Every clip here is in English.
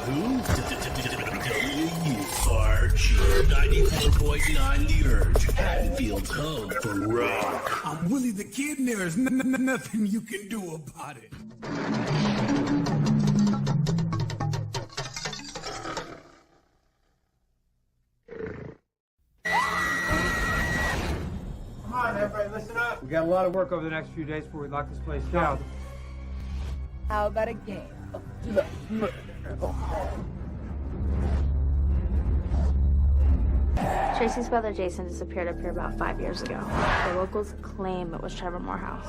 WRG 94.9 The Urge, Haddonfield home for rock. I'm Willie the Kid, and there's nothing you can do about it. Come on, everybody, listen up. We got a lot of work over the next few days before we lock this place down. How about a game of murder? Tracy's brother Jason disappeared up here about 5 years ago. The locals claim it was Trevor Morehouse.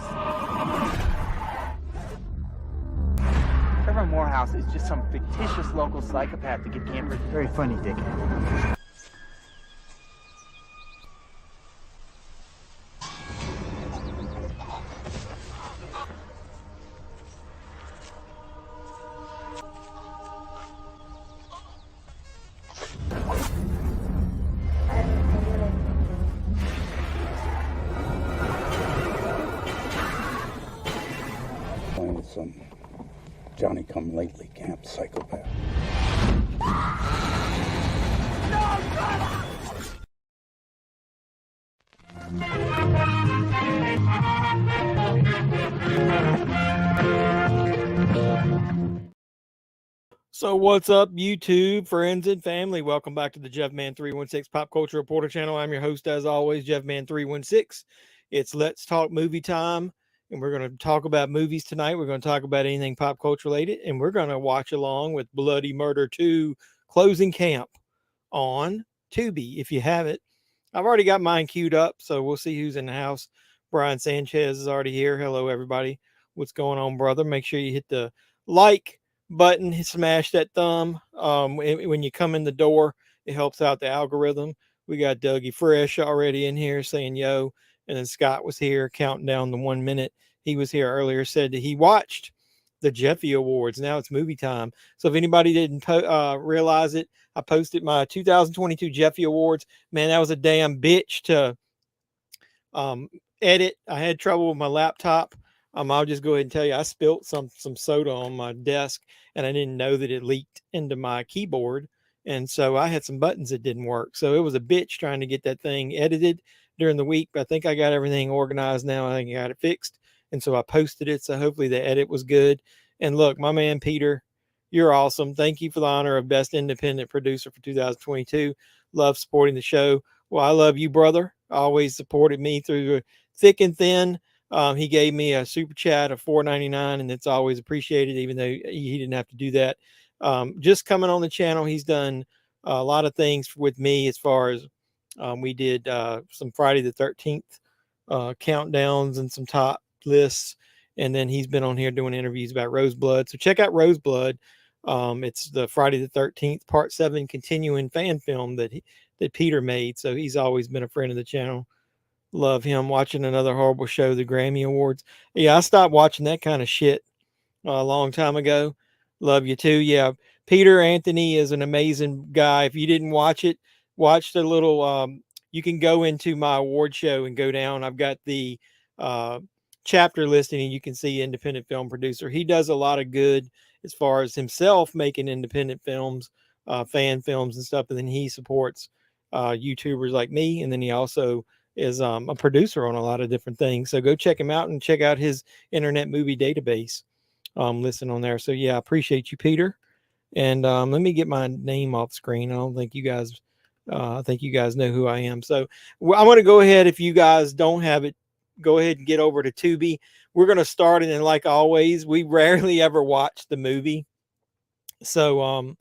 Trevor Morehouse is just some fictitious local psychopath to get campers. Very funny, dickhead. With some Johnny-come-lately camp psychopath. So what's up, YouTube friends and family? Welcome back to the JEFFMAN316 Pop Culture Reporter channel. I'm your host, as always, JEFFMAN316. It's Let's Talk Movie time. And we're going to talk about movies tonight. We're going to talk about anything pop culture related. And we're going to watch along with Bloody Murder 2 Closing Camp on Tubi, if you have it. I've already got mine queued up, so we'll see who's in the house. Brian Sanchez is already here. Hello, everybody. What's going on, brother? Make sure you hit the like button, smash that thumb. When you come in the door, it helps out the algorithm. We got Dougie Fresh already in here saying yo. And then Scott was here counting down the 1 minute. He was here earlier, said that he watched the Jeffy Awards. Now it's movie time. So if anybody didn't realize it, I posted my 2022 Jeffy Awards. Man, that was a damn bitch to edit. I had trouble with my laptop. I'll just go ahead and tell you, I spilt some soda on my desk, and I didn't know that it leaked into my keyboard. And so I had some buttons that didn't work. So it was a bitch trying to get that thing edited during the week, but I think I got everything organized now. I think I got it fixed. And so I posted it. So hopefully the edit was good. And look, my man, Peter, you're awesome. Thank you for the honor of Best Independent Producer for 2022. Love supporting the show. Well, I love you, brother. Always supported me through thick and thin. He gave me a super chat of $4.99, and it's always appreciated, even though he didn't have to do that. Just coming on the channel, he's done a lot of things with me as far as we did some Friday the 13th countdowns and some top lists. And then he's been on here doing interviews about Roseblood. So check out Roseblood. It's the Friday the 13th part 7 continuing fan film that Peter made. So he's always been a friend of the channel. Love him. Watching another horrible show, the Grammy Awards. Yeah, I stopped watching that kind of shit a long time ago. Love you too. Yeah, Peter Anthony is an amazing guy. If you didn't watch it, watch the little you can go into my award show and go down. I've got the chapter listing, and you can see independent film producer. He does a lot of good as far as himself making independent films, fan films and stuff. And then he supports YouTubers like me. And then he also is a producer on a lot of different things. So go check him out and check out his Internet Movie Database. Listen on there. So yeah, I appreciate you, Peter. And let me get my name off screen. I don't think you guys I think you guys know who I am. So I'm going to go ahead. If you guys don't have it, go ahead and get over to Tubi. We're going to start it. And like always, we rarely ever watch the movie. So,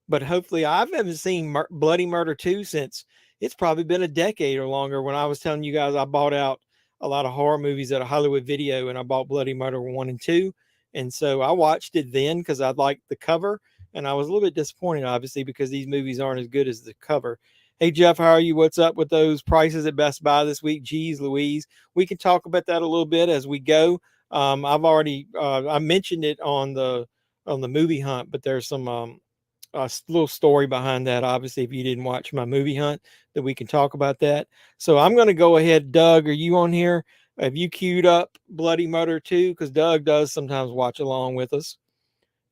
but hopefully I haven't seen Bloody Murder 2 since it's probably been a decade or longer. When I was telling you guys, I bought out a lot of horror movies at a Hollywood Video, and I bought Bloody Murder 1 and 2. And so I watched it then because I liked the cover. And I was a little bit disappointed, obviously, because these movies aren't as good as the cover. Hey, Jeff, how are you? What's up with those prices at Best Buy this week? Geez, Louise. We can talk about that a little bit as we go. I've already I mentioned it on the movie hunt, but there's some a little story behind that. Obviously, if you didn't watch my movie hunt, that we can talk about that. So I'm going to go ahead. Doug, are you on here? Have you queued up Bloody Murder 2? Because Doug does sometimes watch along with us.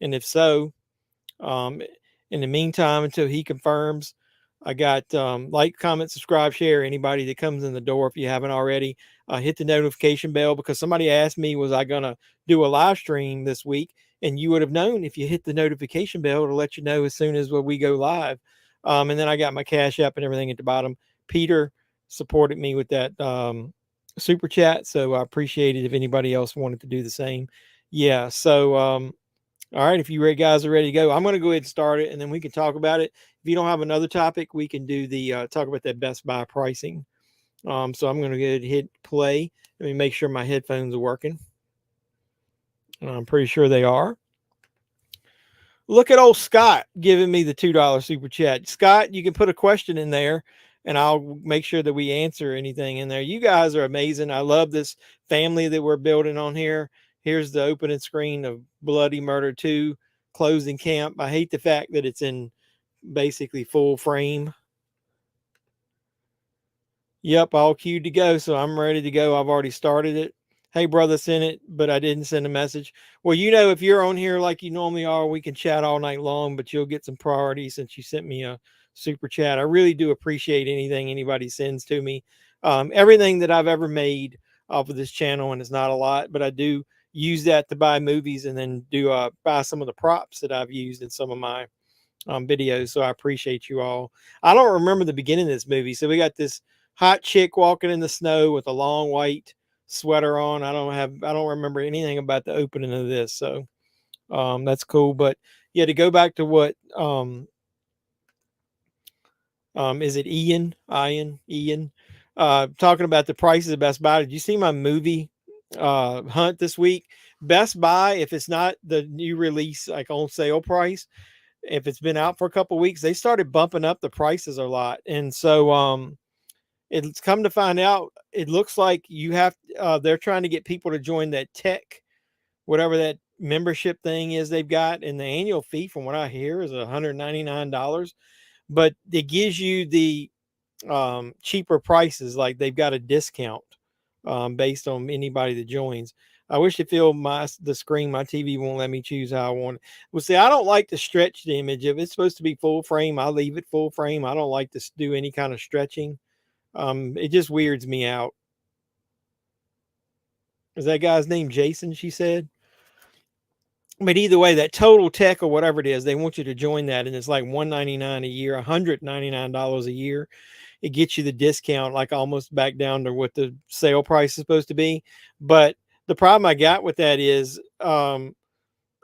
And if so, In the meantime, until he confirms, I got like, comment, subscribe, share. Anybody that comes in the door, if you haven't already, hit the notification bell, because somebody asked me, was I going to do a live stream this week? And you would have known if you hit the notification bell to let you know as soon as we go live. And then I got my Cash App and everything at the bottom. Peter supported me with that super chat, so I appreciate it if anybody else wanted to do the same. Yeah, so all right, if you guys are ready to go, I'm going to go ahead and start it, and then we can talk about it. If you don't have another topic, we can do the talk about that Best Buy pricing. So I'm going to go ahead and hit play. Let me make sure my headphones are working. I'm pretty sure they are. Look at old Scott giving me the $2 super chat. Scott, you can put a question in there, and I'll make sure that we answer anything in there. You guys are amazing. I love this family that we're building on here. Here's the opening screen of Bloody Murder 2 Closing Camp. I hate the fact that it's in basically full frame. Yep, all queued to go, so I'm ready to go. I've already started it. Hey, brother, sent it, but I didn't send a message. Well, you know, if you're on here like you normally are, we can chat all night long, but you'll get some priority since you sent me a super chat. I really do appreciate anything anybody sends to me. Everything that I've ever made off of this channel, and it's not a lot, but I do use that to buy movies and then do buy some of the props that I've used in some of my videos. So I appreciate you all. I don't remember the beginning of this movie. So we got this hot chick walking in the snow with a long white sweater on. I don't remember anything about the opening of this. So that's cool. But yeah, to go back to what is it Ian talking about the prices of Best Buy. Did you see my movie hunt this week? Best Buy, if it's not the new release, like on sale price, if it's been out for a couple of weeks, they started bumping up the prices a lot. And so it's come to find out, it looks like you have they're trying to get people to join that tech, whatever that membership thing is they've got, and the annual fee from what I hear is $199, but it gives you the cheaper prices. Like they've got a discount based on anybody that joins. I wish it filled the screen. My TV won't let me choose how I want it. Well, see, I don't like to stretch the image. If it's supposed to be full frame, I leave it full frame. I don't like to do any kind of stretching. It just weirds me out. Is that guy's name Jason, she said? But either way, that Total Tech or whatever it is, they want you to join that, and it's like $199 a year, $199 a year. It gets you the discount, like almost back down to what the sale price is supposed to be. But the problem I got with that is I'm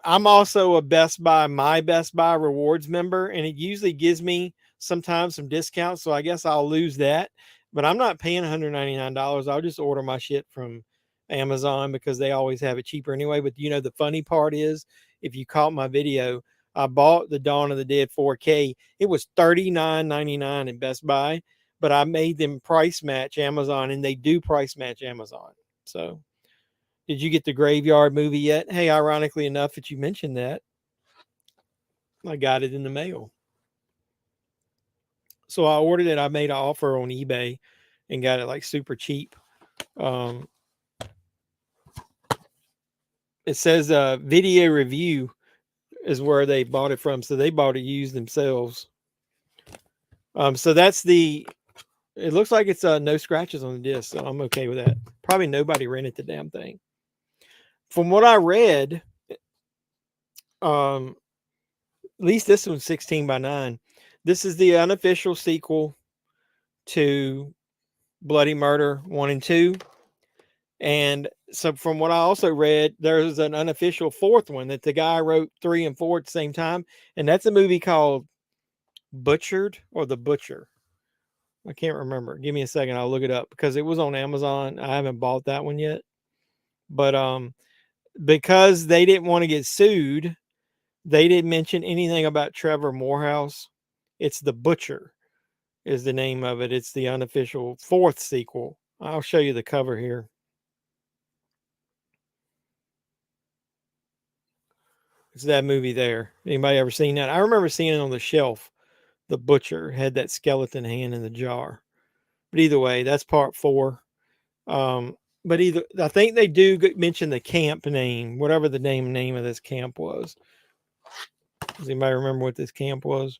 also a my Best Buy rewards member, and it usually gives me sometimes some discounts. So I guess I'll lose that, but I'm not paying $199. I'll just order my shit from Amazon because they always have it cheaper anyway. But you know, the funny part is, if you caught my video, I bought the Dawn of the Dead 4K. It was $39.99 in Best Buy, but I made them price match Amazon, and they do price match Amazon. So did you get the Graveyard movie yet? Hey, ironically enough that you mentioned that, I got it in the mail. So I ordered it. I made an offer on eBay and got it like super cheap. It says video review is where they bought it from. So they bought it used themselves. So that's it looks like it's no scratches on the disc. So I'm okay with that. Probably nobody rented the damn thing. From what I read, at least this one's 16:9. This is the unofficial sequel to Bloody Murder 1 and 2. And so from what I also read, there's an unofficial fourth one that the guy wrote 3 and 4 at the same time. And that's a movie called Butchered or The Butcher. I can't remember. Give me a second. I'll look it up because it was on Amazon. I haven't bought that one yet. But because they didn't want to get sued, they didn't mention anything about Trevor Morehouse. It's The Butcher is the name of it. It's the unofficial fourth sequel. I'll show you the cover here. It's that movie there. Anybody ever seen that? I remember seeing it on the shelf. The Butcher had that skeleton hand in the jar. But either way, that's part 4. But I think they do mention the camp name, whatever the name of this camp was. Does anybody remember what this camp was?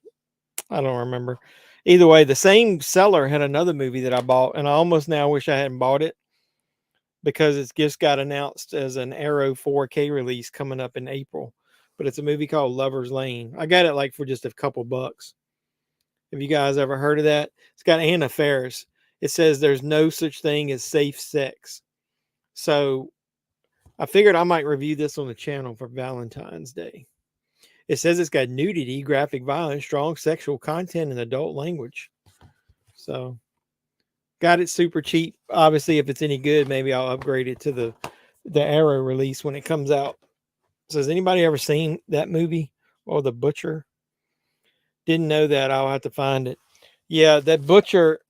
I don't remember. Either way, the same seller had another movie that I bought, and I almost now wish I hadn't bought it because it's just got announced as an Arrow 4K release coming up in April. But it's a movie called Lover's Lane. I got it like for just a couple bucks. Have you guys ever heard of that? It's got Anna Faris. It says there's no such thing as safe sex. So I figured I might review this on the channel for Valentine's Day. It says it's got nudity, graphic violence, strong sexual content, and adult language. So got it super cheap. Obviously, if it's any good, maybe I'll upgrade it to the Arrow release when it comes out. So has anybody ever seen that movie? Or The Butcher? Didn't know that. I'll have to find it. Yeah, that Butcher.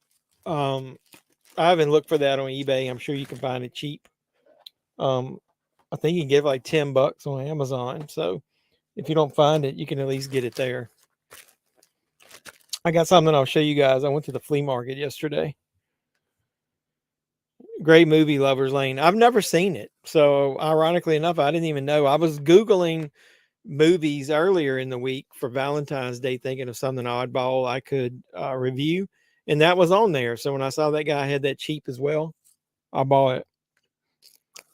I haven't looked for that on eBay. I'm sure you can find it cheap. I think you can get like $10 on Amazon. So if you don't find it, you can at least get it there. I got something I'll show you guys. I went to the flea market yesterday. Great movie, Lover's Lane. I've never seen it. So ironically enough, I didn't even know. I was Googling movies earlier in the week for Valentine's Day, thinking of something oddball I could review. And that was on there. So when I saw that guy had that cheap as well, I bought it.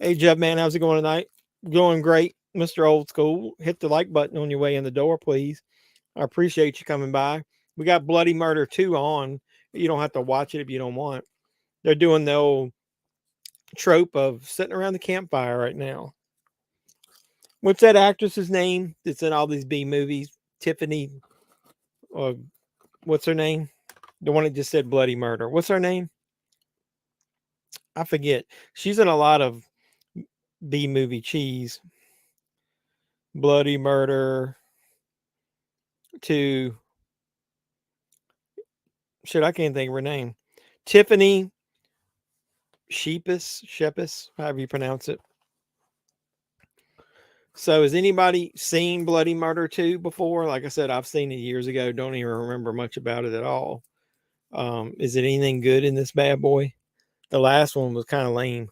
Hey, Jeff, man, how's it going tonight? Going great, Mr. Old School. Hit the like button on your way in the door, please. I appreciate you coming by. We got Bloody Murder 2 on. You don't have to watch it if you don't want. They're doing the old trope of sitting around the campfire right now. What's that actress's name that's in all these B movies? Tiffany, or what's her name? The one that just said Bloody Murder. What's her name? I forget. She's in a lot of B movie cheese. Bloody Murder 2. Shit, I can't think of her name. Tiffany Shepis, however you pronounce it. So has anybody seen Bloody Murder 2 before? Like I said, I've seen it years ago. Don't even remember much about it at all. Is it anything good in this bad boy? The last one was kind of lame.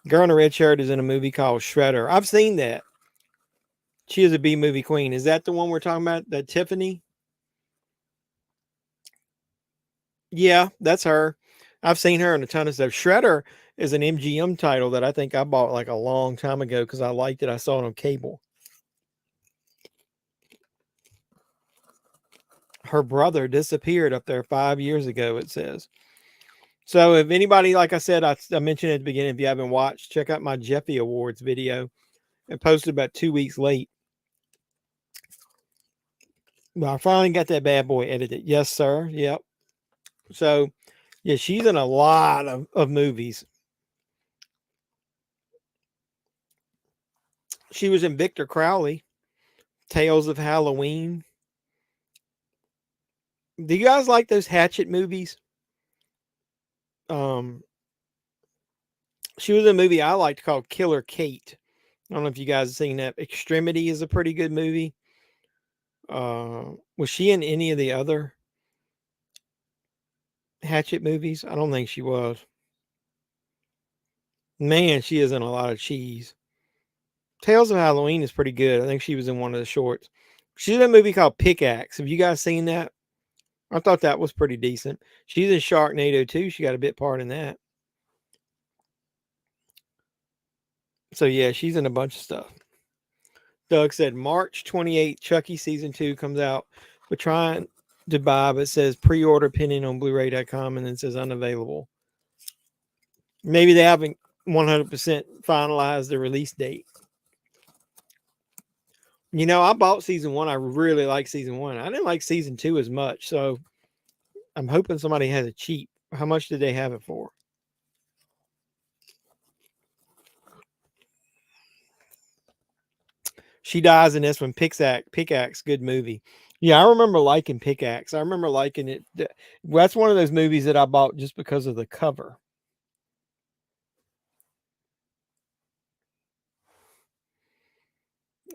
Girl in a red shirt is in a movie called Shredder. I've seen that. She is a B movie queen. Is that the one we're talking about? That Tiffany? Yeah, that's her. I've seen her in a ton of stuff. Shredder is an MGM title that I think I bought like a long time ago because I liked it. I saw it on cable. Her brother disappeared up there 5 years ago, it says. So if anybody, like I said, I mentioned at the beginning, if you haven't watched, check out my Jeffy Awards video. It posted about 2 weeks late. But I finally got that bad boy edited. Yes, sir. Yep. So, yeah, she's in a lot of movies. She was in Victor Crowley, Tales of Halloween. Do you guys like those Hatchet movies? She was in a movie I liked called Killer Kate. I don't know if you guys have seen that. Extremity is a pretty good movie. Was she in any of the other Hatchet movies? I don't think she was. Man, she is in a lot of cheese. Tales of Halloween is pretty good. I think she was in one of the shorts. She's in a movie called Pickaxe. Have you guys seen that? I thought that was pretty decent. She's in Sharknado too. She got a bit part in that. So yeah, she's in a bunch of stuff. Doug said March 28th, Chucky season 2 comes out. We're trying to buy, but it says pre-order pending on Blu-ray.com and then it says unavailable. Maybe they haven't 100% finalized the release date. You know, I bought season 1. I really like season 1. I didn't like season 2 as much, so I'm hoping somebody has it cheap. How much did they have it for? She dies in this one. Pickaxe, good movie. Yeah, I remember liking Pickaxe. I remember liking it. That's one of those movies that I bought just because of the cover.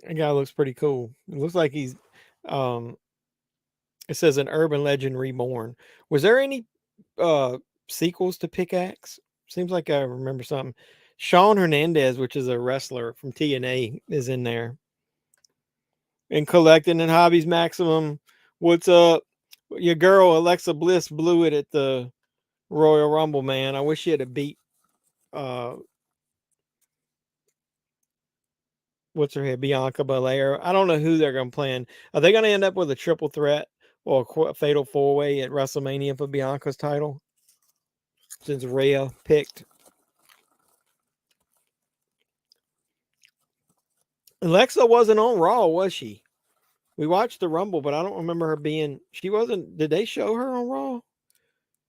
That guy looks pretty cool. It looks like he's it says an urban legend reborn. Was there any sequels to Pickaxe? Seems like I remember something. Sean Hernandez, which is a wrestler from TNA, is in there. And Collecting and Hobbies Maximum, what's up? Your girl Alexa Bliss blew it at the Royal Rumble, man. I wish she had a beat. What's her head? Bianca Belair. I don't know who they're going to plan. Are they going to end up with a triple threat or a fatal four way at WrestleMania for Bianca's title? Since Rhea picked. Alexa wasn't on Raw, was she? We watched the Rumble, but I don't remember her being. She wasn't. Did they show her on Raw?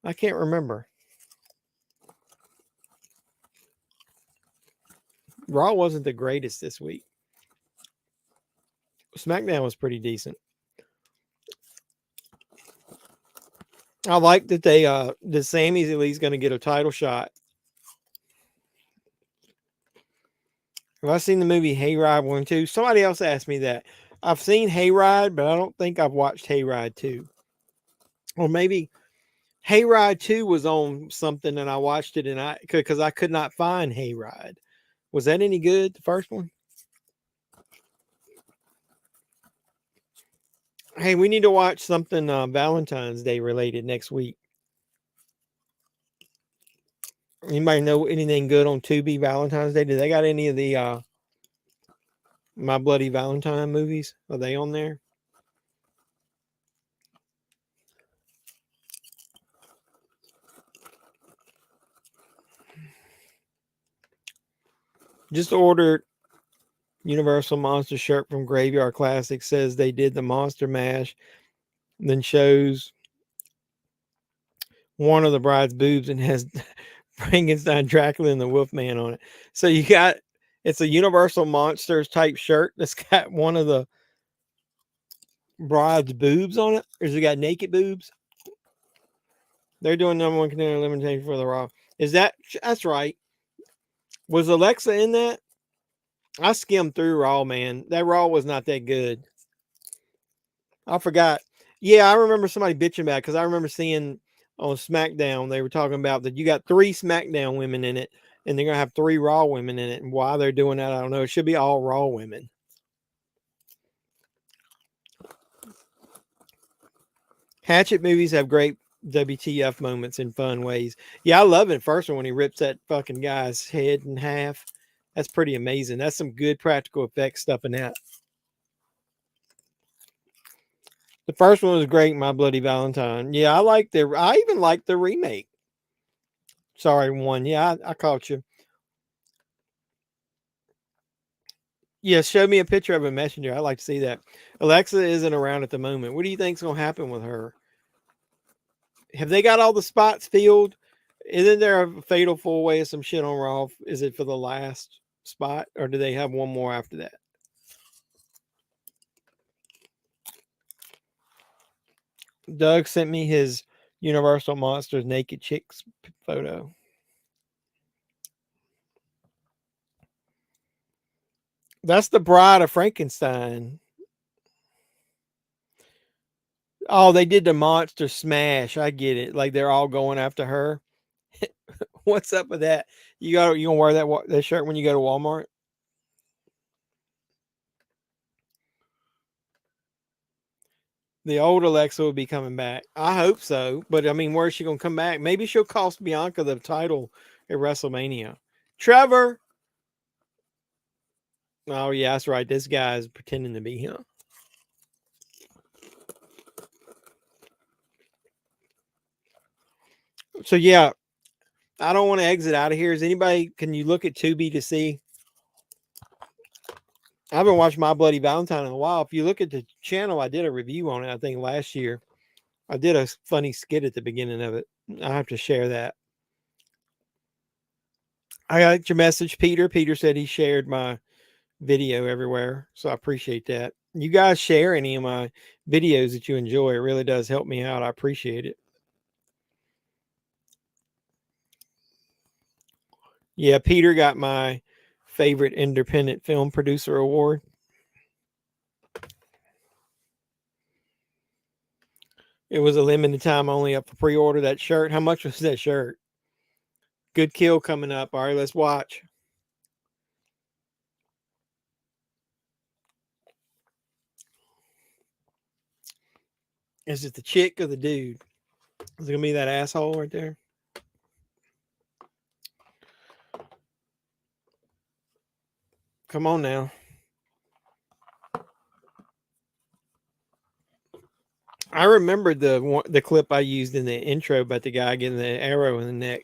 I can't remember. Raw wasn't the greatest this week. SmackDown was pretty decent. I like that the Sammy's at least going to get a title shot. Have I seen the movie Hayride 1 and 2? Somebody else asked me that. I've seen Hayride, but I don't think I've watched Hayride 2. Or maybe Hayride 2 was on something and I watched it because I could not find Hayride. Was that any good, the first one? Hey, we need to watch something Valentine's Day related next week. Anybody know anything good on Tubi Valentine's Day? Do they got any of the My Bloody Valentine movies? Are they on there? Just ordered Universal Monster shirt from Graveyard Classic. Says they did the Monster Mash. Then shows one of the bride's boobs and has Frankenstein, Dracula, and the Wolfman on it. So you got, it's a Universal Monsters type shirt that's got one of the bride's boobs on it. Or has it got naked boobs? They're doing #1 contender elimination for the Raw. That's right. Was Alexa in that? I skimmed through Raw, man. That Raw was not that good. I forgot. Yeah, I remember somebody bitching about it because I remember seeing on SmackDown, they were talking about that you got 3 SmackDown women in it, and they're going to have 3 Raw women in it. And why they're doing that, I don't know. It should be all Raw women. Hatchet movies have great WTF moments in fun ways. Yeah, I love it. First one when he rips that fucking guy's head in half. That's pretty amazing. That's some good practical effects stuff in that. The first one was great, My Bloody Valentine. Yeah, I even liked the remake. Sorry, one. Yeah, I caught you. Yeah, show me a picture of a messenger. I'd like to see that. Alexa isn't around at the moment. What do you think's going to happen with her? Have they got all the spots filled? Isn't there a fatal 4-way or some shit on Raw? Is it for the last spot, or do they have one more after that? Doug sent me his Universal Monsters naked chicks photo. That's the Bride of Frankenstein. Oh, they did the Monster Smash. I get it. Like they're all going after her. What's up with that? You gonna wear that shirt when you go to Walmart? The old Alexa will be coming back. I hope so. But I mean, where's she gonna come back? Maybe she'll cost Bianca the title at WrestleMania. Trevor. Oh yeah, that's right. This guy is pretending to be him. So yeah, I don't want to exit out of here. Can you look at Tubi to see? I haven't watched My Bloody Valentine in a while. If you look at the channel, I did a review on it, I think last year. I did a funny skit at the beginning of it. I have to share that. I got your message, Peter. Peter said he shared my video everywhere. So I appreciate that. You guys share any of my videos that you enjoy. It really does help me out. I appreciate it. Yeah, Peter got my favorite independent film producer award. It was a limited time only up for pre-order. That shirt. How much was that shirt? Good kill coming up. All right, let's watch. Is it the chick or the dude? Is it gonna be that asshole right there? Come on now. I remember the clip I used in the intro about the guy getting the arrow in the neck.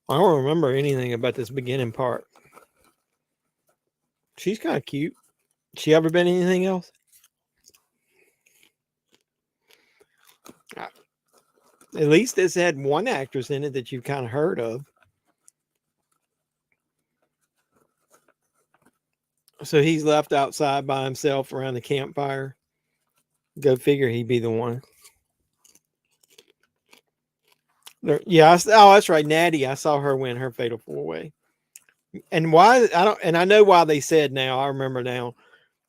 I don't remember anything about this beginning part. She's kind of cute. She ever been anything else? At least this had one actress in it that you've kind of heard of. So he's left outside by himself around the campfire. Go figure he'd be the one. Yeah, oh, that's right. Natty, I saw her win her fatal 4-way. And why I know why they said now. I remember now.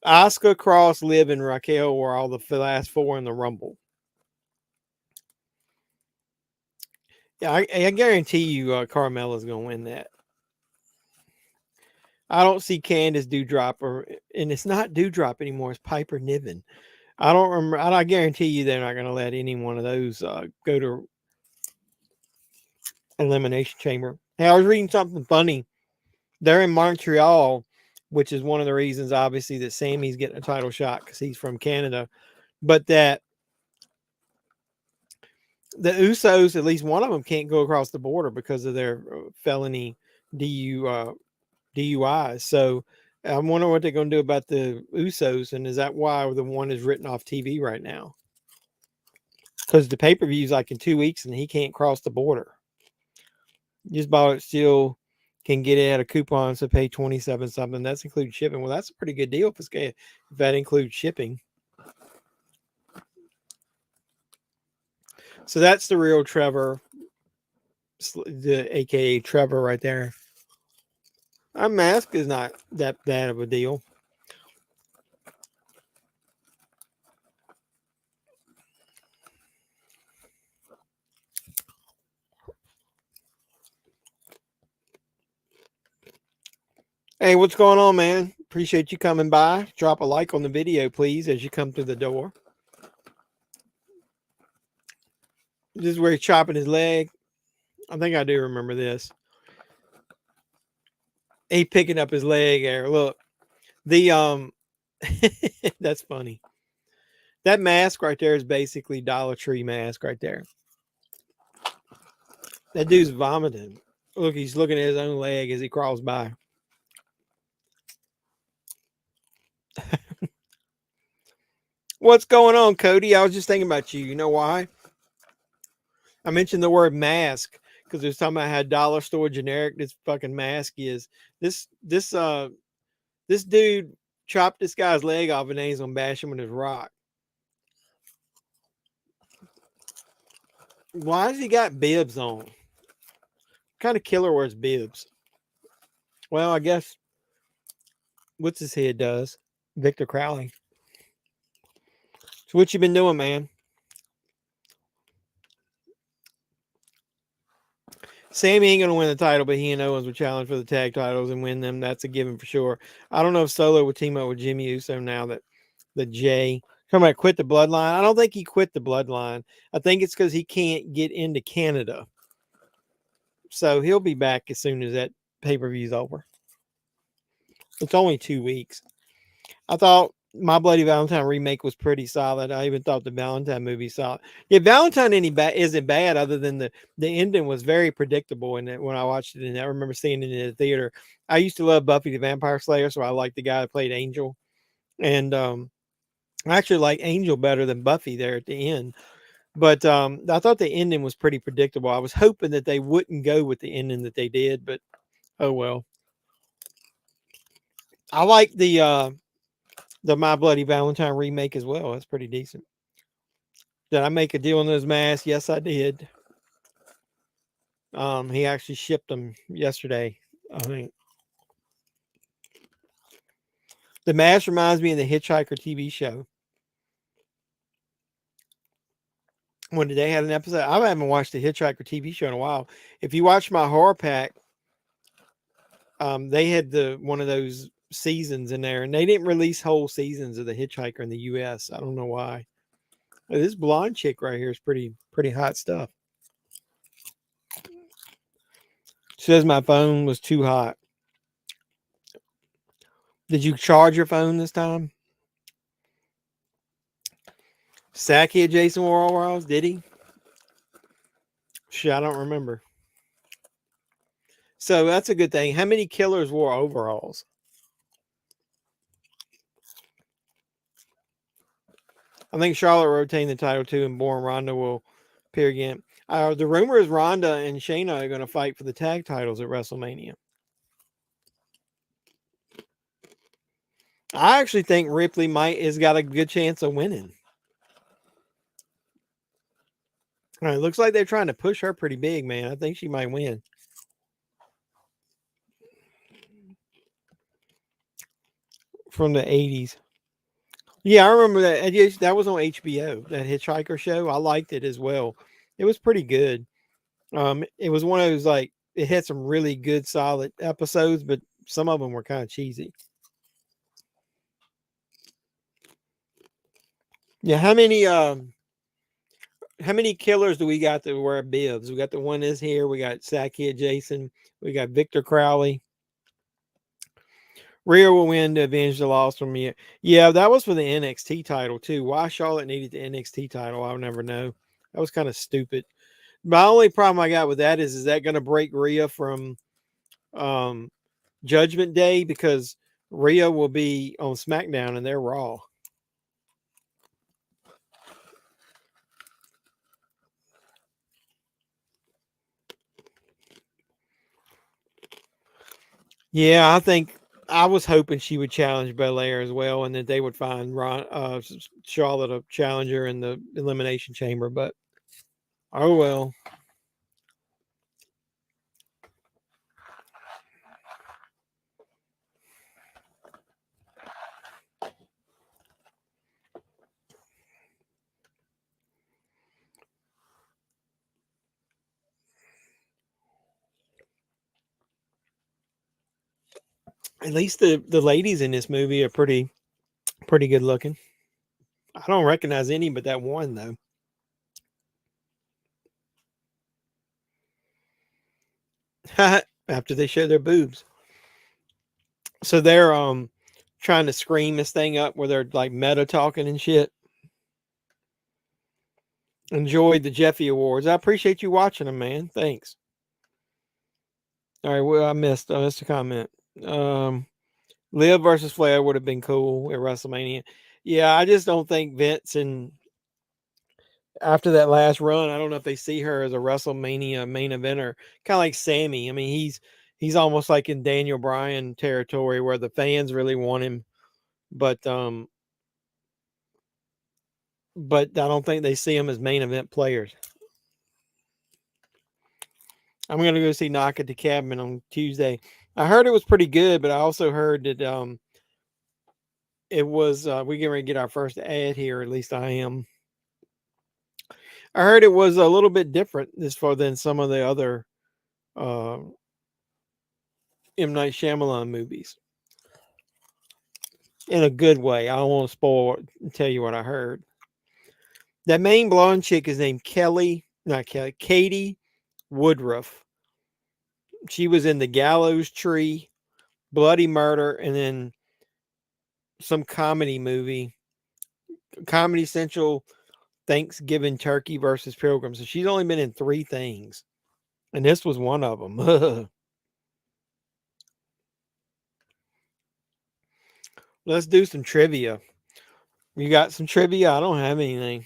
Asuka, Cross, Liv, and Raquel were all the last 4 in the Rumble. Yeah, I guarantee you Carmella's going to win that. I don't see Candace Dewdrop, and it's not Dewdrop anymore. It's Piper Niven. I don't remember. I guarantee you they're not going to let any one of those go to Elimination Chamber. Hey, I was reading something funny. They're in Montreal, which is one of the reasons, obviously, that Sammy's getting a title shot because he's from Canada. But that the Usos, at least one of them, can't go across the border because of their felony DUIs. So I'm wondering what they're going to do about the Usos, and is that why the one is written off TV right now? Because the pay-per-view is like in 2 weeks, and he can't cross the border. Just bought it, still can get it at a coupon, so pay $27 something. That's including shipping. Well, that's a pretty good deal if that includes shipping. So that's the real Trevor, the AKA Trevor right there. Our mask is not that bad of a deal. Hey, what's going on, man? Appreciate you coming by. Drop a like on the video, please, as you come through the door. This is where he's chopping his leg. I think I do remember this. He picking up his leg there. Look. The that's funny. That mask right there is basically Dollar Tree mask right there. That dude's vomiting. Look, he's looking at his own leg as he crawls by. What's going on, Cody? I was just thinking about you. You know why? I mentioned the word mask because there's talking about how dollar store generic this fucking mask is. This dude chopped this guy's leg off and then he's gonna bash him with his rock. Why has he got bibs on? What kind of killer wears bibs? Well, I guess what's his head does. Victor Crowley. So what you been doing, man? Sammy ain't gonna win the title, but he and Owens will challenge for the tag titles and win them. That's a given for sure. I don't know if Solo would team up with Jimmy Uso now that the Jay talking about quit the bloodline. I don't think he quit the bloodline. I think it's because he can't get into Canada. So he'll be back as soon as that pay-per-view is over. It's only 2 weeks. I thought My Bloody Valentine remake was pretty solid. I even thought the Valentine movie solid. Yeah, Valentine isn't bad other than the ending was very predictable. And when I watched it, and I remember seeing it in the theater, I used to love Buffy the Vampire Slayer, so I liked the guy that played Angel. And I actually like Angel better than Buffy there at the end. But I thought the ending was pretty predictable. I was hoping that they wouldn't go with the ending that they did, but oh well. I like the My Bloody Valentine remake as well. That's pretty decent. Did I make a deal on those masks? Yes, I did. He actually shipped them yesterday, I think. The mask reminds me of the Hitchhiker TV show. When they had an episode, I haven't watched the Hitchhiker TV show in a while. If you watch my horror pack, they had one of those seasons in there, and they didn't release whole seasons of the Hitchhiker in the US. I don't know why. This blonde chick right here is pretty hot stuff. Says my phone was too hot. Did you charge your phone this time? Sacky at Jason wore overalls? Did he? Shit, I don't remember. So that's a good thing. How many killers wore overalls? I think Charlotte will retain the title too, and Born Ronda will appear again. The rumor is Ronda and Shayna are going to fight for the tag titles at WrestleMania. I actually think Ripley has got a good chance of winning. All right, looks like they're trying to push her pretty big, man. I think she might win. From the 80s. Yeah, I remember that. That was on HBO, that Hitchhiker show. I liked it as well. It was pretty good. It was one of those, like, it had some really good, solid episodes, but some of them were kind of cheesy. Yeah, how many killers do we got that wear bibs? We got the one that's here. We got Sackhead Jason. We got Victor Crowley. Rhea will win to avenge the loss from me. Yeah, that was for the NXT title too. Why Charlotte needed the NXT title, I'll never know. That was kind of stupid. My only problem I got with that is that going to break Rhea from Judgment Day? Because Rhea will be on SmackDown and they're Raw. Yeah, I was hoping she would challenge Belair as well, and that they would find Charlotte a challenger in the Elimination Chamber. But oh well. At least the ladies in this movie are pretty good looking. I don't recognize any but that one though. After they show their boobs. So they're trying to scream this thing up where they're like meta talking and shit. Enjoyed the Jeffy Awards. I appreciate you watching them, man. Thanks. All right, well, I missed a comment. Liv versus Flair would have been cool at WrestleMania. Yeah, I just don't think Vince, and after that last run, I don't know if they see her as a WrestleMania main eventer. Kind of like Sammy. I mean, he's almost like in Daniel Bryan territory where the fans really want him, but I don't think they see him as main event players. I'm gonna go see Knock at the Cabin on Tuesday. I heard it was pretty good, but I also heard that it was we get ready to get our first ad here. At least I am. I heard it was a little bit different than some of the other M. Night Shyamalan movies. In a good way. I don't want to spoil and tell you what I heard. That main blonde chick is named Katie Woodruff. She was in The Gallows Tree, Bloody Murder, and then some comedy movie. Comedy Central, Thanksgiving Turkey versus Pilgrim. So she's only been in 3 things. And this was one of them. Let's do some trivia. You got some trivia? I don't have anything.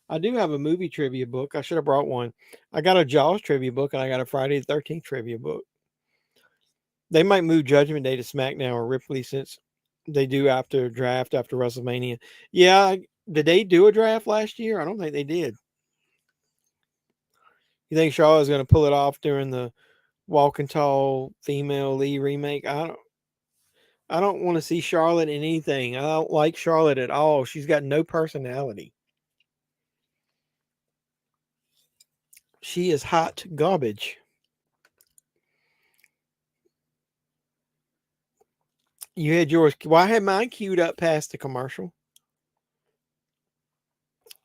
I do have a movie trivia book. I should have brought one. I got a Jaws trivia book and I got a Friday the 13th trivia book. They might move Judgment Day to SmackDown or Ripley since they do after draft after WrestleMania. Yeah, did they do a draft last year? I don't think they did. You think Charlotte's going to pull it off during the Walking Tall female Lee remake? I don't want to see Charlotte in anything. I don't like Charlotte at all. She's got no personality. She is hot garbage. You had yours. Well, I had mine queued up past the commercial.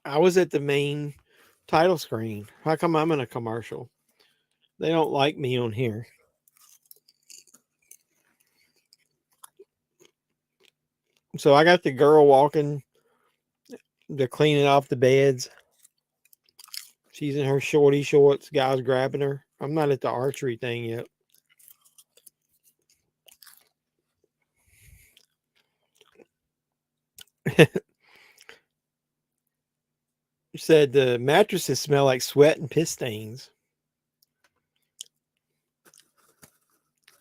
I was at the main title screen. How come I'm in a commercial? They don't like me on here. So I got the girl walking. They're cleaning off the beds. She's in her shorty shorts. Guys grabbing her. I'm not at the archery thing yet. Said the mattresses smell like sweat and piss stains.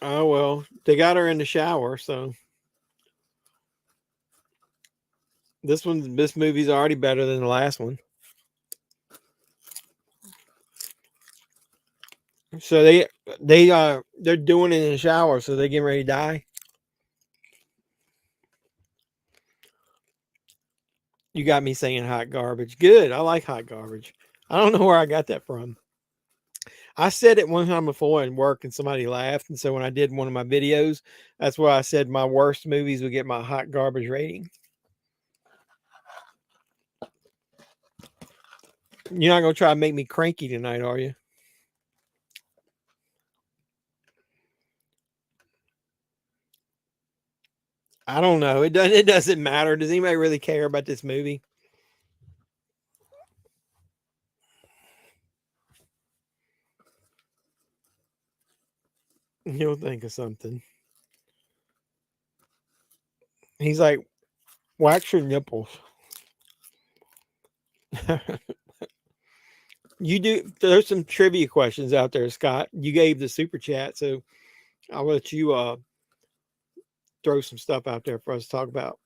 Oh, well, they got her in the shower, so this movie's already better than the last one. So they're doing it in the shower, so they're getting ready to die. You got me saying hot garbage. Good. I like hot garbage. I don't know where I got that from. I said it one time before in work and somebody laughed. And so when I did one of my videos, that's where I said my worst movies would get my hot garbage rating. You're not going to try to make me cranky tonight, are you? I don't know. It doesn't matter. Does anybody really care about this movie? He'll think of something. He's like, wax your nipples. You do. There's some trivia questions out there, Scott. You gave the super chat, so I'll let you throw some stuff out there for us to talk about.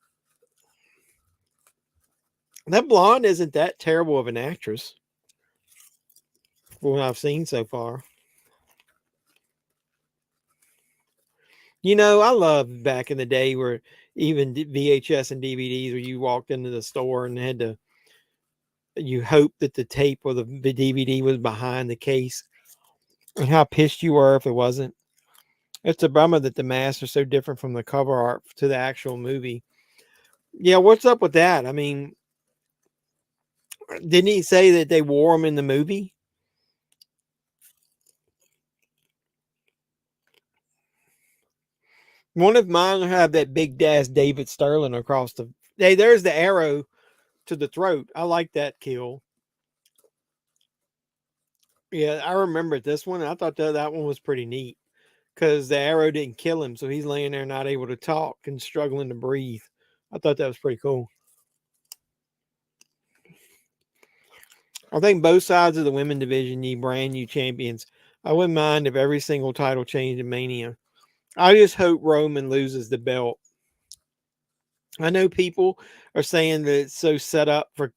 That blonde isn't that terrible of an actress for what I've seen so far. You know, I love back in the day where even VHS and DVDs, where you walked into the store and had to, you hoped that the tape or the DVD was behind the case, and how pissed you were if it wasn't. It's a bummer that the masks are so different from the cover art to the actual movie. Yeah, what's up with that? I mean, didn't he say that they wore them in the movie? One of mine will have that big ass David Sterling across the. Hey, there's the arrow to the throat. I like that kill. Yeah, I remember this one. I thought that one was pretty neat because the arrow didn't kill him, so he's laying there not able to talk and struggling to breathe. I thought that was pretty cool. I think both sides of the women division need brand new champions. I wouldn't mind if every single title changed in Mania. I just hope Roman loses the belt. I know people are saying that it's so set up for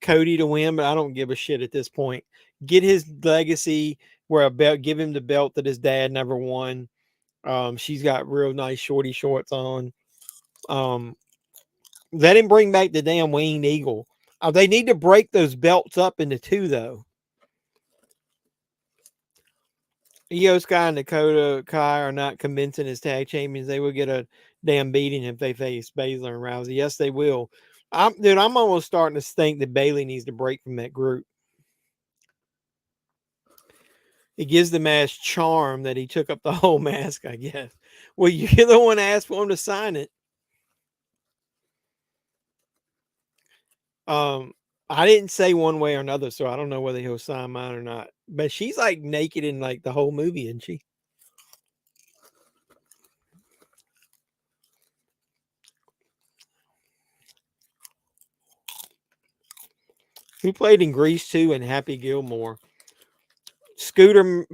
Cody to win, but I don't give a shit at this point. Get his legacy where a belt, give him the belt that his dad never won. She's got real nice shorty shorts on. Let him bring back the damn winged eagle. They need to break those belts up into two, though. Io Sky and Dakota Kai are not convincing as tag champions. They will get a damn beating if they face Baszler and Rousey. Yes, they will. I'm almost starting to think that Bayley needs to break from that group. It gives the match charm that he took up the whole mask, I guess. Well, you're the one asked for him to sign it. I didn't say one way or another, so I don't know whether he'll sign mine or not. But she's like naked in like the whole movie, isn't she? Who played in Grease 2 and Happy Gilmore? Shooter,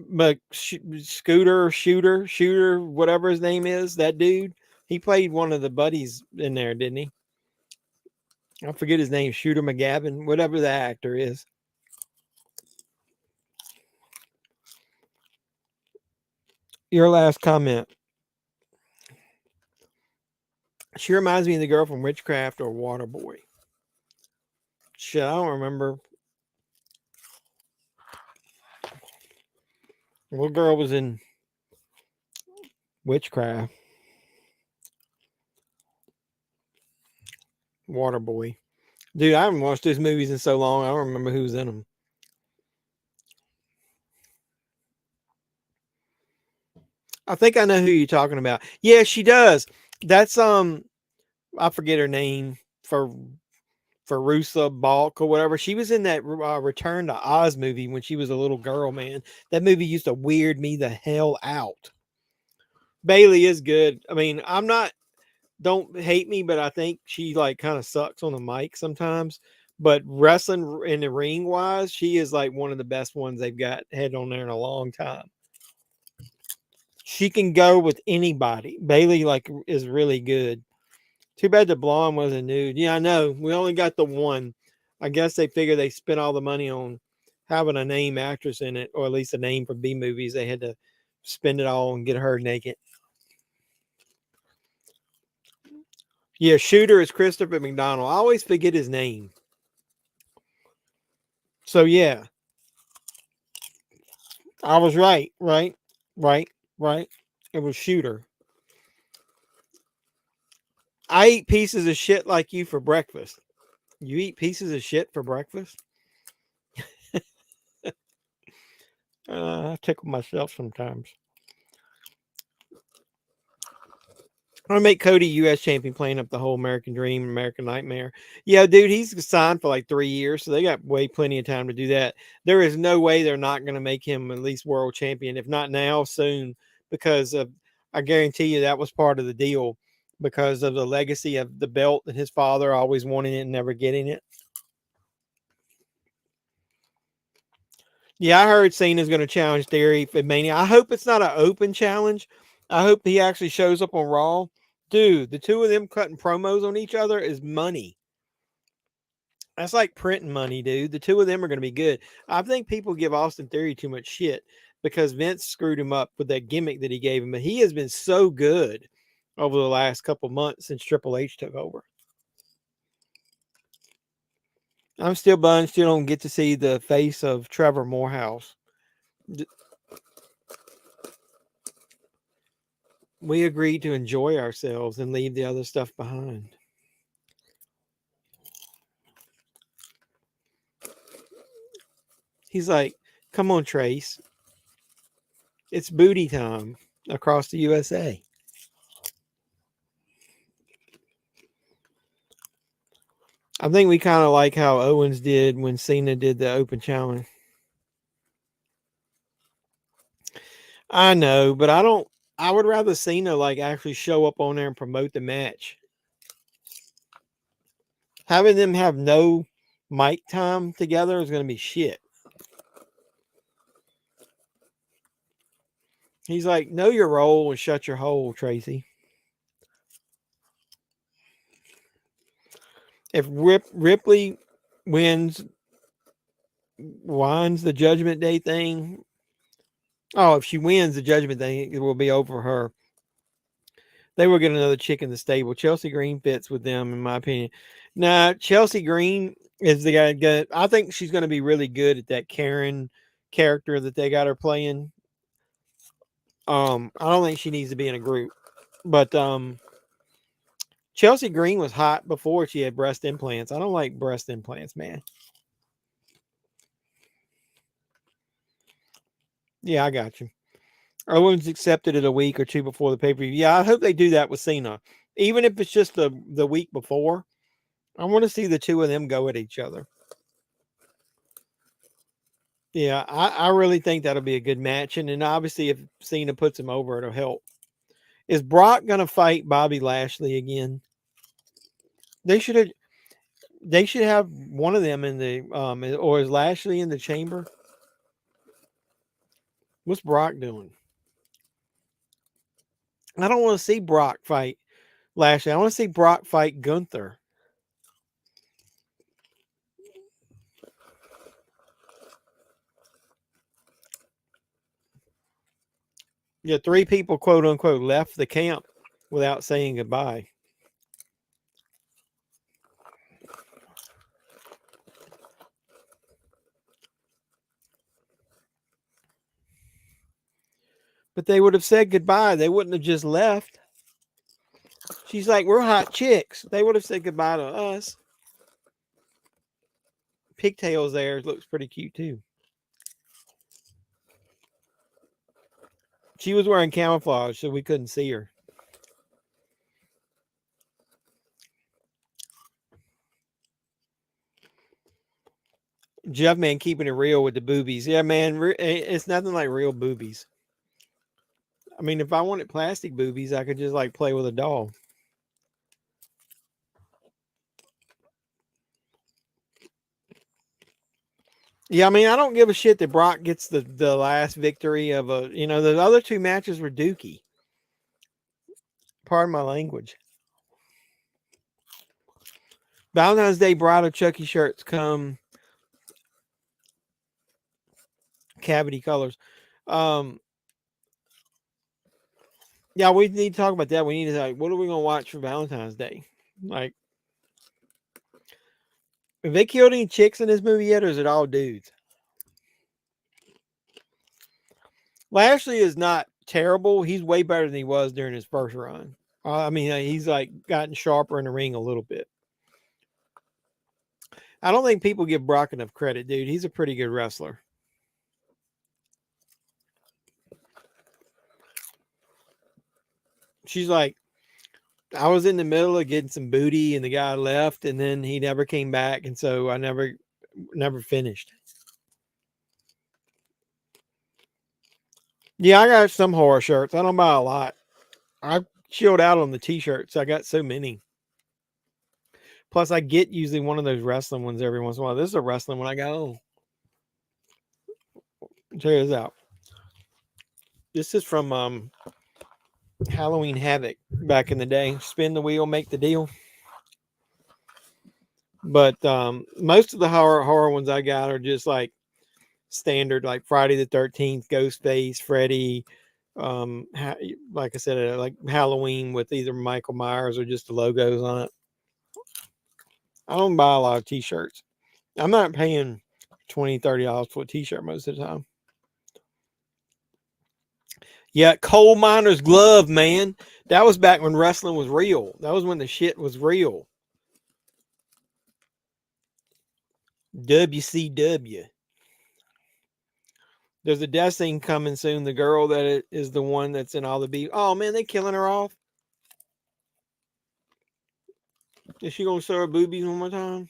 whatever his name is, that dude. He played one of the buddies in there, didn't he? I forget his name, Shooter McGavin, whatever the actor is. Your last comment. She reminds me of the girl from Witchcraft or Waterboy. Shit, I don't remember. What girl was in Witchcraft? Waterboy. Dude, I haven't watched those movies in so long. I don't remember who's in them. I think I know who you're talking about. Yeah, she does. That's I forget her name for Rusa Balk or whatever. She was in that Return to Oz movie when she was a little girl, man. That movie used to weird me the hell out. Bailey is good. I mean, I'm not, don't hate me, but I think she like kind of sucks on the mic sometimes. But wrestling in the ring wise, she is like one of the best ones they've got had on there in a long time. She can go with anybody. Bailey like is really good. Too bad the blonde wasn't nude. Yeah, I know. We only got the one. I guess they figured they spent all the money on having a name actress in it, or at least a name for B movies. They had to spend it all and get her naked. Yeah, Shooter is Christopher McDonald. I always forget his name. So yeah, I was right. It was Shooter. I eat pieces of shit like you for breakfast. You eat pieces of shit for breakfast? I tickle myself sometimes. I'm gonna make Cody U.S. champion, playing up the whole American Dream, American Nightmare. Yeah, dude, he's signed for like 3 years, so they got plenty of time to do that. There is no way they're not gonna make him at least world champion, if not now, soon, because of, I guarantee you that was part of the deal, because of the legacy of the belt and his father always wanting it and never getting it. Yeah, I heard Cena's going to challenge Theory for Mania. I hope it's not an open challenge. I hope he actually shows up on Raw. Dude, the two of them cutting promos on each other is money. That's like printing money, dude. The two of them are going to be good. I think people give Austin Theory too much shit because Vince screwed him up with that gimmick that he gave him. But he has been so good over the last couple months since Triple H took over. I'm still bummed. Still don't get to see the face of Trevor Morehouse. We agreed to enjoy ourselves and leave the other stuff behind. He's like, come on, Trace. It's booty time across the USA. I think we kind of like how Owens did when Cena did the open challenge. I know, but I would rather Cena like actually show up on there and promote the match. Having them have no mic time together is going to be shit. He's like, know your role and shut your hole, Tracy. If Ripley wins the Judgment Day thing, if she wins the Judgment Day, it will be over her. They will get another chick in the stable. Chelsea Green fits with them, in my opinion. Now, Chelsea Green is the guy. I think she's going to be really good at that Karen character that they got her playing. I don't think she needs to be in a group, but Chelsea Green was hot before she had breast implants. I don't like breast implants, man. Yeah, I got you. Owens accepted it a week or two before the pay-per-view. Yeah, I hope they do that with Cena. Even if it's just the week before. I want to see the two of them go at each other. Yeah, I really think that'll be a good match. And then obviously if Cena puts him over, it'll help. Is Brock going to fight Bobby Lashley again? They should have one of them in the or is Lashley in the chamber? What's Brock doing? I don't want to see Brock fight Lashley. I want to see Brock fight Gunther. Yeah, 3 people, quote unquote, left the camp without saying goodbye. But they would have said goodbye. They wouldn't have just left. She's like, we're hot chicks. They would have said goodbye to us. pigtails there. It looks pretty cute too. She was wearing camouflage, so we couldn't see her. Jeff, man, keeping it real with the boobies. Yeah, man, it's nothing like real boobies. I mean, if I wanted plastic boobies, I could just like play with a doll. Yeah, I mean, I don't give a shit that Brock gets the last victory of a, the other two matches were dookie. Pardon my language. Valentine's Day bridal Chucky shirts come cavity colors. Yeah, we need to talk about that. We need to like, what are we gonna watch for Valentine's Day? Like, have they killed any chicks in this movie yet, or is it all dudes? Lashley is not terrible. He's way better than he was during his first run. I mean, he's like gotten sharper in the ring a little bit. I don't think people give Brock enough credit, dude. He's a pretty good wrestler. She's like, I was in the middle of getting some booty and the guy left and then he never came back. And so I never finished. Yeah, I got some horror shirts. I don't buy a lot. I chilled out on the t-shirts. I got so many. Plus, I get usually one of those wrestling ones every once in a while. This is a wrestling one I got on. Check this out. This is from Halloween Havoc back in the day. Spin the wheel, make the deal. But most of the horror ones I got are just like standard, like Friday the 13th, Ghostface, Freddy. Like I said, like Halloween with either Michael Myers or just the logos on it. I don't buy a lot of t-shirts. I'm not paying $20, $30 for a t-shirt most of the time. Yeah, coal miner's glove, man. That was back when wrestling was real. That was when the shit was real. WCW. There's a death scene coming soon. The girl that is the one that's in all the beef. Oh, man, they killing her off. Is she going to show her boobies one more time?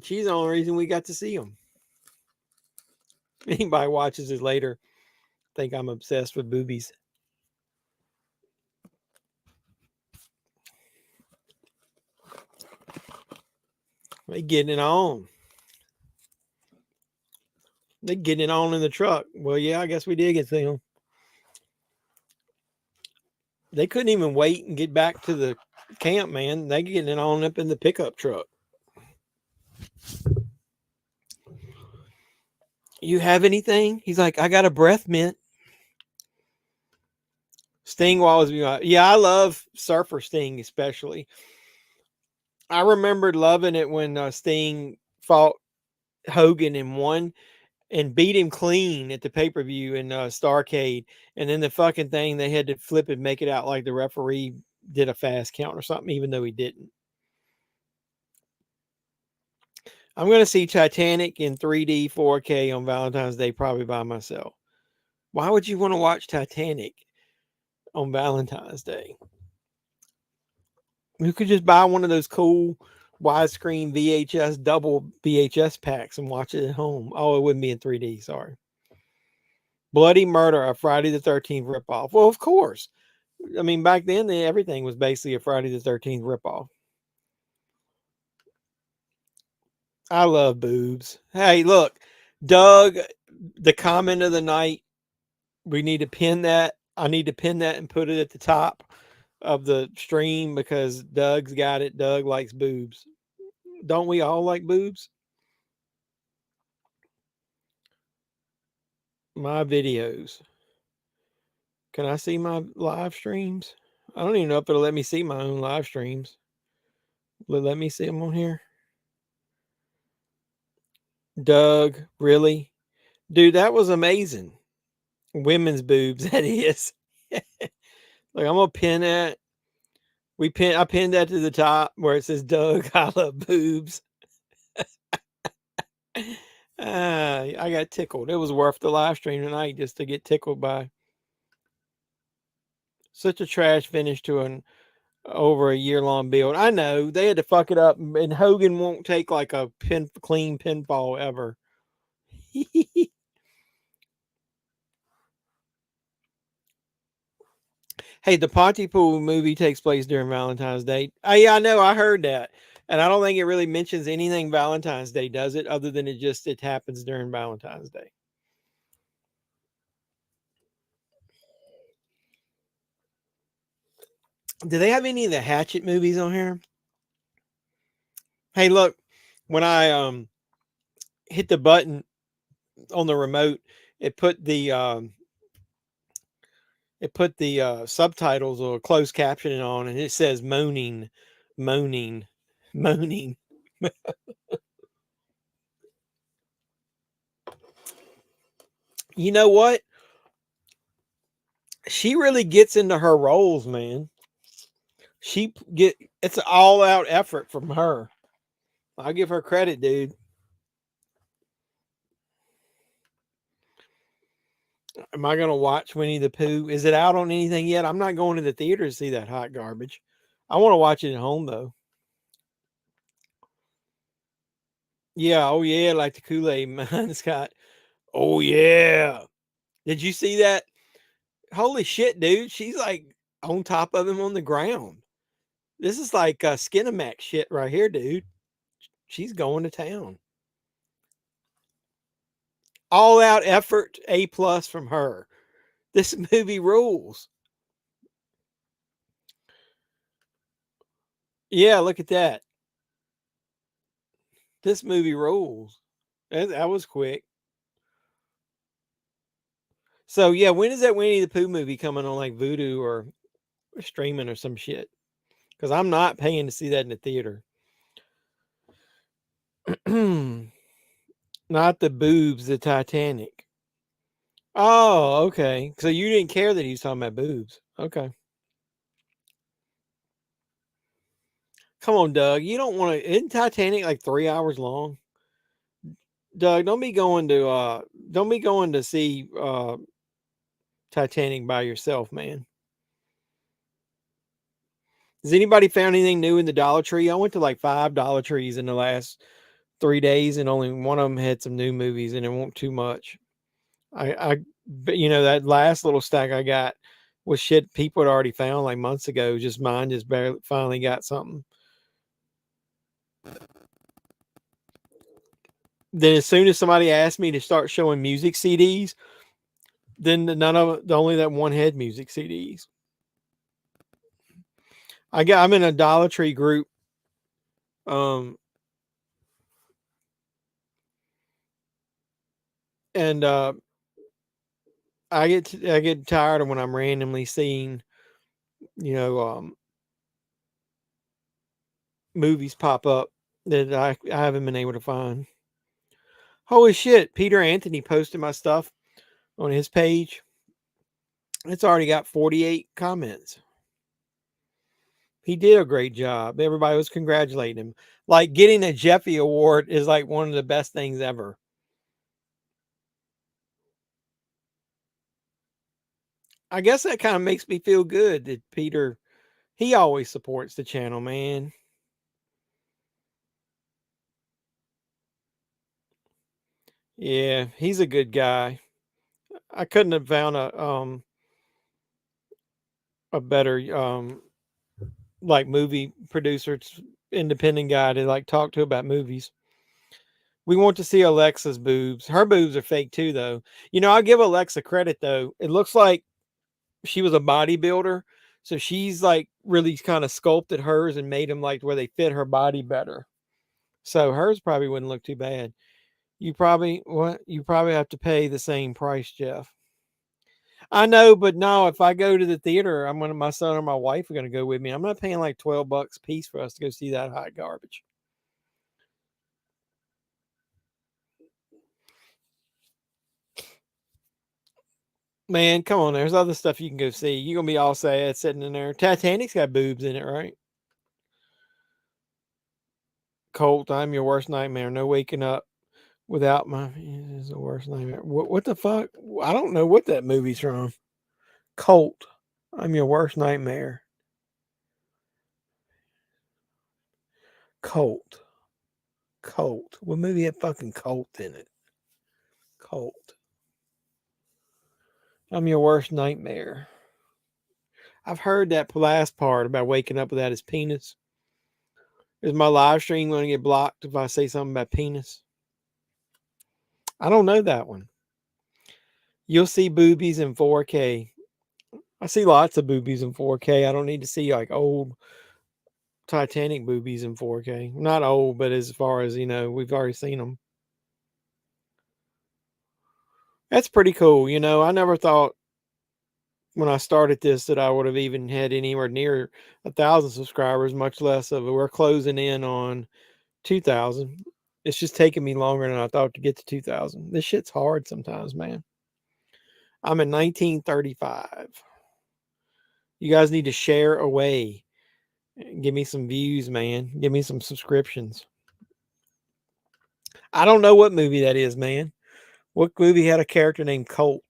She's the only reason we got to see them. Anybody watches this later think I'm obsessed with boobies. They getting it on. They getting it on in the truck. Well, yeah, I guess we did get to see them. They couldn't even wait and get back to the camp, man. They getting it on up in the pickup truck. You have anything? He's like, I got a breath mint. Sting was, yeah, I love Surfer Sting especially. I remembered loving it when Sting fought Hogan and won and beat him clean at the pay-per-view in Starrcade. And then the fucking thing, they had to flip and make it out like the referee did a fast count or something, even though he didn't. I'm going to see Titanic in 3D 4K on Valentine's Day, probably by myself. Why would you want to watch Titanic on Valentine's Day? You could just buy one of those cool widescreen VHS, double VHS packs and watch it at home. Oh, it wouldn't be in 3D. Sorry. Bloody Murder, a Friday the 13th ripoff. Well, of course. I mean, back then, everything was basically a Friday the 13th ripoff. I love boobs. Hey, look, Doug, the comment of the night, we need to pin that. I need to pin that and put it at the top of the stream because Doug's got it. Doug likes boobs. Don't we all like boobs? My videos. Can I see my live streams? I don't even know if it'll let me see my own live streams. Will it let me see them on here? Doug, really? Dude, that was amazing. Women's boobs, that is. Like, I'm gonna pin that. I pinned that to the top where it says Doug, I love boobs. I got tickled. It was worth the live stream tonight just to get tickled by such a trash finish to an over a year-long build. I know they had to fuck it up, and Hogan won't take like a clean pinfall ever. Hey, the Pontypool movie takes place during Valentine's Day. Yeah, I know. I heard that, and I don't think it really mentions anything Valentine's Day, does it? Other than it happens during Valentine's Day. Do they have any of the Hatchet movies on here? Hey, look, when I hit the button on the remote, it put the subtitles or closed captioning on, and it says moaning, moaning, moaning. You know what? She really gets into her roles, man. It's an all out effort from her. I'll give her credit, dude. Am I gonna watch Winnie the Pooh? Is it out on anything yet? I'm not going to the theater to see that hot garbage. I want to watch it at home though. Yeah, oh yeah, like the Kool-Aid man, Scott. Oh yeah. Did you see that? Holy shit, dude. She's like on top of him on the ground. This is like Skinamax shit right here, dude. She's going to town. All out effort, A+ from her. This movie rules. Yeah, look at that. This movie rules. That was quick. So yeah, when is that Winnie the Pooh movie coming on like Vudu or streaming or some shit? Because I'm not paying to see that in the theater. Not the boobs, the Titanic. Oh, okay. So you didn't care that he was talking about boobs. Okay. Come on, Doug. You don't want to. Isn't Titanic like 3 hours long? Doug, don't be going to see Titanic by yourself, man. Has anybody found anything new in the Dollar Tree? I went to like 5 Dollar Trees in the last 3 days, and only one of them had some new movies, and it won't too much. But that last little stack I got was shit people had already found like months ago. Just mine just barely finally got something. Then as soon as somebody asked me to start showing music CDs, then only that one had music CDs. I'm in a Dollar Tree group. And I get tired of when I'm randomly seeing, movies pop up that I haven't been able to find. Holy shit! Peter Anthony posted my stuff on his page. It's already got 48 comments. He did a great job. Everybody was congratulating him. Like getting a Jeffy Award is like one of the best things ever. I guess that kind of makes me feel good that Peter, he always supports the channel, man. Yeah, he's a good guy. I couldn't have found a better like movie producer, independent guy to like talk to about movies. We want to see Alexa's boobs. Her boobs are fake too, though. I'll give Alexa credit though. It looks like she was a bodybuilder, so she's like really kind of sculpted hers and made them like where they fit her body better. So hers probably wouldn't look too bad. You probably have to pay the same price, Jeff. I know, but no, if I go to the theater, my son or my wife are gonna go with me. I'm not paying like $12 a piece for us to go see that hot garbage. Man, come on, there's other stuff you can go see. You're gonna be all sad sitting in there. Titanic's got boobs in it, right? Colt, I'm your worst nightmare. No waking up without my is the worst nightmare. What the fuck? I don't know what that movie's from. Colt, I'm your worst nightmare. Colt. Colt. What movie had fucking Colt in it? Colt. I'm your worst nightmare. I've heard that last part about waking up without his penis. Is my live stream going to get blocked if I say something about penis? I don't know that one. You'll see boobies in 4K. I see lots of boobies in 4K. I don't need to see like old Titanic boobies in 4K. Not old, but as far as, we've already seen them. That's pretty cool. I never thought when I started this that I would have even had anywhere near 1,000 subscribers, much less of it. We're closing in on 2,000. It's just taking me longer than I thought to get to 2,000. This shit's hard sometimes, man. I'm in 1935. You guys need to share away. Give me some views, man. Give me some subscriptions. I don't know what movie that is, man. What movie had a character named Colt?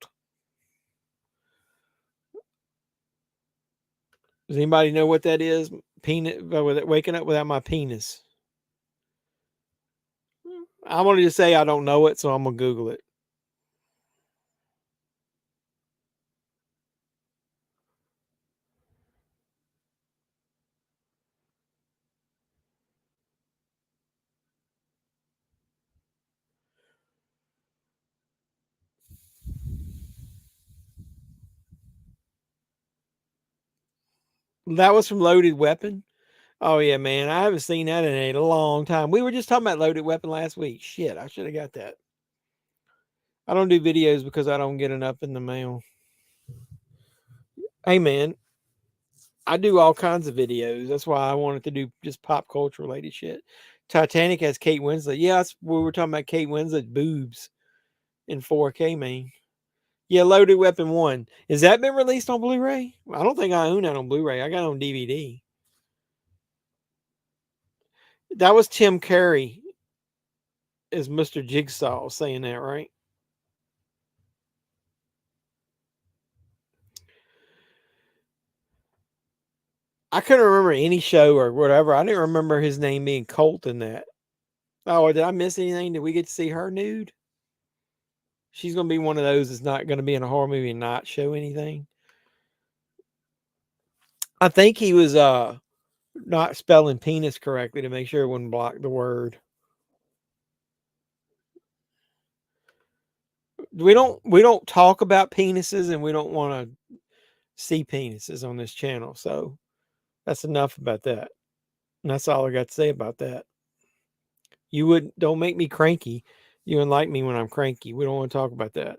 Does anybody know what that is? Penis, waking up without my penis. I wanted to say I don't know it, so I'm going to Google it. That was from Loaded Weapon. Oh, yeah, man. I haven't seen that in a long time. We were just talking about Loaded Weapon last week. Shit, I should have got that. I don't do videos because I don't get enough in the mail. Hey, man. I do all kinds of videos. That's why I wanted to do just pop culture related shit. Titanic has Kate Winslet. Yeah, we were talking about Kate Winslet boobs in 4K, man. Yeah, Loaded Weapon 1. Has that been released on Blu-ray? I don't think I own that on Blu-ray. I got it on DVD. That was Tim Curry as Mr. Jigsaw saying that, right? I couldn't remember any show or whatever. I didn't remember his name being Colt in that. Oh, did I miss anything? Did we get to see her nude? She's going to be one of those that's not going to be in a horror movie and not show anything. I think he was not spelling penis correctly to make sure it wouldn't block the word. We don't talk about penises, and we don't want to see penises on this channel. So that's enough about that. And that's all I got to say about that. Don't make me cranky. You wouldn't like me when I'm cranky. We don't want to talk about that.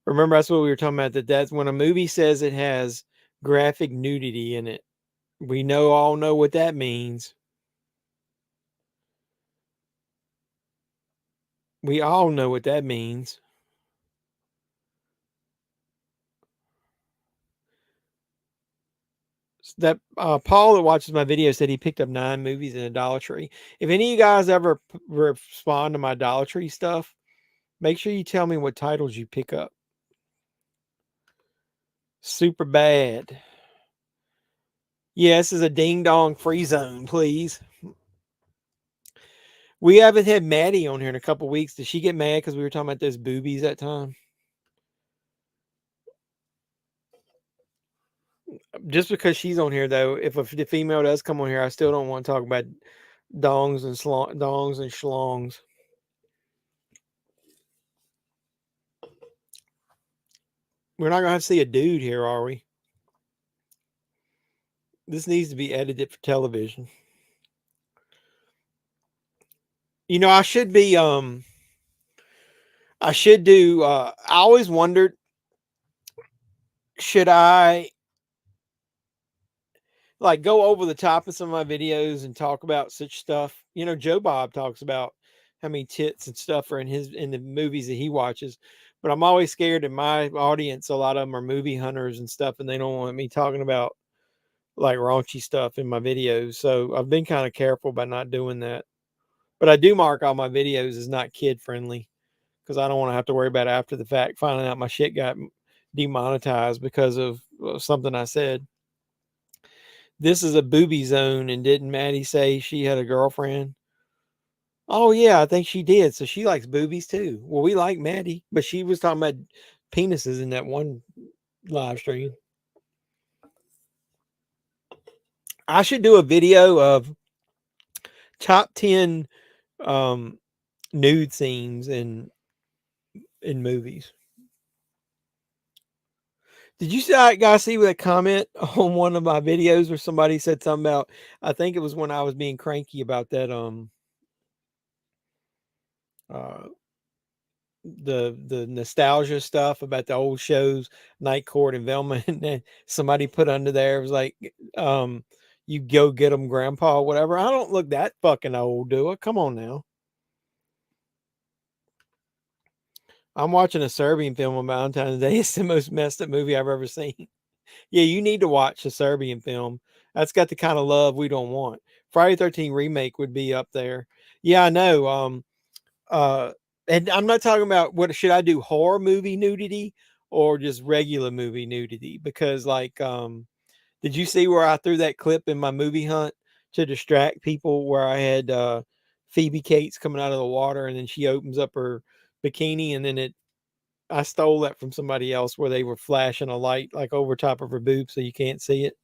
Remember, that's what we were talking about. That's when a movie says it has graphic nudity in it. We all know what that means. We all know what that means. That Paul that watches my video said he picked up 9 movies in a Dollar Tree. If any of you guys ever respond to my Dollar Tree stuff, make sure you tell me what titles you pick up. Super bad. Yeah, this is a ding dong free zone, please. We haven't had Maddie on here in a couple weeks. Did she get mad because we were talking about those boobies that time? Just because she's on here, though, if the female does come on here, I still don't want to talk about dongs and schlongs. We're not going to have to see a dude here, are we? This needs to be edited for television. I should be, I always wondered, should I like go over the top of some of my videos and talk about such stuff? Joe Bob talks about how many tits and stuff are in the movies that he watches, but I'm always scared that my audience, a lot of them are movie hunters and stuff, and they don't want me talking about like raunchy stuff in my videos. So I've been kind of careful by not doing that. But I do mark all my videos as not kid friendly because I don't want to have to worry about it after the fact, finding out my shit got demonetized because of something I said. This is a booby zone, and didn't Maddie say she had a girlfriend? Oh yeah, I think she did. So she likes boobies too. Well, we like Maddie, but she was talking about penises in that one live stream. I should do a video of top 10 nude scenes in movies. Did you guys see that comment on one of my videos where somebody said something about, I think it was when I was being cranky about that the nostalgia stuff about the old shows, Night Court and Velma, and then somebody put under there, it was like, you go get them, grandpa, or whatever. I don't look that fucking old, do I? Come on now. I'm watching a Serbian film on Valentine's Day. It's the most messed up movie I've ever seen. Yeah, you need to watch a Serbian film. That's got the kind of love we don't want. Friday 13 remake would be up there. Yeah, I know. And I'm not talking about what should I do, horror movie nudity or just regular movie nudity? Because like, did you see where I threw that clip in my movie hunt to distract people where I had Phoebe Cates coming out of the water and then she opens up her bikini and then I stole that from somebody else where they were flashing a light like over top of her boob so you can't see it.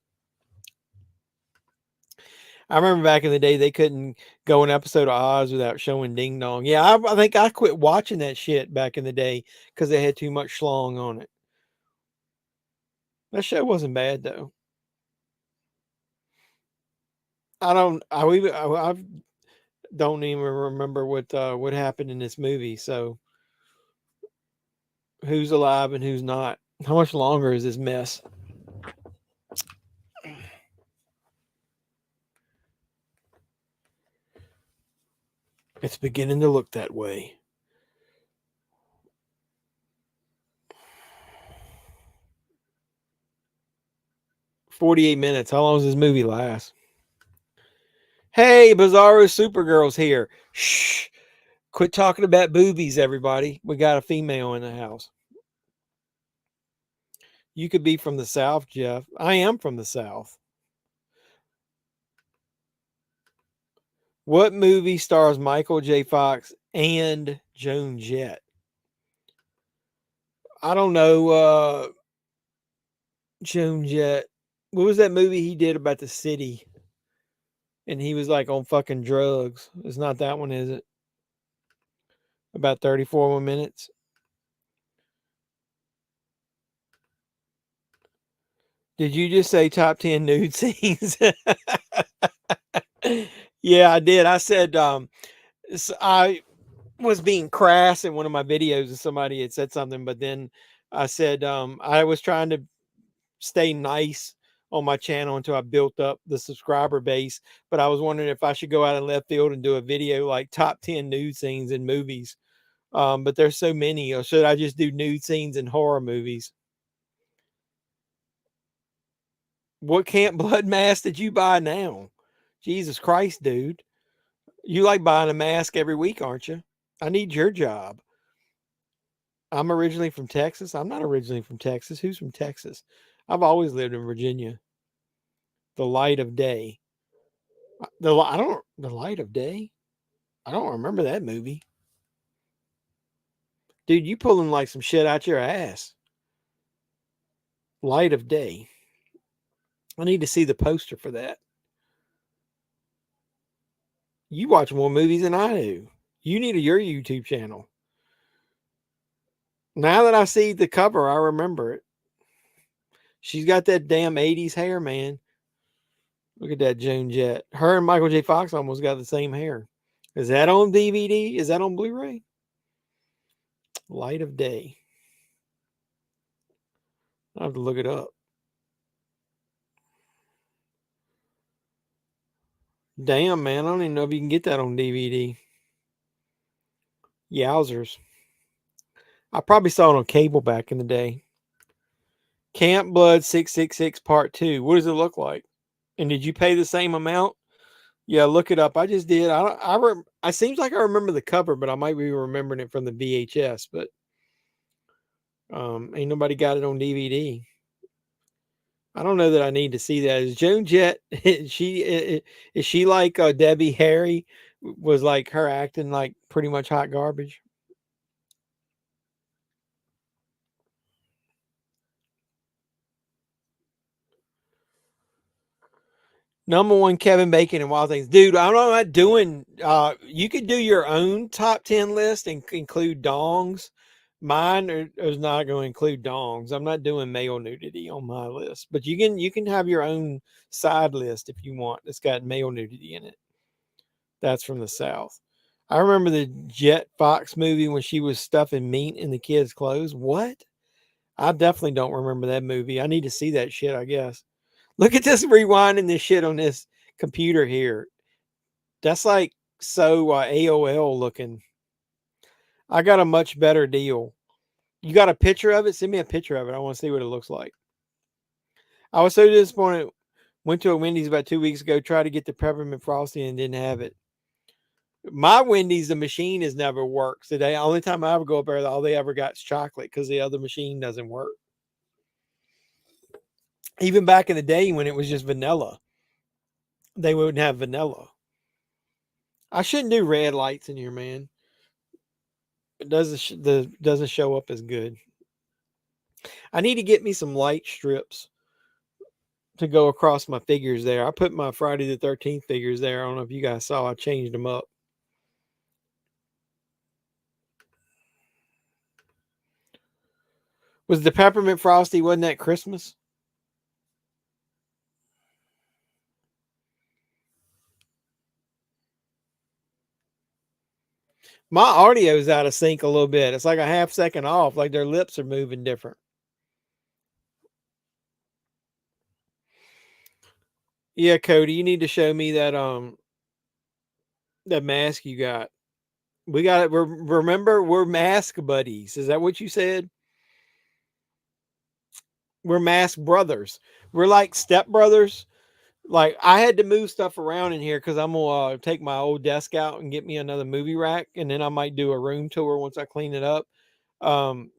I remember back in the day they couldn't go an episode of Oz without showing Ding Dong. Yeah, I think I quit watching that shit back in the day because they had too much schlong on it. That show wasn't bad though. I don't even remember what happened in this movie. So who's alive and who's not? How much longer is this mess? It's beginning to look that way. "48 minutes. How long does this movie last?" Hey, Bizarro Supergirl's here. Shh. Quit talking about boobies, everybody. We got a female in the house. You could be from the South, Jeff. I am from the South. What movie stars Michael J. Fox and Joan Jett? I don't know. Joan Jett. What was that movie he did about the city? And he was like on fucking drugs. It's not that one, is it? About 34 more minutes. Did you just say top 10 nude scenes? Yeah, I did. I said I was being crass in one of my videos and somebody had said something, but then I said I was trying to stay nice on my channel until I built up the subscriber base, but I was wondering if I should go out in left field and do a video like top 10 nude scenes in movies. But there's so many. Or should I just do nude scenes in horror movies? What Camp Blood mask did you buy now? Jesus Christ, dude. You like buying a mask every week, aren't you? I need your job. I'm originally from Texas. I'm not originally from Texas. Who's from Texas? I've always lived in Virginia. The Light of Day. The Light of Day? I don't remember that movie. Dude, you pulling like some shit out your ass. Light of Day. I need to see the poster for that. You watch more movies than I do. You need your YouTube channel. Now that I see the cover, I remember it. She's got that damn 80s hair, man. Look at that Joan Jett. Her and Michael J. Fox almost got the same hair. Is that on DVD? Is that on Blu-ray? Light of Day. I have to look it up. Damn, man. I don't even know if you can get that on DVD. Yowzers. I probably saw it on cable back in the day. Camp Blood 666 Part 2. What does it look like? And did you pay the same amount Yeah, look it up. I just did. I don't. I seems like I remember the cover, but I might be remembering it from the VHS. But ain't nobody got it on DVD. I don't know that I need to see that. Is Joan Jett? Is she like Debbie Harry? Was like her acting like pretty much hot garbage. Number one, Kevin Bacon and Wild Things. Dude, I'm not doing you could do your own top 10 list and include dongs. Mine is not going to include dongs. I'm not doing male nudity on my list. But you can have your own side list if you want. It's got male nudity in it. That's from the South. I remember the Jet Fox movie when she was stuffing meat in the kids' clothes. What? I definitely don't remember that movie. I need to see that shit, I guess. Look at this rewinding this shit on this computer here. That's like so AOL looking. I got a much better deal. You got a picture of it? Send me a picture of it. I want to see what it looks like. I was so disappointed. Went to a Wendy's about 2 weeks ago, tried to get the peppermint frosty and didn't have it. My Wendy's, the machine has never worked today. The only time I ever go up there, all they ever got is chocolate because the other machine doesn't work. Even back in the day when it was just vanilla, they wouldn't have vanilla. I shouldn't do red lights in here, man. It doesn't show up as good. I need to get me some light strips to go across my figures there. I put my Friday the 13th figures there. I don't know if you guys saw. I changed them up. Was the peppermint frosty? Wasn't that Christmas? My audio's out of sync a little bit. It's like a half second off, like their lips are moving different. Yeah, Cody, you need to show me that mask you got. We got it. Remember, we're mask buddies. Is that what you said? We're mask brothers. We're like step brothers. Like I had to move stuff around in here because I'm gonna take my old desk out and get me another movie rack, and then I might do a room tour once I clean it up. Um,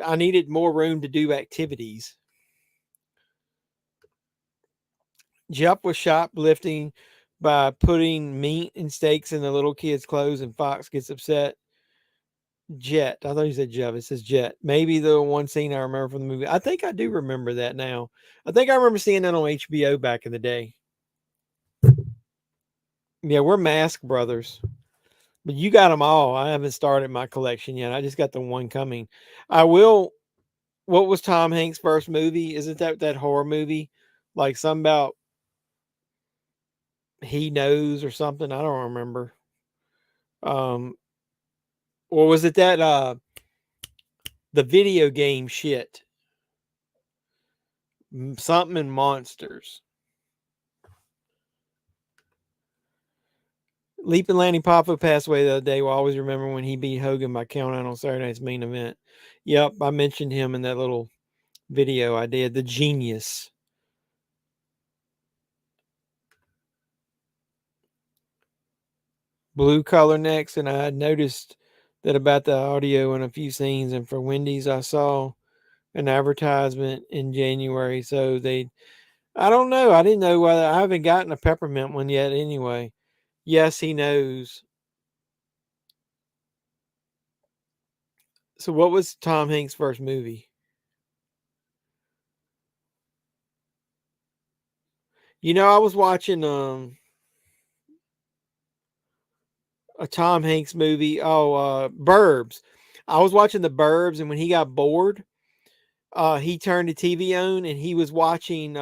I needed more room to do activities. Jeff was shoplifting by putting meat and steaks in the little kid's clothes, and Fox gets upset. Jet. I thought you said Jeff. It says Jet. Maybe the one scene I remember from the movie. I think I do remember that now. I think I remember seeing that on HBO back in the day. Yeah, we're Mask Brothers. But you got them all. I haven't started my collection yet. I just got the one coming. I will. What was Tom Hanks' first movie? Isn't that horror movie? Like something about He Knows or something? I don't remember. Or was it that the video game shit? Something in Monsters. Leaping Lanny Poffo passed away the other day. We'll always remember when he beat Hogan by count out on Saturday Night's Main Event. Yep, I mentioned him in that little video I did. The genius. Blue collar next, and I noticed that about the audio in a few scenes. And for Wendy's, I saw an advertisement in January. So I don't know. I didn't know whether I haven't gotten a peppermint one yet anyway. Yes, he knows. So what was Tom Hanks' first movie? I was watching a Tom Hanks movie. Burbs. I was watching the Burbs, and when he got bored, he turned the TV on and he was watching.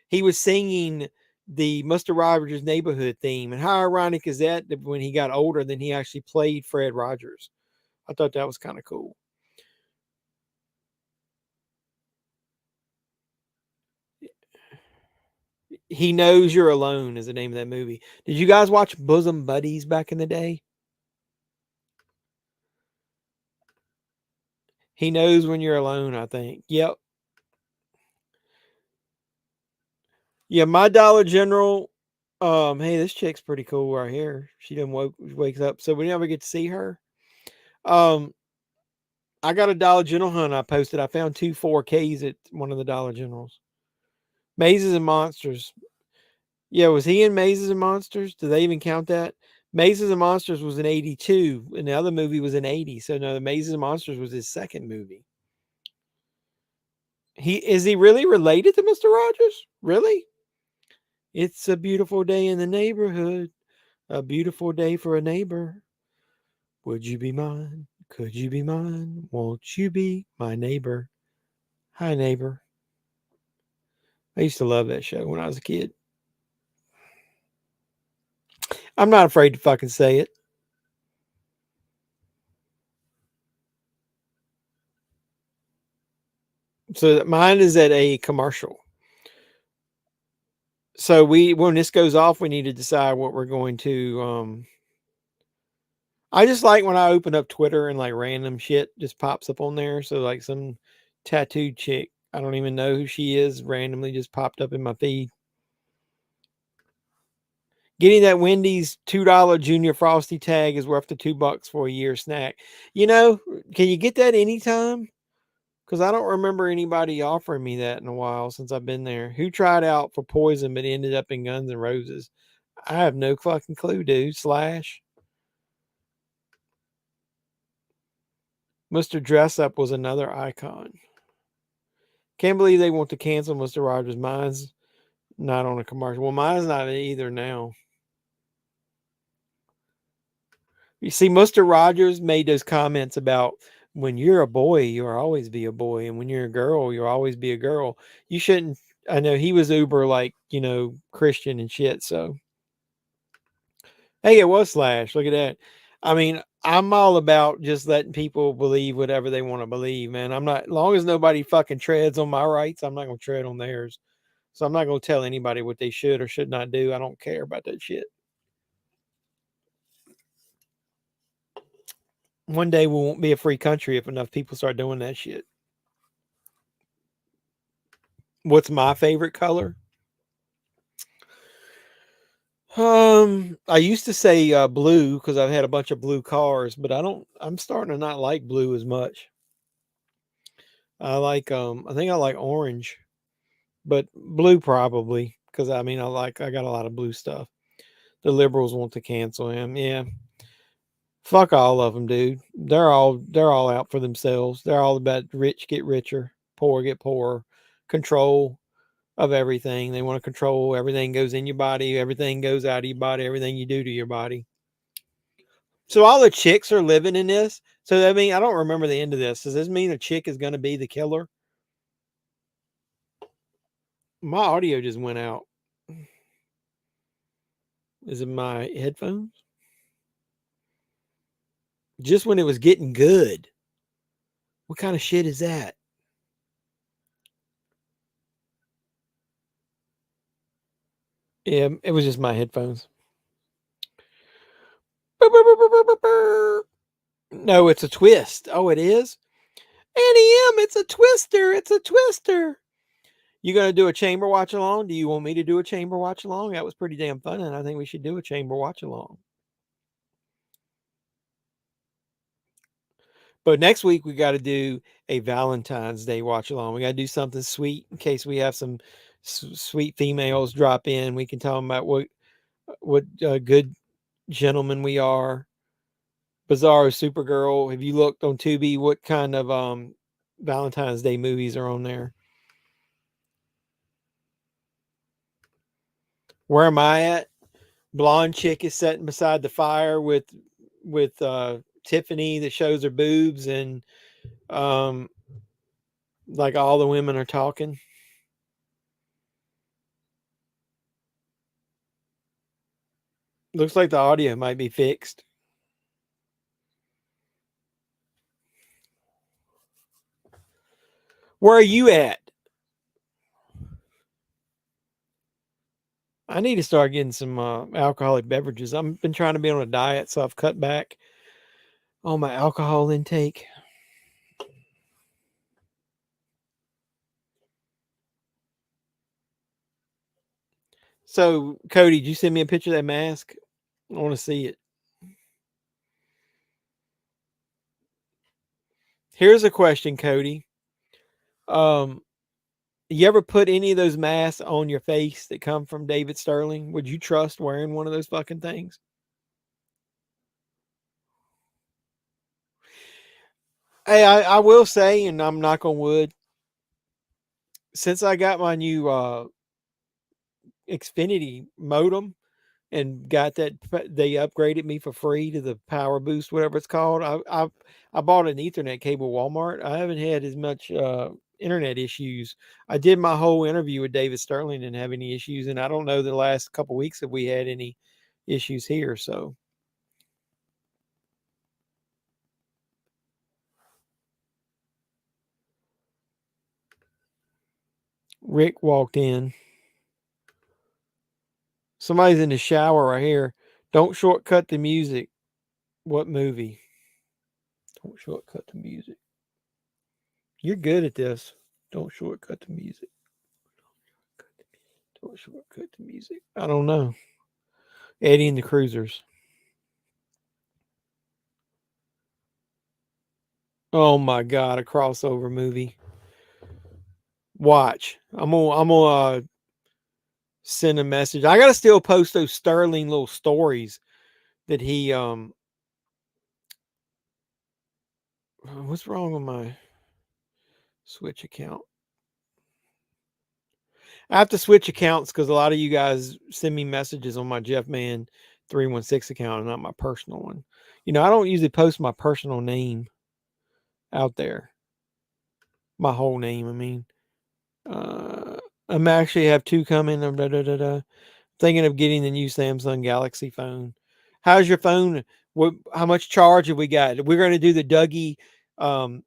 He was singing the Mr. Rogers' Neighborhood theme. And how ironic is that when he got older, then he actually played Fred Rogers. I thought that was kind of cool. He Knows You're Alone is the name of that movie. Did you guys watch Bosom Buddies back in the day? He Knows When You're Alone, I think. Yep. Yeah, my Dollar General Hey, this chick's pretty cool right here. She didn't wakes up, so we never get to see her. Um, I got a Dollar General hunt I posted. I found 2 4Ks at one of the Dollar Generals. Mazes and Monsters. Yeah, was he in Mazes and Monsters? Do they even count that? Mazes and Monsters was in 82, and the other movie was in 80. So no, the Mazes and Monsters was his second movie. He really related to Mr. Rogers? Really? It's a beautiful day in the neighborhood. A beautiful day for a neighbor. Would you be mine? Could you be mine? Won't you be my neighbor? Hi, neighbor. I used to love that show when I was a kid. I'm not afraid to fucking say it. So mine is at a commercial. So when this goes off, we need to decide what we're going to. I just like when I open up Twitter and like random shit just pops up on there. So like some tattooed chick, I don't even know who she is, randomly just popped up in my feed. Getting that Wendy's $2 Junior Frosty tag is worth the $2 for a year snack. You know, can you get that anytime? Because I don't remember anybody offering me that in a while since I've been there. Who tried out for Poison but ended up in Guns N' Roses? I have no fucking clue, dude. Slash. Mr. Dress Up was another icon. Can't believe they want to cancel Mr. Rogers. Mine's not on a commercial. Well, mine's not either now. You see, Mr. Rogers made those comments about when you're a boy, you'll always be a boy. And when you're a girl, you'll always be a girl. You shouldn't. I know he was uber, like, Christian and shit. So, hey, it was Slash. Look at that. I mean, I'm all about just letting people believe whatever they want to believe, man. I'm not, as long as nobody fucking treads on my rights, I'm not going to tread on theirs. So I'm not going to tell anybody what they should or should not do. I don't care about that shit. One day we won't be a free country if enough people start doing that shit. What's my favorite color? I used to say blue because I've had a bunch of blue cars, but I'm starting to not like blue as much. I think I like orange, but blue probably because I got a lot of blue stuff. The liberals want to cancel him. Yeah. Fuck all of them, dude. They're all out for themselves. They're all about rich get richer, poor get poorer, control of everything. They want to control everything goes in your body, everything goes out of your body, everything you do to your body. So all the chicks are living in this. So I mean, I don't remember the end of this. Does this mean a chick is going to be the killer? My audio just went out. Is it my headphones? Just when it was getting good. What kind of shit is that? Yeah, it was just my headphones. No, it's a twist. Oh, it is? NEM, it's a twister. It's a twister. You going to do a chamber watch along? Do you want me to do a chamber watch along? That was pretty damn fun, and I think we should do a chamber watch along. But next week we got to do a Valentine's Day watch along. We got to do something sweet in case we have some sweet females drop in. We can tell them about what good gentlemen we are. Bizarro Supergirl. Have you looked on Tubi? What kind of Valentine's Day movies are on there? Where am I at? Blonde chick is sitting beside the fire with Tiffany that shows her boobs, and like all the women are talking. Looks like the audio might be fixed. Where are you at? I need to start getting some alcoholic beverages. I've been trying to be on a diet, so I've cut back on my alcohol intake. So, Cody, did you send me a picture of that mask? I want to see it. Here's a question, Cody. You ever put any of those masks on your face that come from David Sterling? Would you trust wearing one of those fucking things? Hey, I will say, and I'm knock on wood, since I got my new Xfinity modem and got that, they upgraded me for free to the Power Boost, whatever it's called. I bought an Ethernet cable Walmart. I haven't had as much internet issues. I did my whole interview with David Sterling and have any issues, and I don't know the last couple weeks if we had any issues here. So Rick walked in. Somebody's in the shower right here. Don't shortcut the music. What movie? Don't shortcut the music. You're good at this. Don't shortcut the music. Don't shortcut the music. I don't know. Eddie and the Cruisers. Oh my God, a crossover movie. Watch. I'm gonna send a message. I gotta still post those Sterling little stories that he what's wrong with my Switch account? I have to switch accounts because a lot of you guys send me messages on my JEFFMAN316 account and not my personal one. You know, I don't usually post my personal name out there. My whole name, I mean. I'm actually have two coming. Thinking of getting the new Samsung Galaxy phone. How's your phone? How much charge have we got? We're going to do the Dougie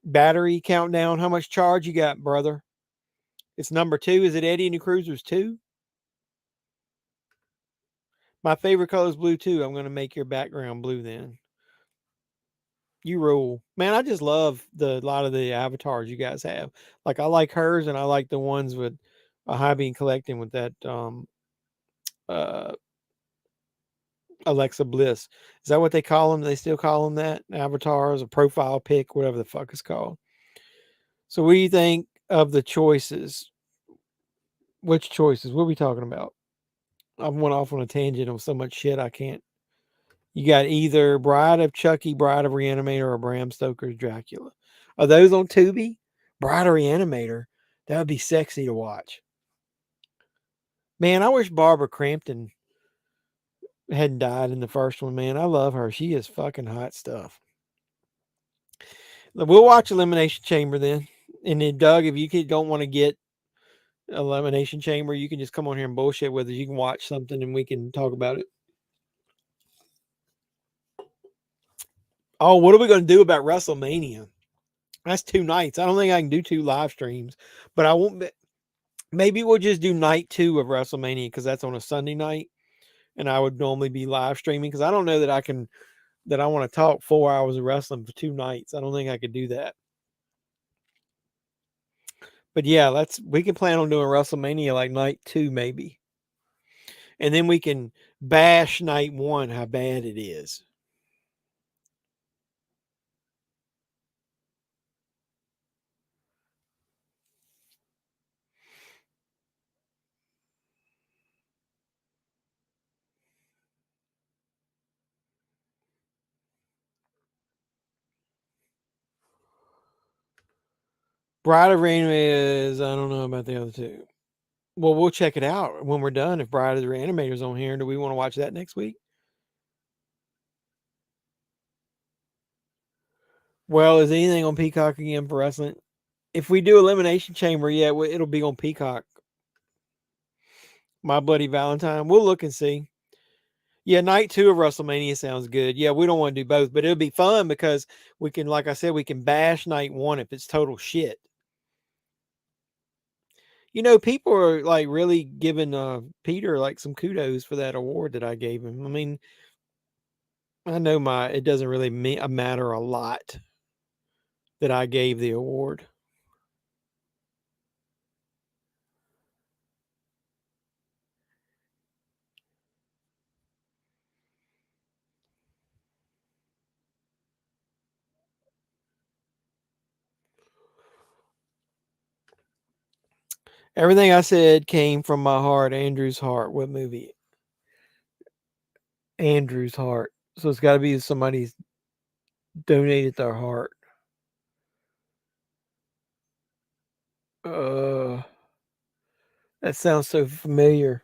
battery countdown. How much charge you got, brother? It's number 2. Is it Eddie and the Cruisers 2? My favorite color is blue too. I'm going to make your background blue then. You rule. Man, I just love a lot of the avatars you guys have. Like I like hers and I like the ones with a high beam collecting with that uh Alexa Bliss. Is that what they call them? They still call them that? Avatars, a profile pic, whatever the fuck it's called. So what do you think of the choices? Which choices? What are we talking about? I went off on a tangent on so much shit I can't. You got either Bride of Chucky, Bride of Reanimator, or Bram Stoker's Dracula. Are those on Tubi? Bride of Reanimator. That would be sexy to watch. Man, I wish Barbara Crampton hadn't died in the first one, man. I love her. She is fucking hot stuff. We'll watch Elimination Chamber then. And then, Doug, if you don't want to get Elimination Chamber, you can just come on here and bullshit with us. You can watch something and we can talk about it. Oh, what are we going to do about WrestleMania? That's 2 nights. I don't think I can do 2 live streams, but I won't. Maybe we'll just do night 2 of WrestleMania because that's on a Sunday night, and I would normally be live streaming because I don't know that I can. That I want to talk 4 hours of wrestling for 2 nights. I don't think I could do that. But yeah, we can plan on doing WrestleMania like night 2 maybe, and then we can bash night 1 how bad it is. Bride of Reanimator is, I don't know about the other 2. Well, we'll check it out when we're done. If Bride of the Reanimator's on here, do we want to watch that next week? Well, is anything on Peacock again for wrestling? If we do Elimination Chamber, yeah, it'll be on Peacock. My Bloody Valentine. We'll look and see. Yeah, night 2 of WrestleMania sounds good. Yeah, we don't want to do both, but it'll be fun because we can, like I said, we can bash night 1 if it's total shit. You know, people are like really giving Peter like some kudos for that award that I gave him. I mean, I know it doesn't really matter a lot that I gave the award. Everything I said came from my heart. Andrew's heart. What movie? Andrew's heart. So it's got to be somebody's donated their heart. That sounds so familiar.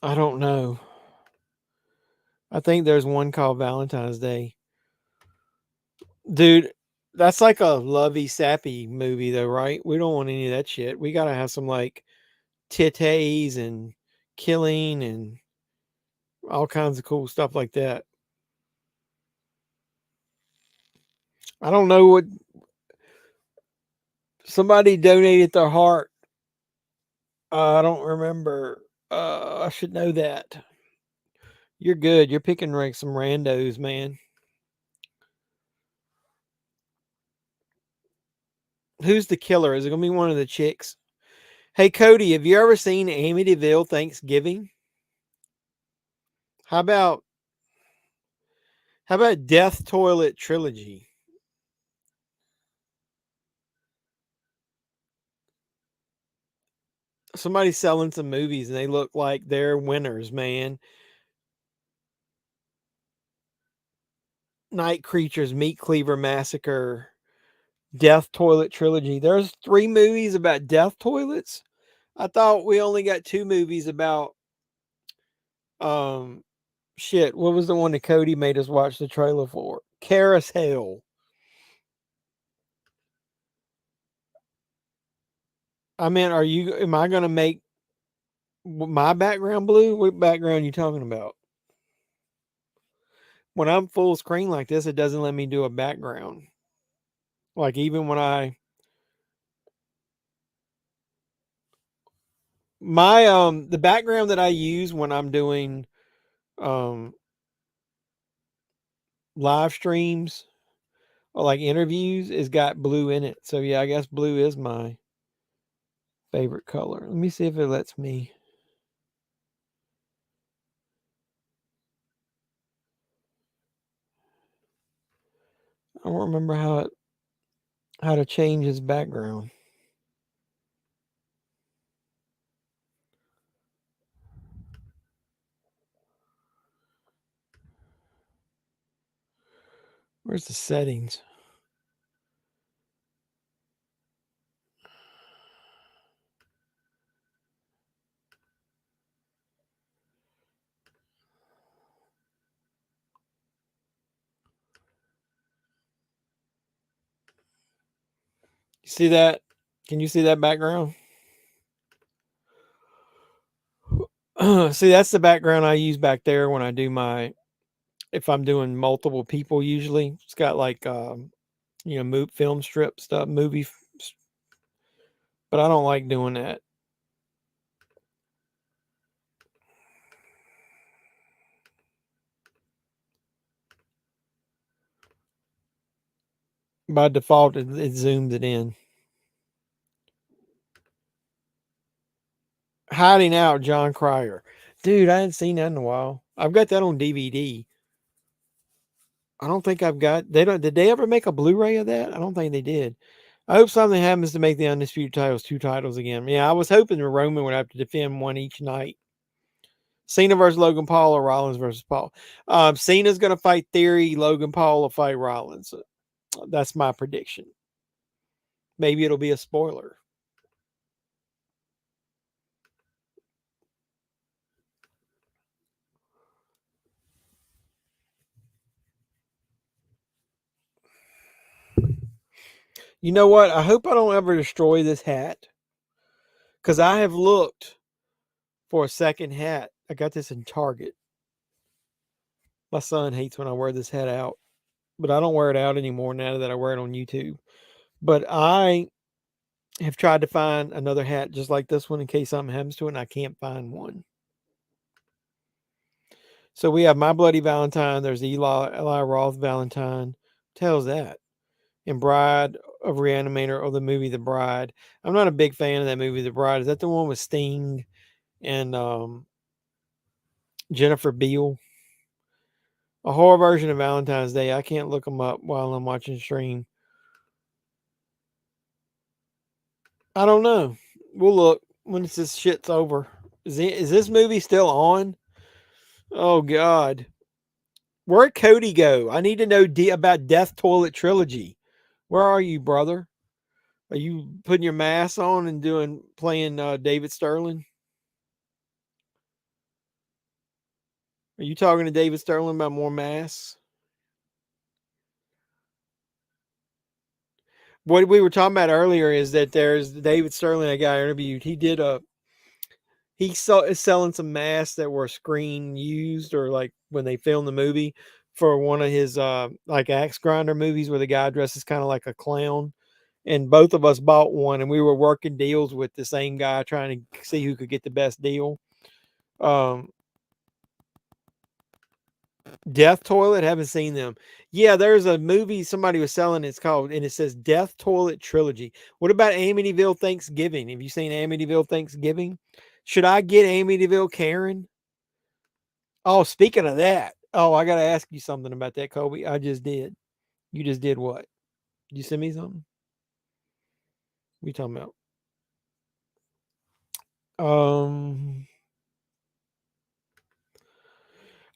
I don't know. I think there's one called Valentine's Day. Dude, that's like a lovey sappy movie though, right? We don't want any of that shit. We gotta have some like titties and killing and all kinds of cool stuff like that. I don't know what somebody donated their heart. I don't remember. I should know that. You're good. You're picking like some randos, man. Who's the killer? Is it gonna be one of the chicks? Hey Cody, have you ever seen Amityville Thanksgiving? How about Death Toilet Trilogy? Somebody's selling some movies and they look like they're winners, man. Night Creatures, Meat Cleaver Massacre, Death Toilet Trilogy. There's 3 movies about death toilets. I thought we only got 2 movies about shit. What was the one that Cody made us watch the trailer for? Carousel. I mean, am I gonna make my background blue? What background you talking about? When I'm full screen like this, it doesn't let me do a background. Like even when the background that I use when I'm doing um live streams or like interviews is got blue in it. So yeah, I guess blue is my favorite color. Let me see if it lets me. I don't remember how to change his background. Where's the settings? You see that? Can you see that background? See, that's the background I use back there when I do if I'm doing multiple people usually. It's got like film strip stuff, but I don't like doing that. By default, it zooms it in. Hiding Out, John Cryer. Dude, I hadn't seen that in a while. I've got that on DVD. I don't think I've got. Did they ever make a Blu-ray of that? I don't think they did. I hope something happens to make the Undisputed Titles 2 titles again. Yeah, I was hoping that Roman would have to defend one each night. Cena versus Logan Paul or Rollins versus Paul. Cena's going to fight Theory. Logan Paul will fight Rollins. That's my prediction. Maybe it'll be a spoiler. You know what? I hope I don't ever destroy this hat. Because I have looked for a second hat. I got this in Target. My son hates when I wear this hat out. But I don't wear it out anymore now that I wear it on YouTube. But I have tried to find another hat just like this one in case something happens to it, and I can't find one. So we have My Bloody Valentine. There's Eli Roth Valentine. Tells that. And Bride of Reanimator or the movie The Bride. I'm not a big fan of that movie, The Bride. Is that the one with Sting and Jennifer Beal? A horror version of Valentine's Day. I can't look them up while I'm watching stream. I don't know. We'll look when this shit's over. Is this movie still on? Oh God. Where'd Cody go? I need to know about Death Toilet Trilogy. Where are you, brother? Are you putting your mask on and playing David Sterling? Are you talking to David Sterling about more masks? What we were talking about earlier is that there's David Sterling, a guy I interviewed. Is selling some masks that were screen used or like when they filmed the movie for one of his like axe grinder movies where the guy dresses kind of like a clown. And both of us bought one, and we were working deals with the same guy trying to see who could get the best deal. Death Toilet, haven't seen them. Yeah, there's a movie somebody was selling. It's called, and it says Death Toilet Trilogy. What about Amityville Thanksgiving? Have you seen Amityville Thanksgiving? Should I get Amityville Karen? Oh, speaking of that, I got to ask you something about that, Kobe. I just did. You just did what? Did you send me something? What are you talking about?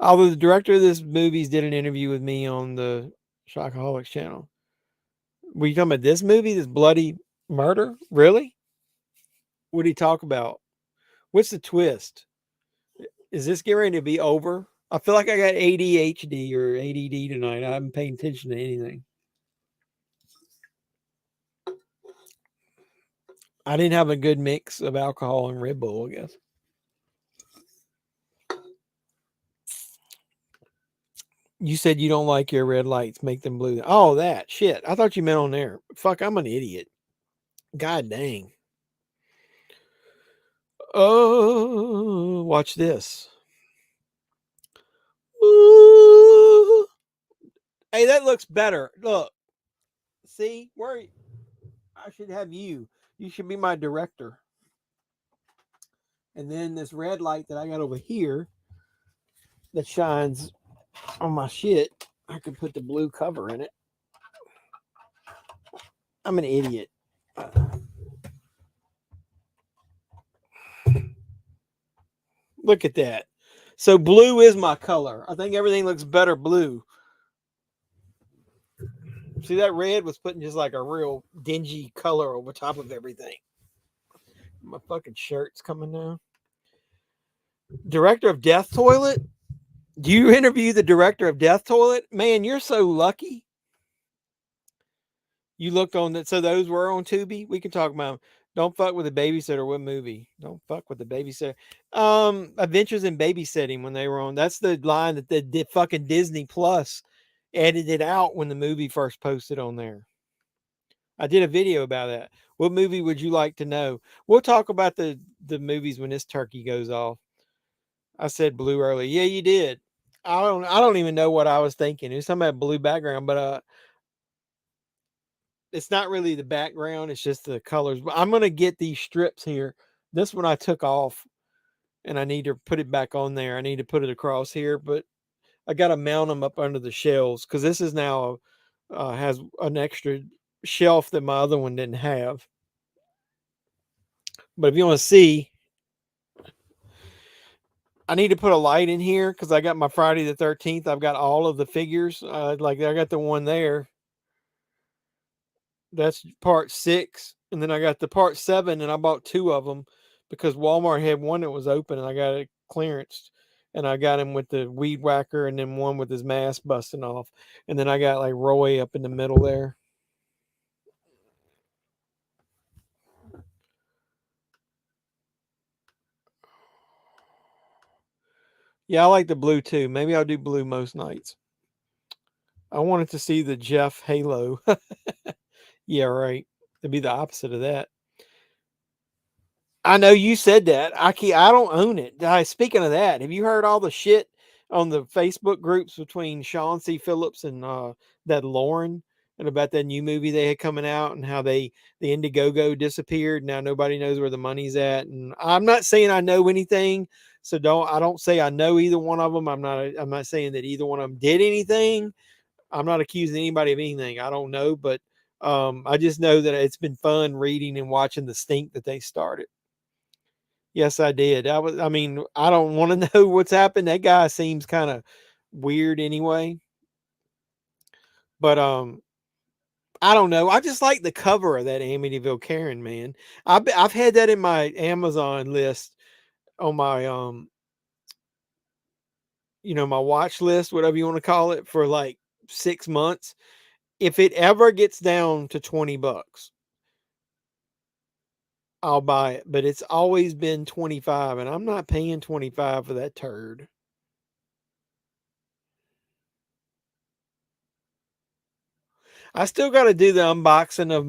Although the director of this movie did an interview with me on the Shockaholics channel. Were you talking about this movie, this bloody murder? Really? What did he talk about? What's the twist? Is this getting ready to be over? I feel like I got ADHD or ADD tonight. I haven't paid attention to anything. I didn't have a good mix of alcohol and Red Bull, I guess. You said you don't like your red lights, make them blue. Oh, that shit. I thought you meant on there. Fuck, I'm an idiot. God dang. Oh, watch this. Ooh. Hey, that looks better. Look. See? Where I should have you. You should be my director. And then this red light that I got over here that shines on my shit, I could put the blue cover in it. I'm an idiot. Look at that. So blue is my color. I think everything looks better blue. See, that red was putting just like a real dingy color over top of everything. My fucking shirt's coming now. Director of Death Toilet? Do you interview the director of Death Toilet? Man, you're so lucky. You looked on that. So those were on Tubi. We can talk about them. Don't fuck with the babysitter. What movie? Don't fuck with the babysitter. Adventures in Babysitting when they were on. That's the line that the fucking Disney Plus edited out when the movie first posted on there. I did a video about that. What movie would you like to know? We'll talk about the movies when this turkey goes off. I said blue earlier. Yeah, you did. I don't even know what I was thinking. It was something about blue background, but it's not really the background, it's just the colors. But I'm gonna get these strips here. This one I took off and I need to put it back on there. I need to put it across here, but I gotta mount them up under the shelves because this is now has an extra shelf that my other one didn't have. But if you want to see, I need to put a light in here because I got my Friday the 13th. I've got all of the figures. Like I got the one there. That's part 6. And then I got the part 7, and I bought 2 of them because Walmart had one that was open and I got it clearanced. And I got him with the weed whacker and then one with his mask busting off. And then I got like Roy up in the middle there. Yeah, I like the blue too. Maybe I'll do blue most nights. I wanted to see the Jeff Halo. Yeah, right. It'd be the opposite of that. I know you said that. I don't own it. Speaking of that, have you heard all the shit on the Facebook groups between Sean C. Phillips and that Lauren and about that new movie they had coming out and how the Indiegogo disappeared? Now nobody knows where the money's at. And I'm not saying I know anything, so I don't say I know either one of them. I'm not saying that either one of them did anything. I'm not accusing anybody of anything. I don't know, but I just know that it's been fun reading and watching the stink that they started. Yes, I did. I mean, I don't want to know what's happened. That guy seems kind of weird anyway. But I don't know. I just like the cover of that Amityville Karen, man. I've had that in my Amazon list on my my watch list, whatever you want to call it, for like 6 months. If it ever gets down to $20, I'll buy it. But it's always been 25, and I'm not paying 25 for that turd. I still got to do the unboxing of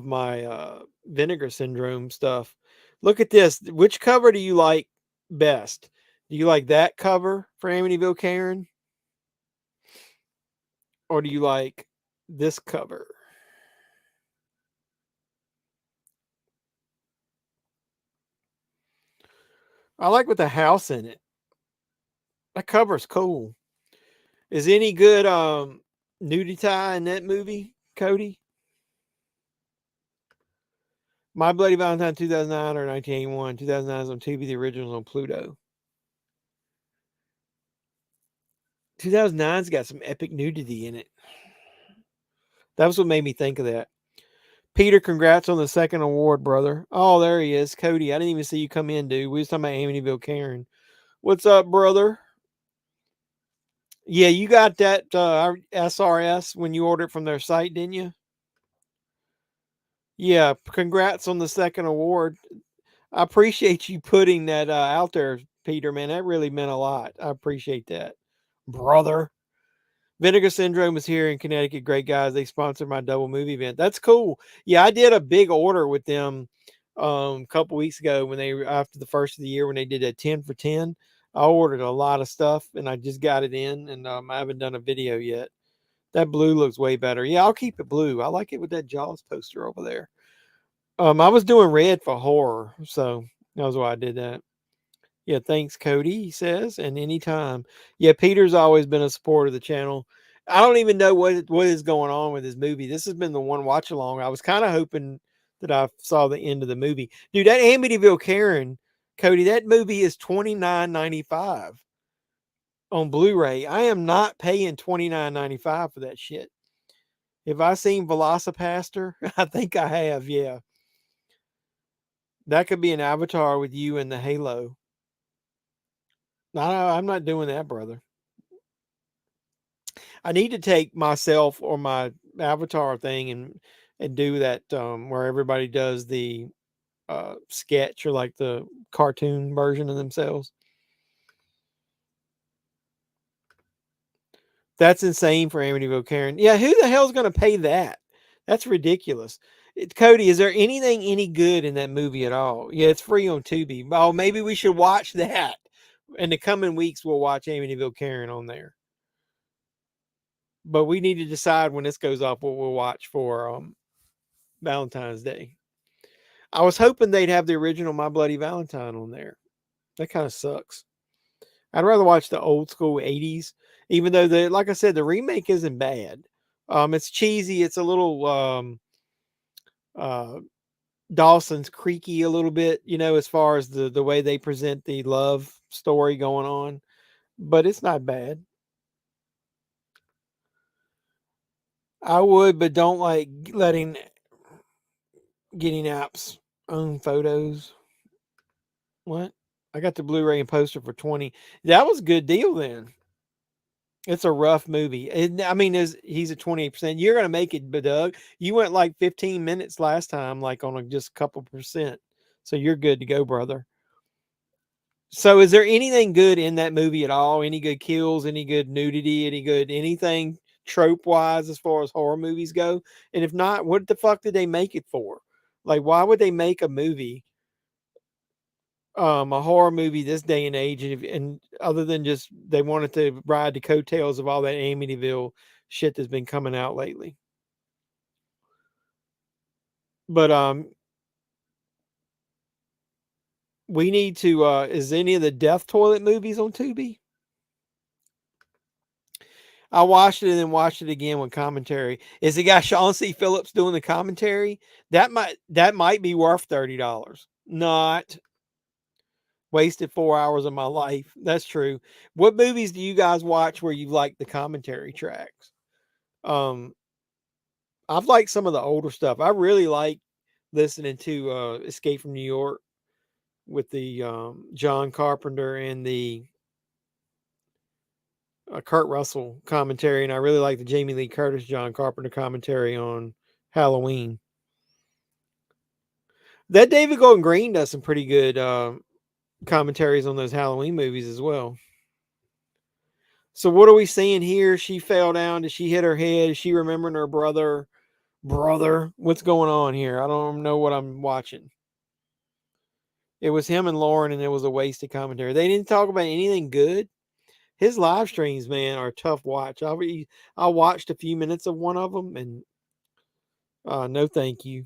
my vinegar syndrome stuff. Look at this. Which cover do you like best? Do you like that cover for Amityville Karen? Or do you like this cover? I like with the house in it. That cover's cool. Is any good nudity in that movie, Cody? My Bloody Valentine 2009 or 1981. 2009 is on Tubi, the original's on Pluto. 2009's got some epic nudity in it. That was what made me think of that. Peter, congrats on the second award, brother. Oh, there he is. Cody, I didn't even see you come in, dude. We was talking about Amityville Karen. What's up, brother? Yeah, you got that SRS when you ordered from their site, didn't you? Yeah, congrats on the second award. I appreciate you putting that out there, Peter, man. That really meant a lot. I appreciate that, brother. Vinegar Syndrome is here in Connecticut. Great guys. They sponsored my double movie event. That's cool. Yeah, I did a big order with them a couple weeks ago when they after the first of the year when they did a 10 for 10. I ordered a lot of stuff and I just got it in, and I haven't done a video yet. That blue looks way better. Yeah, I'll keep it blue. I like it with that Jaws poster over there. I was doing red for horror, so that was why I did that. Yeah, thanks, Cody, he says, and anytime. Yeah, Peter's always been a supporter of the channel. I don't even know what is going on with this movie. This has been the one watch along. I was kind of hoping that I saw the end of the movie. Dude, that Amityville Karen, Cody, that movie is $29.95 on Blu-ray. I am not paying $29.95 for that shit. Have I seen Velocipaster? I think I have, yeah. That could be an avatar with you and the halo. No, I'm not doing that, brother. I need to take myself or my avatar thing and do that where everybody does the sketch or like the cartoon version of themselves. That's insane for Amityville Karen. Yeah, who the hell's going to pay that? That's ridiculous. Cody, is there anything any good in that movie at all? Yeah, it's free on Tubi. Oh, maybe we should watch that. In the coming weeks, we'll watch Amityville Karen on there. But we need to decide when this goes off what we'll watch for Valentine's Day. I was hoping they'd have the original My Bloody Valentine on there. That kind of sucks. I'd rather watch the old school 80s, even though like I said, the remake isn't bad. It's cheesy. It's a little Dawson's Creaky a little bit, as far as the way they present the love story going on, but it's not bad. I would, but don't like getting apps own photos. What? I got the Blu-ray and poster for 20. That was a good deal then. It's a rough movie. I mean, he's at 28%. You're gonna make it, but Doug, you went like 15 minutes last time, like on just a couple percent. So you're good to go, brother. So is there anything good in that movie at all? Any good kills? Any good nudity? Any good anything trope wise as far as horror movies go? And if not, what the fuck did they make it for? Like, why would they make a movie? A horror movie this day and age, and other than just they wanted to ride the coattails of all that Amityville shit that's been coming out lately. But we need to is any of the Death Toilet movies on Tubi? I watched it and then watched it again with commentary. Is the guy Sean C. Phillips doing the commentary? That might be worth $30. Not wasted 4 hours of my life. That's true. What movies do you guys watch where you like the commentary tracks? I've liked some of the older stuff. I really like listening to Escape from New York with the John Carpenter and the Kurt Russell commentary, and I really like the Jamie Lee Curtis John Carpenter commentary on Halloween. That David Gordon Green does some pretty good commentaries on those Halloween movies as well. So what are we seeing here? She fell down. Did she hit her head? Is she remembering her brother? What's going on here? I don't know what I'm watching. It was him and Lauren, and it was a wasted commentary. They didn't talk about anything good. His live streams, man, are a tough watch. I watched a few minutes of one of them, and no thank you.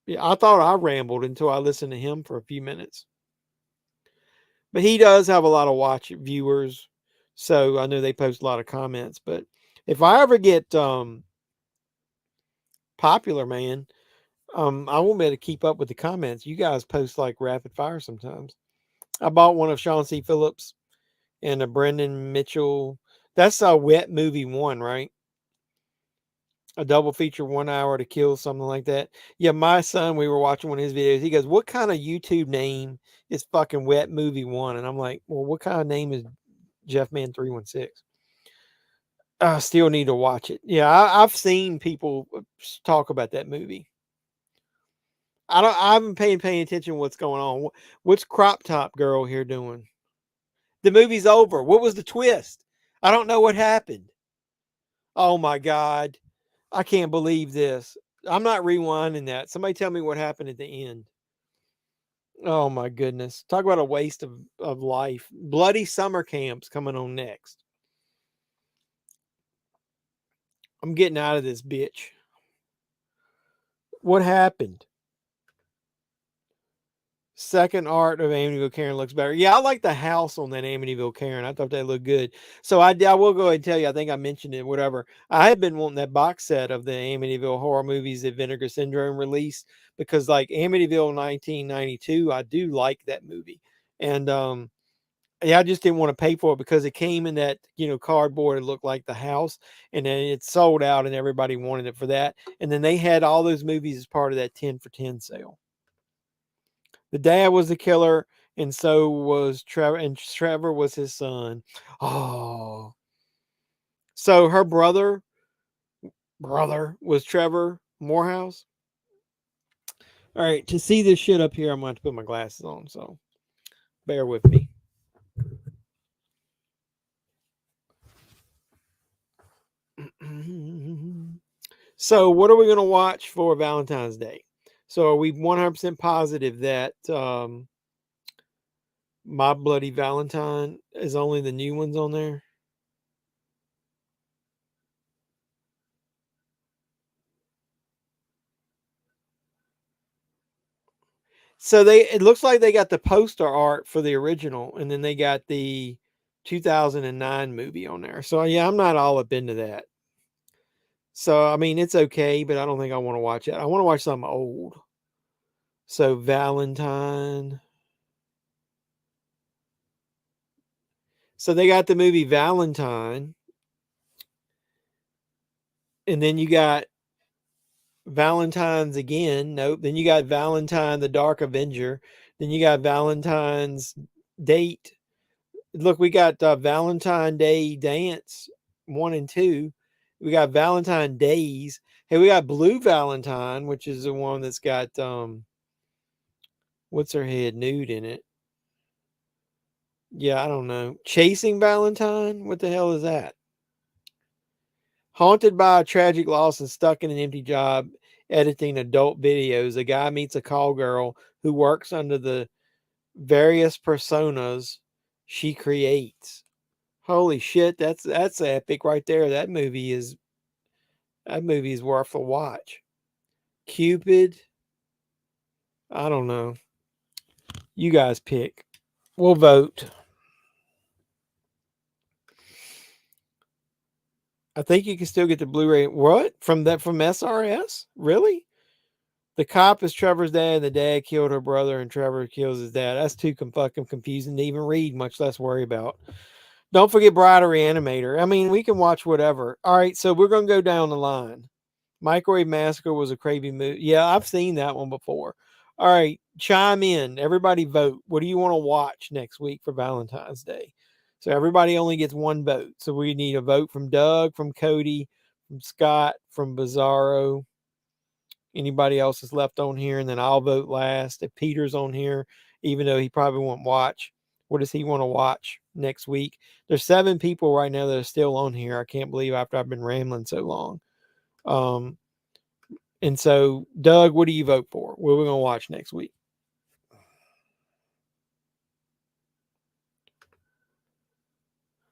Yeah, I thought I rambled until I listened to him for a few minutes. But he does have a lot of viewers, so I know they post a lot of comments. But if I ever get popular, man, I won't be able to keep up with the comments. You guys post like rapid fire sometimes. I bought one of Sean C. Phillips and a Brendan Mitchell. That's a Wet Movie 1, right? A double feature, 1 hour to kill, something like that. Yeah, my son, we were watching one of his videos. He goes, "What kind of YouTube name is fucking Wet Movie 1?" And I'm like, "Well, what kind of name is JEFFMAN316?" I still need to watch it. Yeah, I've seen people talk about that movie. I haven't paying attention to what's going on. What's Crop Top Girl here doing? The movie's over. What was the twist? I don't know what happened. Oh my God. I can't believe this. I'm not rewinding that. Somebody tell me what happened at the end. Oh my goodness. Talk about a waste of life. Bloody Summer Camp's coming on next. I'm getting out of this bitch. What happened? Second art of Amityville Karen looks better. Yeah, I like the house on that Amityville Karen. I thought they looked good. So I will go ahead and tell you, I think I mentioned it, whatever. I had been wanting that box set of the Amityville horror movies that Vinegar Syndrome released because like Amityville 1992, I do like that movie. And yeah, I just didn't want to pay for it because it came in that, cardboard. It looked like the house, and then it sold out and everybody wanted it for that. And then they had all those movies as part of that 10 for 10 sale. The dad was the killer, and so was Trevor, and Trevor was his son. Oh. So her brother was Trevor Morehouse. All right, to see this shit up here, I'm going to have to put my glasses on, so bear with me. So what are we going to watch for Valentine's Day? So are we 100% positive that My Bloody Valentine is only the new ones on there? So it looks like they got the poster art for the original, and then they got the 2009 movie on there. So yeah, I'm not all up into that. So I mean, it's okay, but I don't think I want to watch it. I want to watch something old. So Valentine. So they got the movie Valentine, and then you got Valentine's again. Nope. Then you got Valentine, the Dark Avenger. Then you got Valentine's Date. Look, we got Valentine Day Dance 1 and 2. We got Valentine Days. Hey, we got Blue Valentine, which is the one that's got what's her head nude in it. Yeah, I don't know. Chasing Valentine? What the hell is that? Haunted by a tragic loss and stuck in an empty job editing adult videos, a guy meets a call girl who works under the various personas she creates. Holy shit, that's epic right there. That movie is worth a watch. Cupid. I don't know. You guys pick. We'll vote. I think you can still get the Blu-ray. What? From SRS? Really? The cop is Trevor's dad, and the dad killed her brother, and Trevor kills his dad. That's too fucking confusing to even read, much less worry about. Don't forget Bride of Reanimator. I mean, we can watch whatever. All right, so we're going to go down the line. Microwave Massacre was a crazy movie. Yeah, I've seen that one before. All right, chime in. Everybody vote. What do you want to watch next week for Valentine's Day? So everybody only gets one vote. So we need a vote from Doug, from Cody, from Scott, from Bizarro. Anybody else is left on here, and then I'll vote last. If Peter's on here, even though he probably won't watch, what does he want to watch next week? There's 7 people right now that are still on here. I can't believe after I've been rambling so long. And so, Doug, what do you vote for? What are we going to watch next week?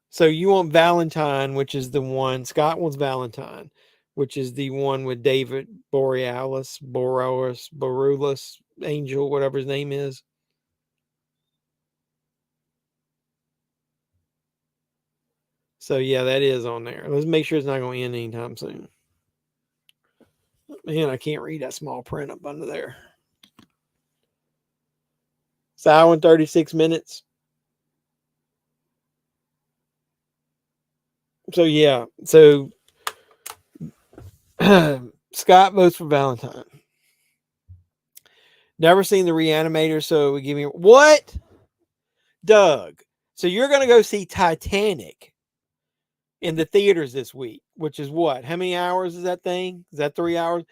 So you want Valentine, which is the one. Scott wants Valentine, which is the one with David Borealis, Angel, whatever his name is. So yeah, that is on there. Let's make sure it's not going to end anytime soon. Man, I can't read that small print up under there. It's an hour and 36 minutes. So yeah, so Scott votes for Valentine. Never seen The Reanimator, so we give me what? Doug. So you're going to go see Titanic in the theaters this week, which is what? How many hours is that thing? Is that 3 hours?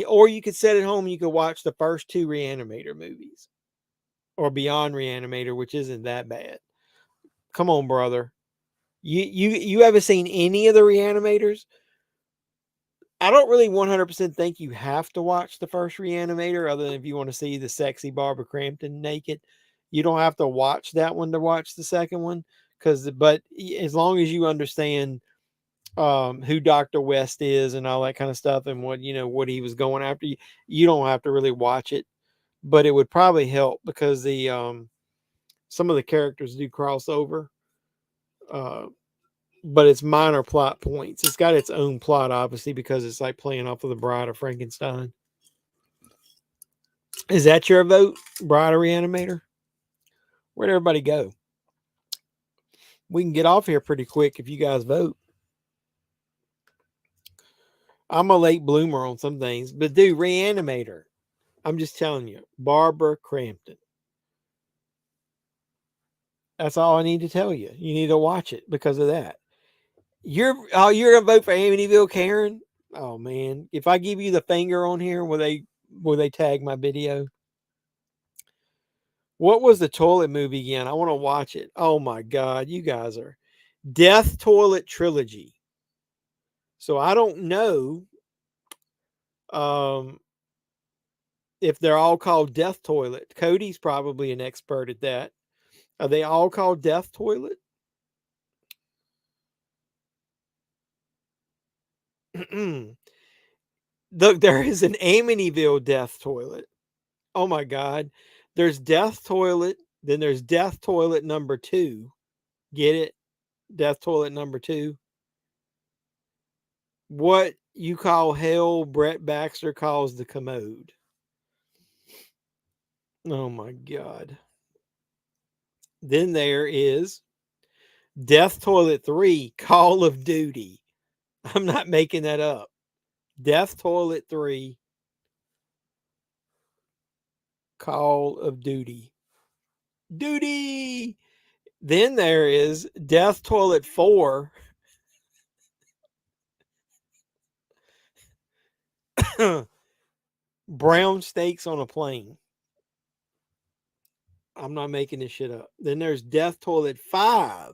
Or you could sit at home and you could watch the first 2 Reanimator movies. Or Beyond Reanimator, which isn't that bad. Come on, brother. You haven't seen any of the Reanimators? I don't really 100% think you have to watch the first Reanimator, other than if you want to see the sexy Barbara Crampton naked. You don't have to watch that one to watch the second one, but as long as you understand who Dr. West is and all that kind of stuff, and what he was going after, you don't have to really watch it. But it would probably help because the some of the characters do cross over. But it's minor plot points. It's got its own plot, obviously, because it's like playing off of the Bride of Frankenstein. Is that your vote, Bride of Reanimator? Where'd everybody go? We can get off here pretty quick if you guys vote. I'm a late bloomer on some things, but dude, Reanimator. I'm just telling you, Barbara Crampton. That's all I need to tell you. You need to watch it because of that. You're gonna vote for Amityville Karen? Oh man, if I give you the finger on here, will they tag my video? What was the toilet movie again? I want to watch it. Oh my god, you guys are Death Toilet Trilogy. So I don't know if they're all called Death Toilet. Cody's probably an expert at that. Are they all called Death Toilet? Look, there is an Amityville Death Toilet. Oh my god. There's Death Toilet, then there's Death Toilet number 2. Get it? Death Toilet number 2. What you call hell, Brett Baxter calls the commode. Oh my god. Then there is Death Toilet 3, Call of Duty. I'm not making that up. Death Toilet 3, Call of Duty. Duty! Then there is Death Toilet 4. Brown steaks on a plane. I'm not making this shit up. Then there's Death Toilet 5.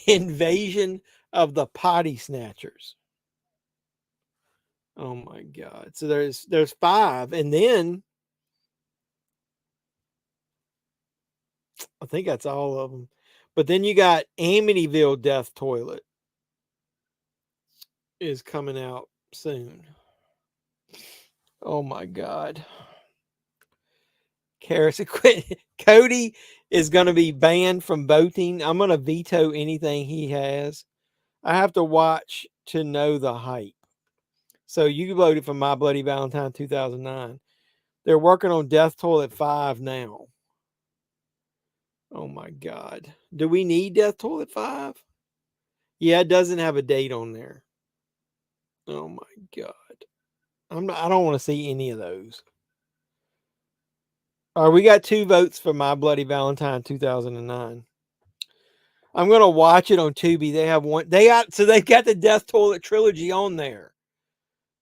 Invasion of the Potty Snatchers. Oh my god. So there's 5, and then I think that's all of them. But then you got Amityville Death Toilet is coming out soon. Oh my god. Karis, quit. Cody is going to be banned from voting. I'm going to veto anything he has. I have to watch to know the hype. So you voted for My Bloody Valentine 2009. They're working on Death Toilet 5 now. Oh my God. Do we need Death Toilet 5? Yeah, it doesn't have a date on there. Oh my God. I don't want to see any of those. All right, we got 2 votes for My Bloody Valentine 2009. I'm gonna watch it on Tubi. They have one. They got the Death Toilet trilogy on there.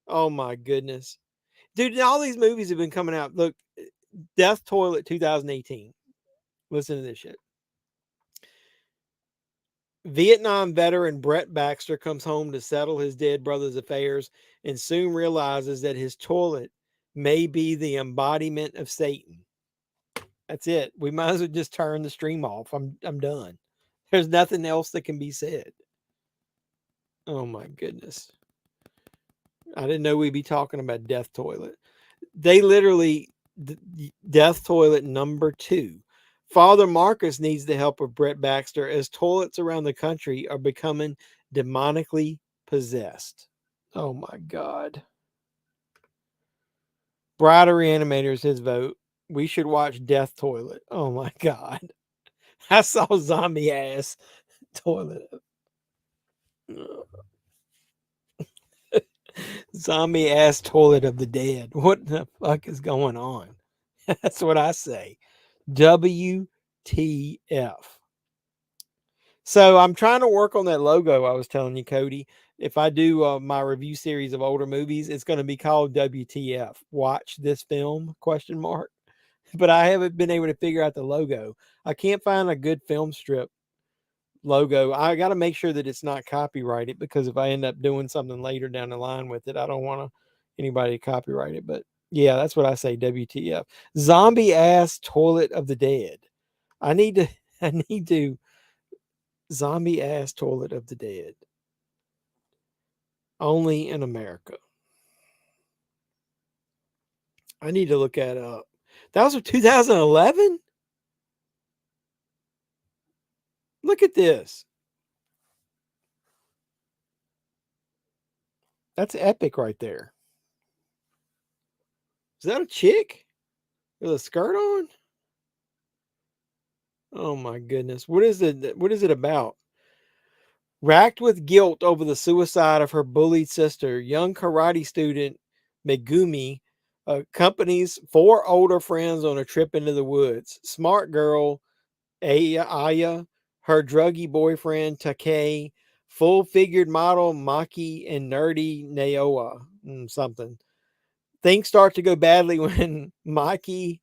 Oh my goodness, dude! All these movies have been coming out. Look, Death Toilet 2018. Listen to this shit. Vietnam veteran Brett Baxter comes home to settle his dead brother's affairs and soon realizes that his toilet may be the embodiment of Satan. That's it. We might as well just turn the stream off. I'm done. There's nothing else that can be said. Oh my goodness. I didn't know we'd be talking about Death Toilet. They literally, Death Toilet number 2. Father Marcus needs the help of Brett Baxter as toilets around the country are becoming demonically possessed. Oh my God. Brighter Reanimator is his vote. We should watch Death Toilet. Oh my God. I saw zombie ass toilet. Zombie ass toilet of the dead. What the fuck is going on? That's what I say. WTF. So I'm trying to work on that logo I was telling you, Cody. If I do my review series of older movies, it's going to be called WTF. Watch this film? ? But I haven't been able to figure out the logo. I can't find a good film strip logo. I got to make sure that it's not copyrighted, because if I end up doing something later down the line with it, I don't want anybody to copyright it. But yeah, that's what I say. WTF. Zombie ass toilet of the dead. I need to zombie ass toilet of the dead. Only in America. I need to look that up. That was 2011? Look at this. That's epic right there. Is that a chick with a skirt on? Oh my goodness. What is it about? Racked with guilt over the suicide of her bullied sister, young karate student Megumi accompanies 4 older friends on a trip into the woods. Smart girl Aya, her druggy boyfriend Takei, full-figured model Maki, and nerdy Naoa. Something. Things start to go badly when Maki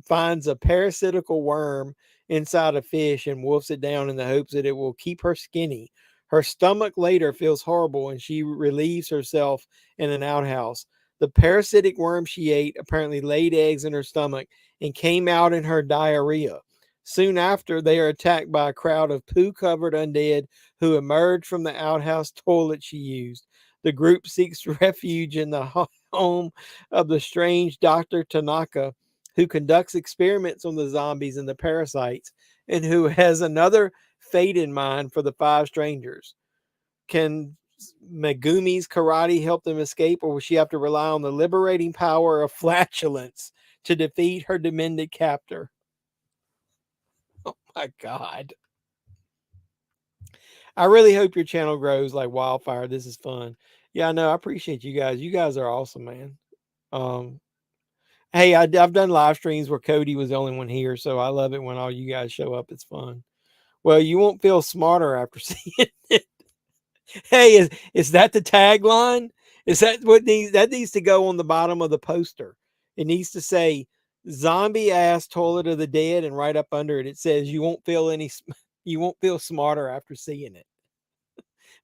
finds a parasitical worm inside a fish and wolfs it down in the hopes that it will keep her skinny. Her stomach later feels horrible and she relieves herself in an outhouse. The parasitic worm she ate apparently laid eggs in her stomach and came out in her diarrhea. Soon after, they are attacked by a crowd of poo-covered undead who emerge from the outhouse toilet she used. The group seeks refuge in the home of the strange Dr. Tanaka, who conducts experiments on the zombies and the parasites, and who has another fate in mind for the 5 strangers. Can Megumi's karate help them escape, or will she have to rely on the liberating power of flatulence to defeat her demented captor? Oh my God. I really hope your channel grows like wildfire. This is fun. Yeah, I know. I appreciate you guys. You guys are awesome, man. Hey, I've done live streams where Cody was the only one here, so I love it when all you guys show up. It's fun. Well, you won't feel smarter after seeing it. Hey, is that the tagline? Is that what needs to go on the bottom of the poster? It needs to say "Zombie ass toilet of the dead," and right up under it, it says you won't feel smarter after seeing it.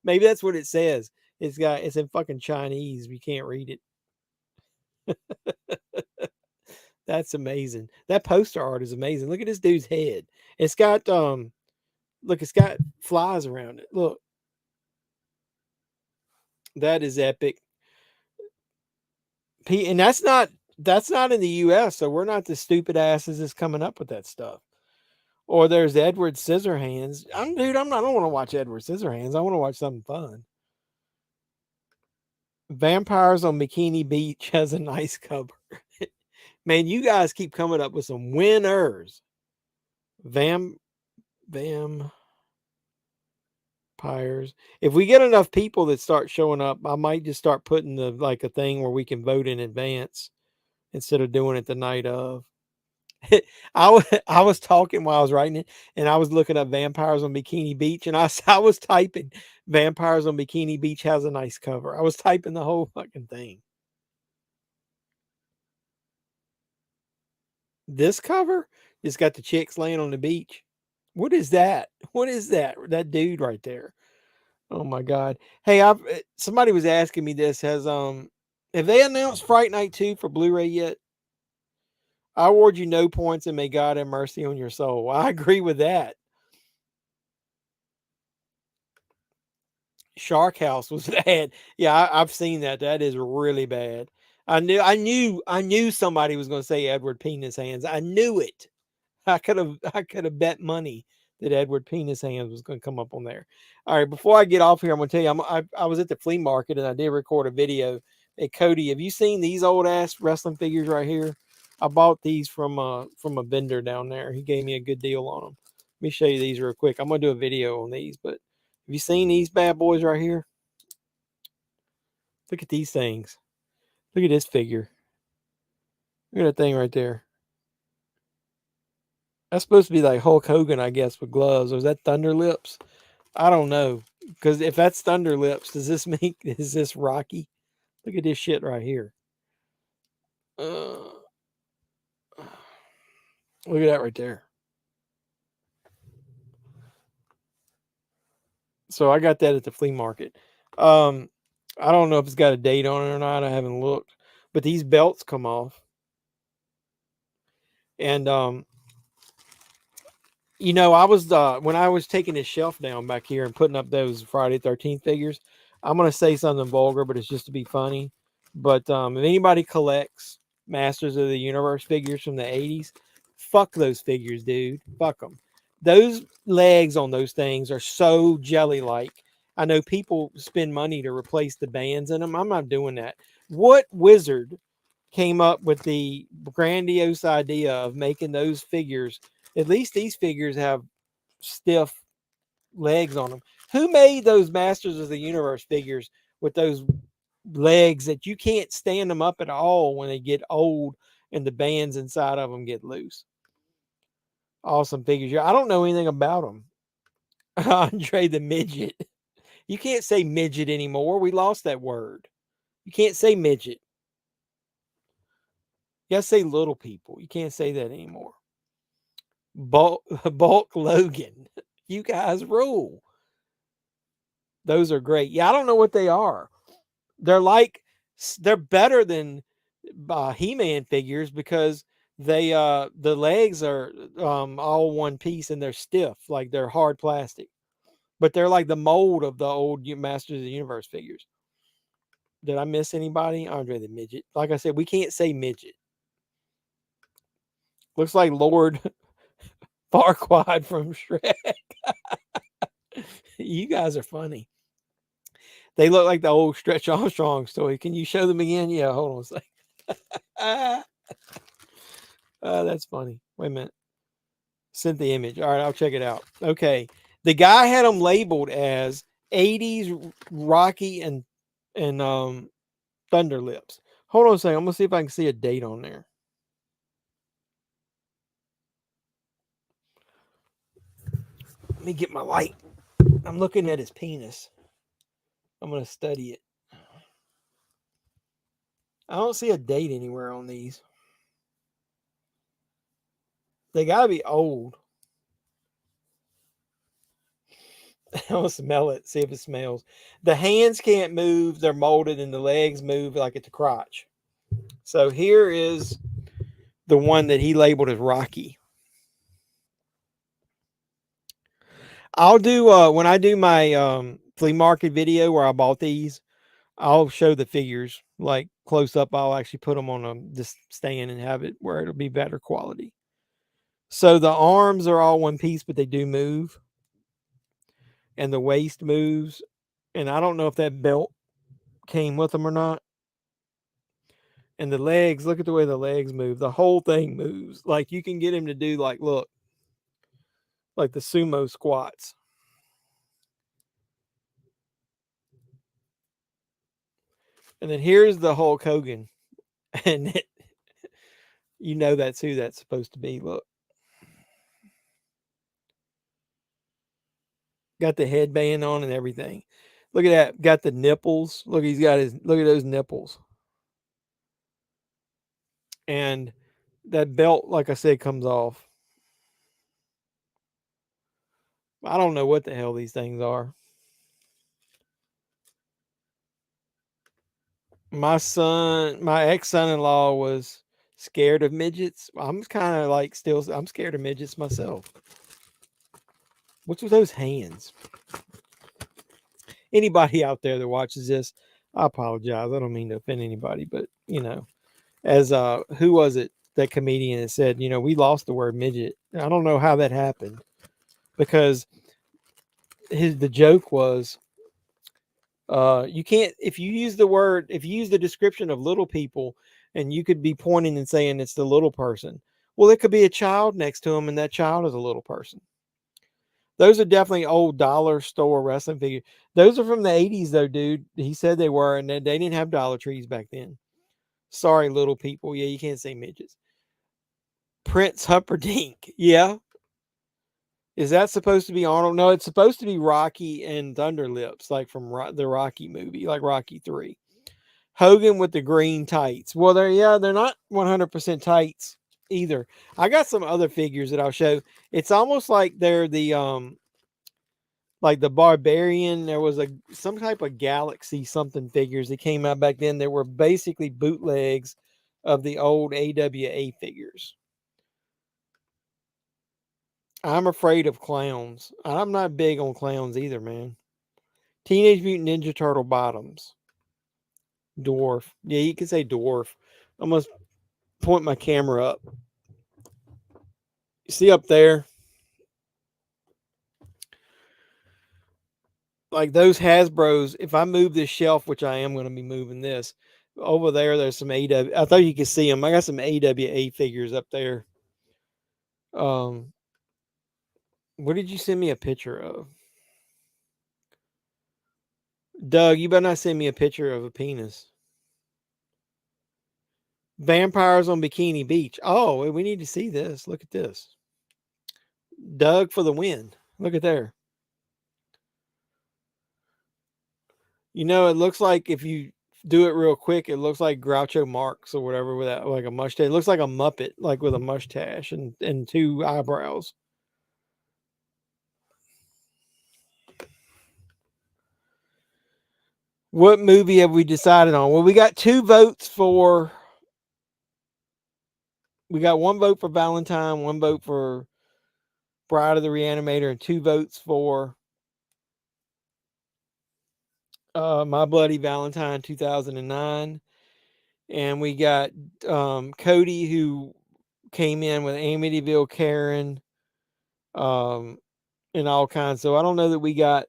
Maybe that's what it says. It's in fucking Chinese. We can't read it. That's amazing. That poster art is amazing. Look at this dude's head. It's got look, it's got flies around it. Look. That is epic. And that's not That's not in the U.S., so we're not the stupid asses that's coming up with that stuff. Or there's Edward Scissorhands. I don't want to watch Edward Scissorhands. I want to watch something fun. Vampires on Bikini Beach has a nice cover. Man, you guys keep coming up with some winners. Vampires. If we get enough people that start showing up, I might just start putting a thing where we can vote in advance instead of doing it the night of. I was talking while I was writing it, and I was looking up Vampires on Bikini Beach, and I was typing Vampires on Bikini Beach has a nice cover. I was typing the whole fucking thing. This cover just got the chicks laying on the beach. What is that? What is that? That dude right there. Oh my God. Hey, somebody was asking me this. Have they announced Fright Night 2 for Blu-ray yet? I award you no points, and may God have mercy on your soul. I agree with that. Shark House was bad. Yeah, I've seen that. That is really bad. I knew somebody was going to say Edward Penis Hands. I knew it. I could have bet money that Edward Penis Hands was going to come up on there. All right, before I get off here, I'm going to tell you, I was at the flea market and I did record a video. Hey, Cody, have you seen these old ass wrestling figures right here? I bought these from a vendor down there. He gave me a good deal on them. Let me show you these real quick. I'm going to do a video on these, but have you seen these bad boys right here? Look at these things. Look at this figure. Look at that thing right there. That's supposed to be like Hulk Hogan, I guess, with gloves. Or is that Thunder Lips? I don't know. Because if that's Thunder Lips, is this Rocky? Look at this shit right here. Look at that right there. So I got that at the flea market. I don't know if it's got a date on it or not. I haven't looked. But these belts come off. And I was when I was taking this shelf down back here and putting up those Friday 13th figures, I'm gonna say something vulgar, but it's just to be funny. But if anybody collects Masters of the Universe figures from the 80s, fuck those figures, dude. Fuck them. Those legs on those things are so jelly-like. I know people spend money to replace the bands in them. I'm not doing that. What wizard came up with the grandiose idea of making those figures? At least these figures have stiff legs on them. Who made those Masters of the Universe figures with those legs that you can't stand them up at all when they get old and the bands inside of them get loose? Awesome figures. I don't know anything about them. Andre the Midget. You can't say midget anymore. We lost that word. You can't say midget. You gotta say little people. You can't say that anymore. Bulk Logan. You guys rule. Those are great. Yeah, I don't know what they are. They're better than He-Man figures because they the legs are all one piece and they're stiff, like they're hard plastic. But they're like the mold of the old Masters of the Universe figures. Did I miss anybody? Andre the Midget. Like I said, we can't say midget. Looks like Lord Farquaad from Shrek. You guys are funny. They look like the old Stretch Armstrong story. Can you show them again? Yeah, hold on a second. That's funny. Wait a minute. Sent the image. All right, I'll check it out. Okay. The guy had them labeled as 80s Rocky and Thunder Lips. Hold on a second. I'm going to see if I can see a date on there. Let me get my light. I'm looking at his penis. I'm going to study it. I don't see a date anywhere on these. They got to be old. I'll smell it, see if it smells. The hands can't move. They're molded and the legs move like at the crotch. So here is the one that he labeled as Rocky. I'll do, when I do my flea market video where I bought these, I'll show the figures like close up, I'll actually put them on a this stand and have it where it'll be better quality. So the arms are all one piece, but they do move, and the waist moves. And I don't know if that belt came with them or not. And the legs, look at the way the legs move. The whole thing moves. Like you can get him to do like, look, like the sumo squats. And then here's the Hulk Hogan. And you know that's who that's supposed to be. Look. Got the headband on and everything. Look at that. Got the nipples. Look, look at those nipples. And that belt, like I said, comes off. I don't know what the hell these things are. My ex-son-in-law was scared of midgets. I'm kind of like I'm scared of midgets myself. What's with those hands? Anybody out there that watches this, I apologize. I don't mean to offend anybody, but as who was it? That comedian that said, we lost the word midget. I don't know how that happened, because the joke was, you can't, if you use the description of little people, and you could be pointing and saying it's the little person. Well, it could be a child next to him, and that child is a little person. Those are definitely old dollar store wrestling figures. Those are from the 80s, though, dude. He said they were, and they didn't have Dollar Trees back then. Sorry, little people. Yeah, you can't say midgets. Prince Humperdinck. Yeah. Is that supposed to be Arnold? No, it's supposed to be Rocky and Thunderlips, like from the Rocky movie, like Rocky 3. Hogan with the green tights. Well, they're not 100% tights either. I got some other figures that I'll show. It's almost like they're the like the Barbarian. There was some type of Galaxy something figures that came out back then that were basically bootlegs of the old AWA figures. I'm afraid of clowns. I'm not big on clowns either, man. Teenage Mutant Ninja Turtle bottoms. Dwarf. Yeah, you can say dwarf. I'm going to point my camera up. You see up there? Like those Hasbros, if I move this shelf, which I am going to be moving this, over there's some AW. I thought you could see them. I got some AWA figures up there. What did you send me a picture of? Doug, you better not send me a picture of a penis. Vampires on Bikini Beach. Oh, we need to see this. Look at this. Doug for the win. Look at there. It looks like if you do it real quick, it looks like Groucho Marx or whatever with that, like a mustache. It looks like a Muppet, like with a mustache and two eyebrows. What movie have we decided on? Well, we got 2 votes for. We got 1 vote for Valentine, 1 vote for Bride of the Reanimator, and 2 votes for My Bloody Valentine 2009. And we got Cody, who came in with Amityville Karen, and all kinds. So I don't know that we got,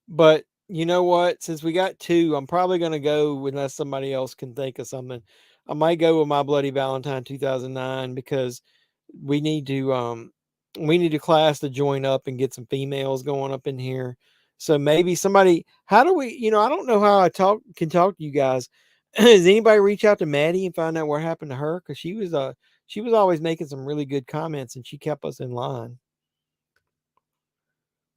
but you know what? Since we got 2, I'm probably going to go, unless somebody else can think of something. I might go with My Bloody Valentine 2009, because we need to class to join up and get some females going up in here. So maybe somebody, how do we, I don't know how I can talk to you guys. Does anybody reach out to Maddie and find out what happened to her? Because she was always making some really good comments, and she kept us in line.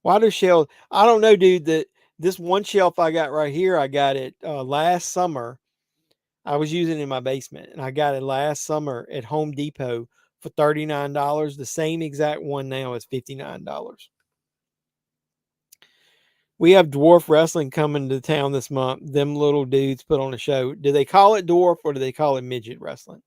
Why do shelves? I don't know, dude. This one shelf I got right here, I got it last summer. I was using it in my basement, and I got it last summer at Home Depot for $39. The same exact one now is $59. We have dwarf wrestling coming to town this month. Them little dudes put on a show. Do they call it dwarf, or do they call it midget wrestling?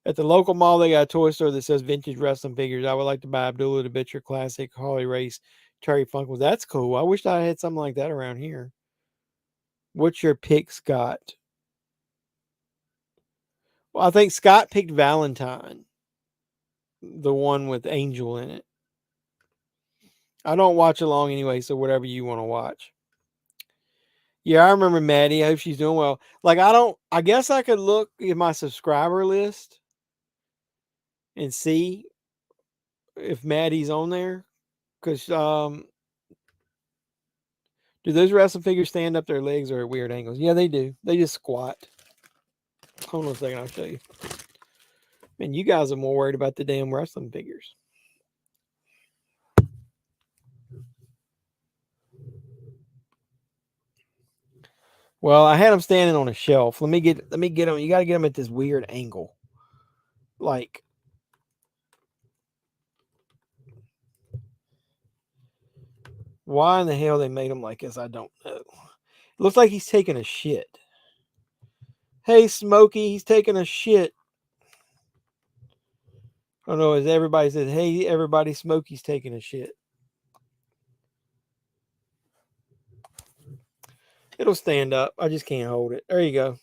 At the local mall, they got a toy store that says vintage wrestling figures. I would like to buy Abdullah the Butcher Classic, Harley Race, Terry Funkles. That's cool. I wish I had something like that around here. What's your pick, Scott? Well, I think Scott picked Valentine, the one with Angel in it. I don't watch along anyway, so whatever you want to watch. Yeah, I remember Maddie. I hope she's doing well. Like, I guess I could look at my subscriber list and see if Maddie's on there. Because, do those wrestling figures stand up? Their legs are at weird angles. Yeah, they do. They just squat. Hold on a second, I'll show you. Man, you guys are more worried about the damn wrestling figures. Well, I had them standing on a shelf. Let me get them. You got to get them at this weird angle. Like, why in the hell they made them like this, I don't know. It looks like he's taking a shit. Hey, Smokey, he's taking a shit. I don't know, as everybody says, hey, everybody, Smokey's taking a shit. It'll stand up. I just can't hold it. There you go.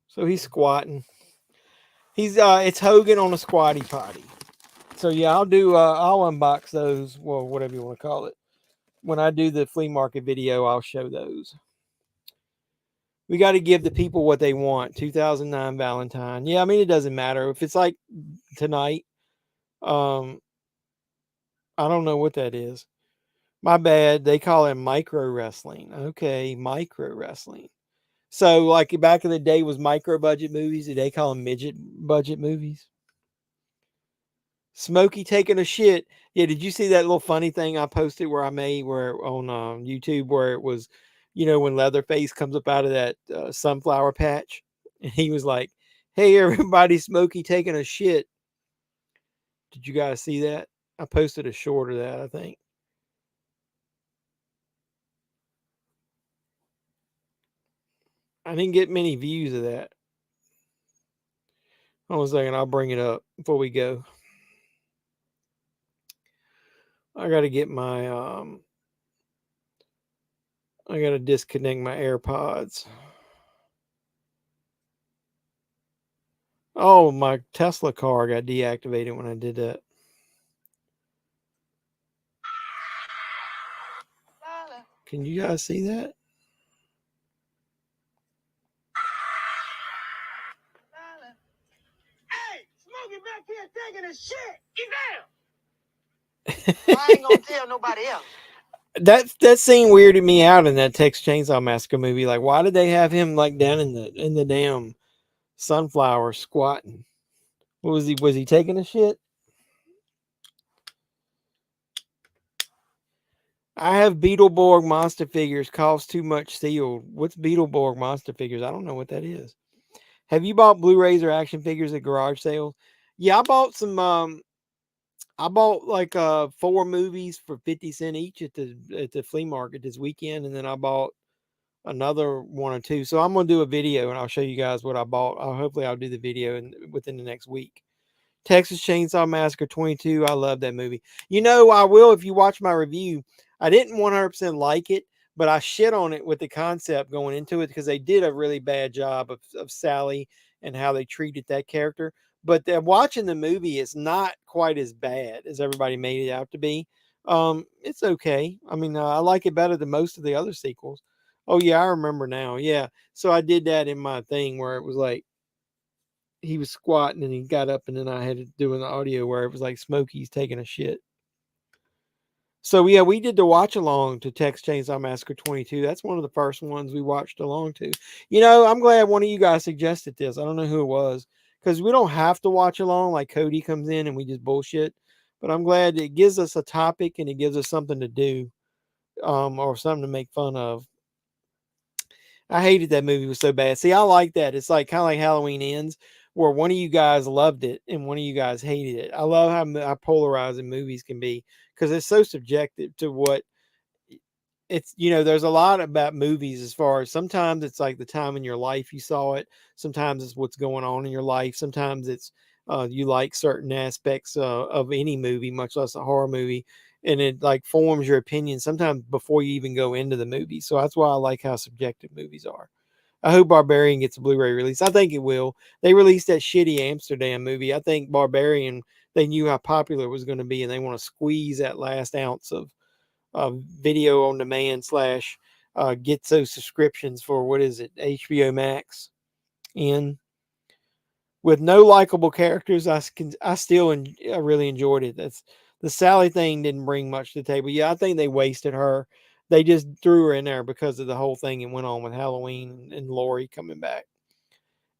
So he's squatting. It's Hogan on a squatty potty. So yeah, I'll unbox those. Well, whatever you want to call it. When I do the flea market video, I'll show those. We got to give the people what they want. 2009 Valentine. Yeah, I mean, it doesn't matter if it's like tonight. I don't know what that is. My bad. They call it micro wrestling. Okay, micro wrestling. So, like back in the day, was micro budget movies. Did they call them midget budget movies? Smokey taking a shit. Yeah, did you see that little funny thing I posted where I made where on YouTube where it was, when Leatherface comes up out of that sunflower patch, and he was like, "Hey, everybody, Smokey taking a shit." Did you guys see that? I posted a short of that, I think. I didn't get many views of that. Hold on a second, I'll bring it up before we go. I got to get my I got to disconnect my AirPods. Oh, my Tesla car got deactivated when I did that. Can you guys see that? Hey, Smokey back here taking a shit. Get down. I ain't gonna tell nobody else. That scene weirded me out in that Texas Chainsaw Massacre movie. Like, why did they have him like down in the damn sunflower squatting? What was he? Was he taking a shit? I have Beetleborg monster figures. Cost too much sealed. What's Beetleborg monster figures? I don't know what that is. Have you bought Blu-rays or action figures at garage sales? Yeah, I bought some. I bought like 4 movies for 50 cents each at the flea market this weekend, and then I bought another 1 or 2. So I'm gonna do a video and I'll show you guys what I bought. Hopefully I'll do the video within the next week. Texas Chainsaw Massacre 22. I love that movie. I will if you watch my review. I didn't 100% like it, but I shit on it with the concept going into it because they did a really bad job of Sally and how they treated that character. But watching the movie is not quite as bad as everybody made it out to be. It's okay. I mean, I like it better than most of the other sequels. Oh yeah, I remember now. Yeah, so I did that in my thing where it was like he was squatting and he got up, and then I had to do an audio where it was like Smokey's taking a shit. So yeah, we did the watch along to Texas Chainsaw Massacre 22. That's one of the first ones we watched along to. I'm glad one of you guys suggested this. I don't know who it was because we don't have to watch along like Cody comes in and we just bullshit. But I'm glad it gives us a topic and it gives us something to do, or something to make fun of. I hated that movie. It was so bad. See, I like that. It's like kind of like Halloween Ends, where one of you guys loved it and one of you guys hated it. I love how polarizing movies can be because it's so subjective to what it's. There's a lot about movies as far as sometimes it's like the time in your life you saw it. Sometimes it's what's going on in your life. Sometimes it's you like certain aspects of any movie, much less a horror movie. and it like forms your opinion sometimes before you even go into the movie. So that's why I like how subjective movies are. I hope Barbarian gets a Blu-ray release. I think it will. They released that shitty Amsterdam movie. I think Barbarian, they knew how popular it was going to be, and they want to squeeze that last ounce of video on demand slash get those subscriptions for, what is it, HBO Max in. With no likable characters, I really enjoyed it. That's the Sally thing didn't bring much to the table. Yeah, I think they wasted her. They just threw her in there because of the whole thing that went on with Halloween and Lori coming back.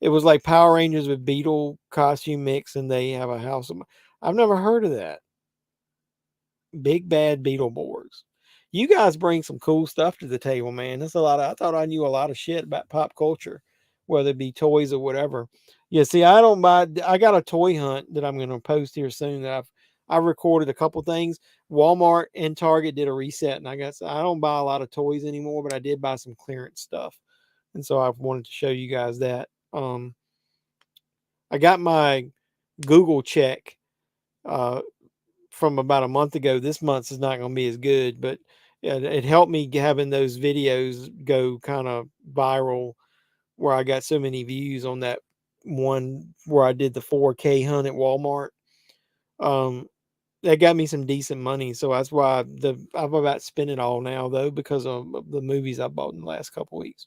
It was like Power Rangers with Beetle costume mix, and they have a house. I've never heard of that. Big bad Beetleborgs. You guys bring some cool stuff to the table, man. That's a lot. I thought I knew a lot of shit about pop culture, whether it be toys or whatever. Yeah, see, I don't buy. I got a toy hunt that I'm going to post here soon. That I recorded a couple things. Walmart and Target did a reset, and I don't buy a lot of toys anymore, but I did buy some clearance stuff, and so I wanted to show you guys that. I got my Google check from about a month ago. This month's is not going to be as good, but it helped me having those videos go kind of viral, where I got so many views on that one where I did the 4K hunt at Walmart. That got me some decent money, so that's why I've about spent it all now though, because of the movies I bought in the last couple weeks.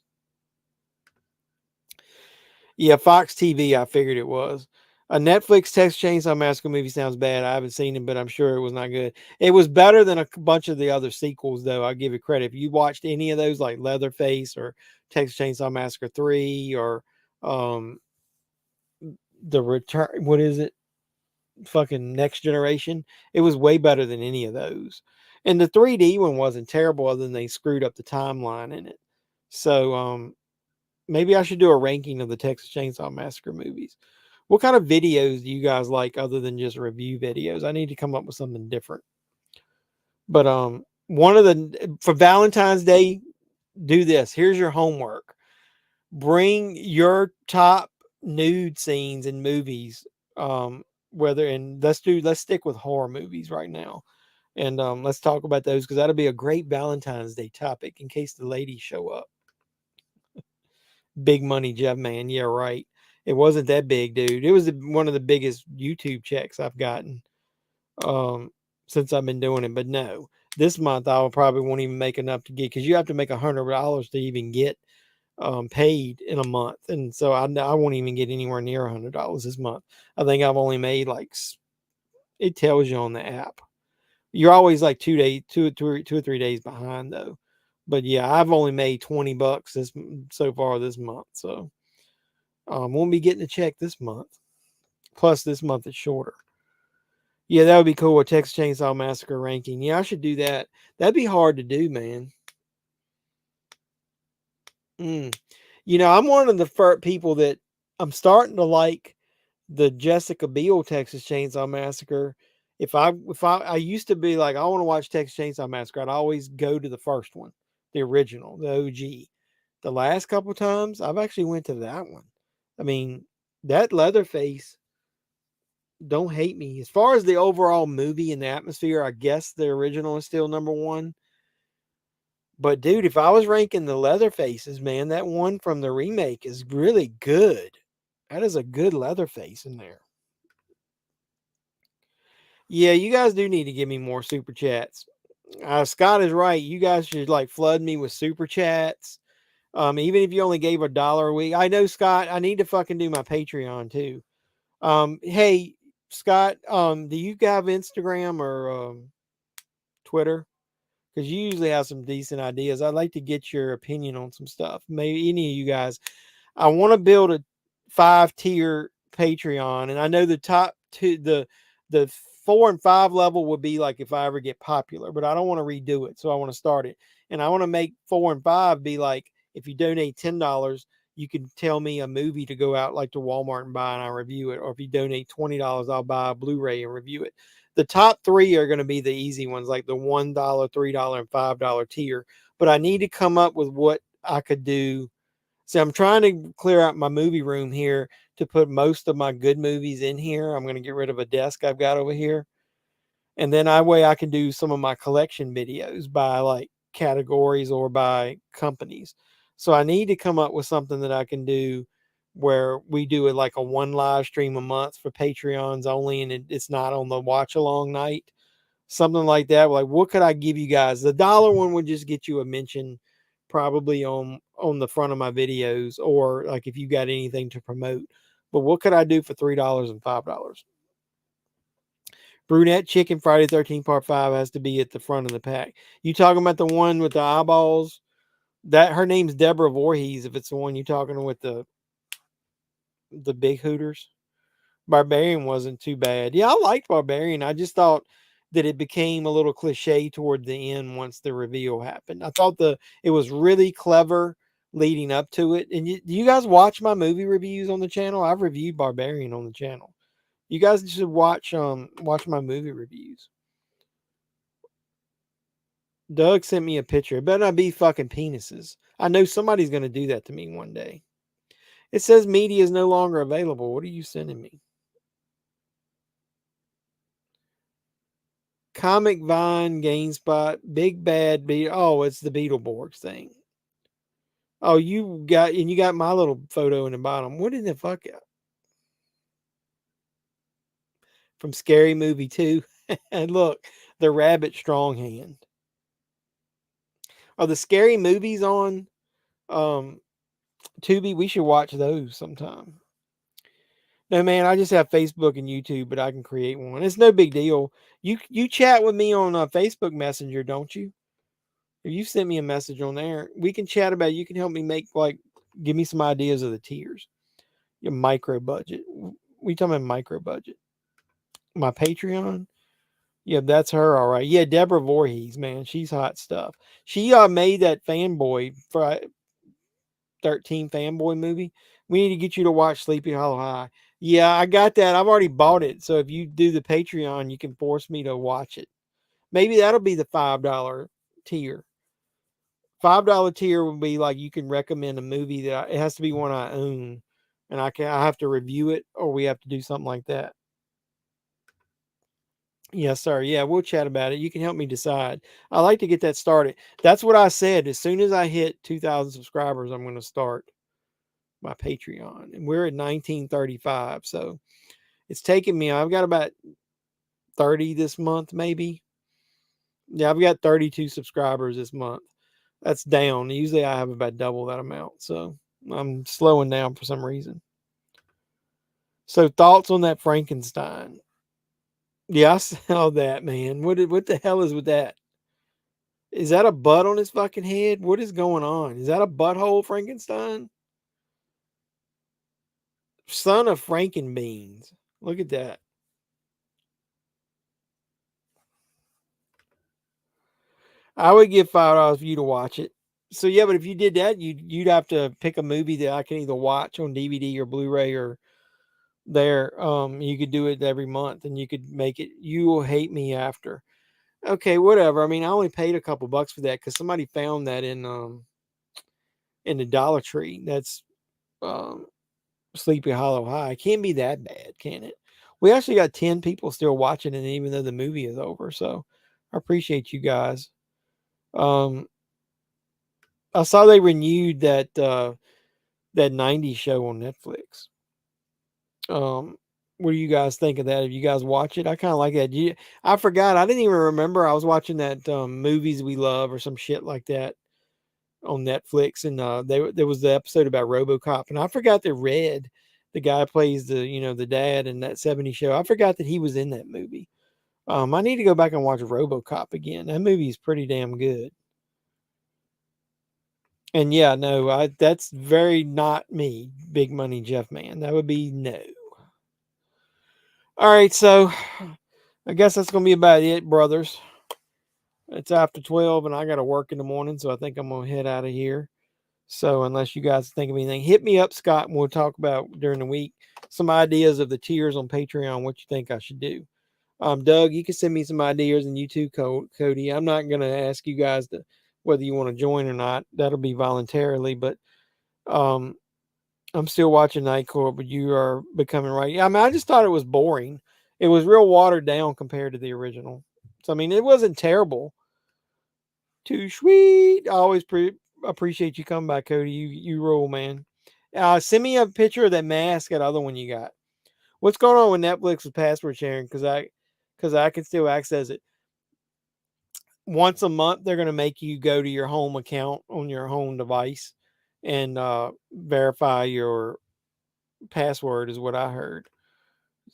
Yeah, Fox TV, I figured it was. A Netflix Texas Chainsaw Massacre movie sounds bad. I haven't seen it, but I'm sure it was not good. It was better than a bunch of the other sequels, though. I'll give it credit. If you watched any of those, like Leatherface or Texas Chainsaw Massacre 3 or The Return, what is it? Fucking Next Generation. It was way better than any of those. And the 3D one wasn't terrible, other than they screwed up the timeline in it. So maybe I should do a ranking of the Texas Chainsaw Massacre movies. What kind of videos do you guys like other than just review videos? I need to come up with something different. But for Valentine's Day, do this. Here's your homework. Bring your top nude scenes in movies. Let's stick with horror movies right now. And let's talk about those, because that'll be a great Valentine's Day topic in case the ladies show up. Big money, Jeff, man. Yeah, right. It wasn't that big, dude. It was one of the biggest YouTube checks I've gotten since I've been doing it. But no, this month I probably won't even make enough to get, because you have to make $100 to even get paid in a month, and so I won't even get anywhere near $100 this month. I think I've only made it tells you on the app. You're always like 2 or 3 days behind though. But yeah, I've only made $20 so far this month. So won't be getting a check this month. Plus this month is shorter. Yeah, that would be cool. A Texas Chainsaw Massacre ranking. Yeah, I should do that. That'd be hard to do, man. I'm one of the people that I'm starting to like the Jessica Biel Texas Chainsaw Massacre. If I used to be like, I want to watch Texas Chainsaw Massacre, I'd always go to the first one, the original, the OG. The last couple times, I've actually went to that one. I mean, that Leatherface, don't hate me. As far as the overall movie and the atmosphere, I guess the original is still number one. But dude, if I was ranking the Leatherfaces, man, that one from the remake is really good. That is a good Leatherface in there. Yeah, you guys do need to give me more super chats. Scott is right. You guys should flood me with super chats. Even if you only gave $1 a week. I know, Scott, I need to fucking do my Patreon too. Hey, Scott, do you have Instagram or Twitter? Because you usually have some decent ideas. I'd like to get your opinion on some stuff. Maybe any of you guys. I want to build a 5-tier Patreon, and I know the top two, the 4 and 5 level would be like if I ever get popular, but I don't want to redo it, so I want to start it, and I want to make 4 and 5 be like, if you donate $10, you can tell me a movie to go out like to Walmart and buy, and I review it, or if you donate $20, I'll buy a Blu-ray and review it. The top 3 are going to be the easy ones, like the $1, $3, and $5 tier. But I need to come up with what I could do. See, I'm trying to clear out my movie room here to put most of my good movies in here. I'm going to get rid of a desk I've got over here. And then that way I can do some of my collection videos by like categories or by companies. So I need to come up with something that I can do where we do it like a one live stream a month for Patreons only, and it's not on the watch along night. Something like that. Like, what could I give you guys? The dollar one would just get you a mention probably on the front of my videos, or like if you got anything to promote. But what could I do for $3 and $5? Brunette Chicken Friday 13 Part 5 has to be at the front of the pack. You talking about the one with the eyeballs? That her name's Deborah Voorhees, if it's the one you're talking with the big hooters. Barbarian wasn't too bad. Yeah, I liked Barbarian. I just thought that it became a little cliche toward the end once the reveal happened. I thought it was really clever leading up to it. And do you guys watch my movie reviews on the channel? I've reviewed Barbarian on the channel. You guys should watch my movie reviews. Doug sent me a picture. It better not be fucking penises. I know somebody's going to do that to me one day. It says media is no longer available. What are you sending me? Comic Vine, GameSpot, Big Bad Beetle. Oh, it's the Beetleborgs thing. Oh, you got my little photo in the bottom. What in the fuck? From Scary Movie 2. And look, the rabbit strong hand. Are the scary movies on Tubi? We should watch those sometime. No, man, I just have Facebook and YouTube, but I can create one. It's no big deal. You chat with me on Facebook Messenger, don't you? Or you sent me a message on there. We can chat about it. You can help me give me some ideas of the tiers. Your micro budget. We talking about micro budget. My Patreon. Yeah, that's her. All right. Yeah, Deborah Voorhees, man. She's hot stuff. She made that Fanboy for 13 Fanboy movie. We need to get you to watch Sleepy Hollow High. Yeah, I got that. I've already bought it. So if you do the Patreon, you can force me to watch it. Maybe that'll be the $5 tier. $5 tier would be like you can recommend a movie that it has to be one I own, and I have to review it, or we have to do something like that. Yes, sir. Yeah, we'll chat about it. You can help me decide. I like to get that started. That's what I said. As soon as I hit 2,000 subscribers, I'm going to start my Patreon. And we're at 1935. So it's taken me, I've got about 30 this month, maybe. Yeah, I've got 32 subscribers this month. That's down. Usually I have about double that amount. So I'm slowing down for some reason. So thoughts on that Frankenstein? Yeah, I saw that, man. What the hell is with that? Is that a butt on his fucking head? What is going on? Is that a butthole Frankenstein? Son of Frankenbeans. Look at that. I would give $5 for you to watch it. So yeah, but if you did that, you'd have to pick a movie that I can either watch on DVD or Blu-ray or there. You could do it every month, and you could make it. You will hate me after. Okay, whatever. I mean, I only paid a couple bucks for that because somebody found that in the Dollar Tree. That's Sleepy Hollow High. It can't be that bad, can it? We actually got 10 people still watching it, even though the movie is over. So I appreciate you guys. I saw they renewed that 90s show on Netflix. What do you guys think of that? If you guys watch it, I kind of like that. I forgot. I didn't even remember I was watching that Movies We Love or some shit like that on Netflix, and there was the episode about RoboCop, and I forgot that Red, the guy who plays the dad in that 70s show, I forgot that he was in that movie. I need to go back and watch RoboCop again. That movie is pretty damn good. And yeah, no, that's very not me, Big Money Jeff Man. That would be no. All right, so I guess that's going to be about it, brothers. It's after 12, and I got to work in the morning, so I think I'm going to head out of here. So unless you guys think of anything, hit me up, Scott, and we'll talk about during the week some ideas of the tiers on Patreon, what you think I should do. Doug, you can send me some ideas, and you too, Cody. I'm not going to ask you guys whether you want to join or not. That'll be voluntarily, but I'm still watching Night Court, but you are becoming right. Yeah, I mean, I just thought it was boring. It was real watered down compared to the original. So I mean, it wasn't terrible. Too sweet. I always appreciate you coming by, Cody. You rule, man. Send me a picture of that mask, that other one you got. What's going on with Netflix with password sharing? Because I can still access it. Once a month, they're going to make you go to your home account on your home device and verify your password, is what I heard.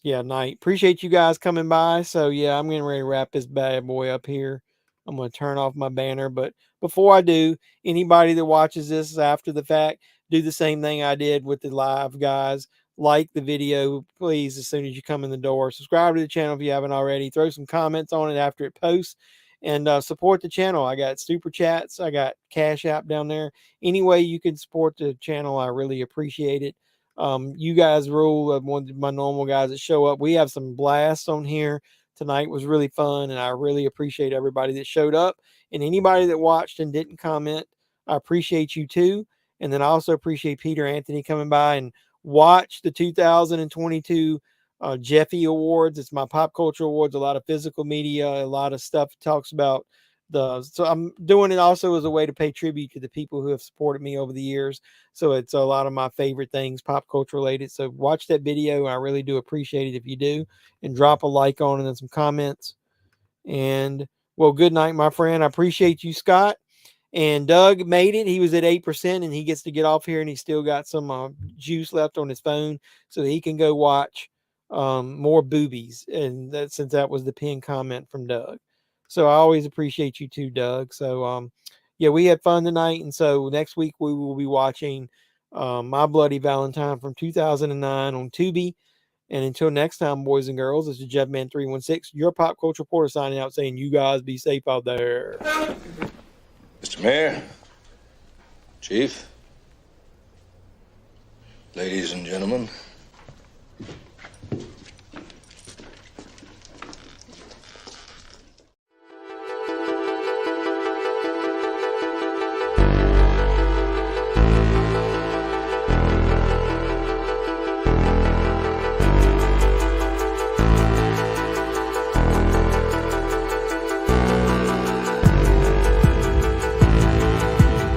Yeah, night. Appreciate you guys coming by. So yeah, I'm getting ready to wrap this bad boy up here. I'm going to turn off my banner. But before I do, anybody that watches this after the fact, do the same thing I did with the live guys. Like the video, please, as soon as you come in the door. Subscribe to the channel if you haven't already. Throw some comments on it after it posts. And support the channel. I got super chats. I got Cash App down there. Any way you can support the channel, I really appreciate it. You guys rule. One of my normal guys that show up. We have some blasts on here. Tonight was really fun, and I really appreciate everybody that showed up. And anybody that watched and didn't comment, I appreciate you too. And then I also appreciate Peter Anthony coming by and watch the 2022 Jeffy Awards. It's my pop culture awards, a lot of physical media, a lot of stuff talks about so I'm doing it also as a way to pay tribute to the people who have supported me over the years. So it's a lot of my favorite things, pop culture related. So watch that video. I really do appreciate it if you do, and drop a like on it and some comments. And well, good night, my friend. I appreciate you, Scott. And Doug made it. He was at 8%, and he gets to get off here, and he's still got some juice left on his phone, so he can go watch more boobies. And that, since that was the pinned comment from Doug. So I always appreciate you too, Doug. So yeah, we had fun tonight. And so next week we will be watching My Bloody Valentine from 2009 on Tubi. And until next time, boys and girls, this is JEFFMAN316, your pop culture reporter, signing out saying you guys be safe out there. Mr. Mayor, Chief, ladies and gentlemen.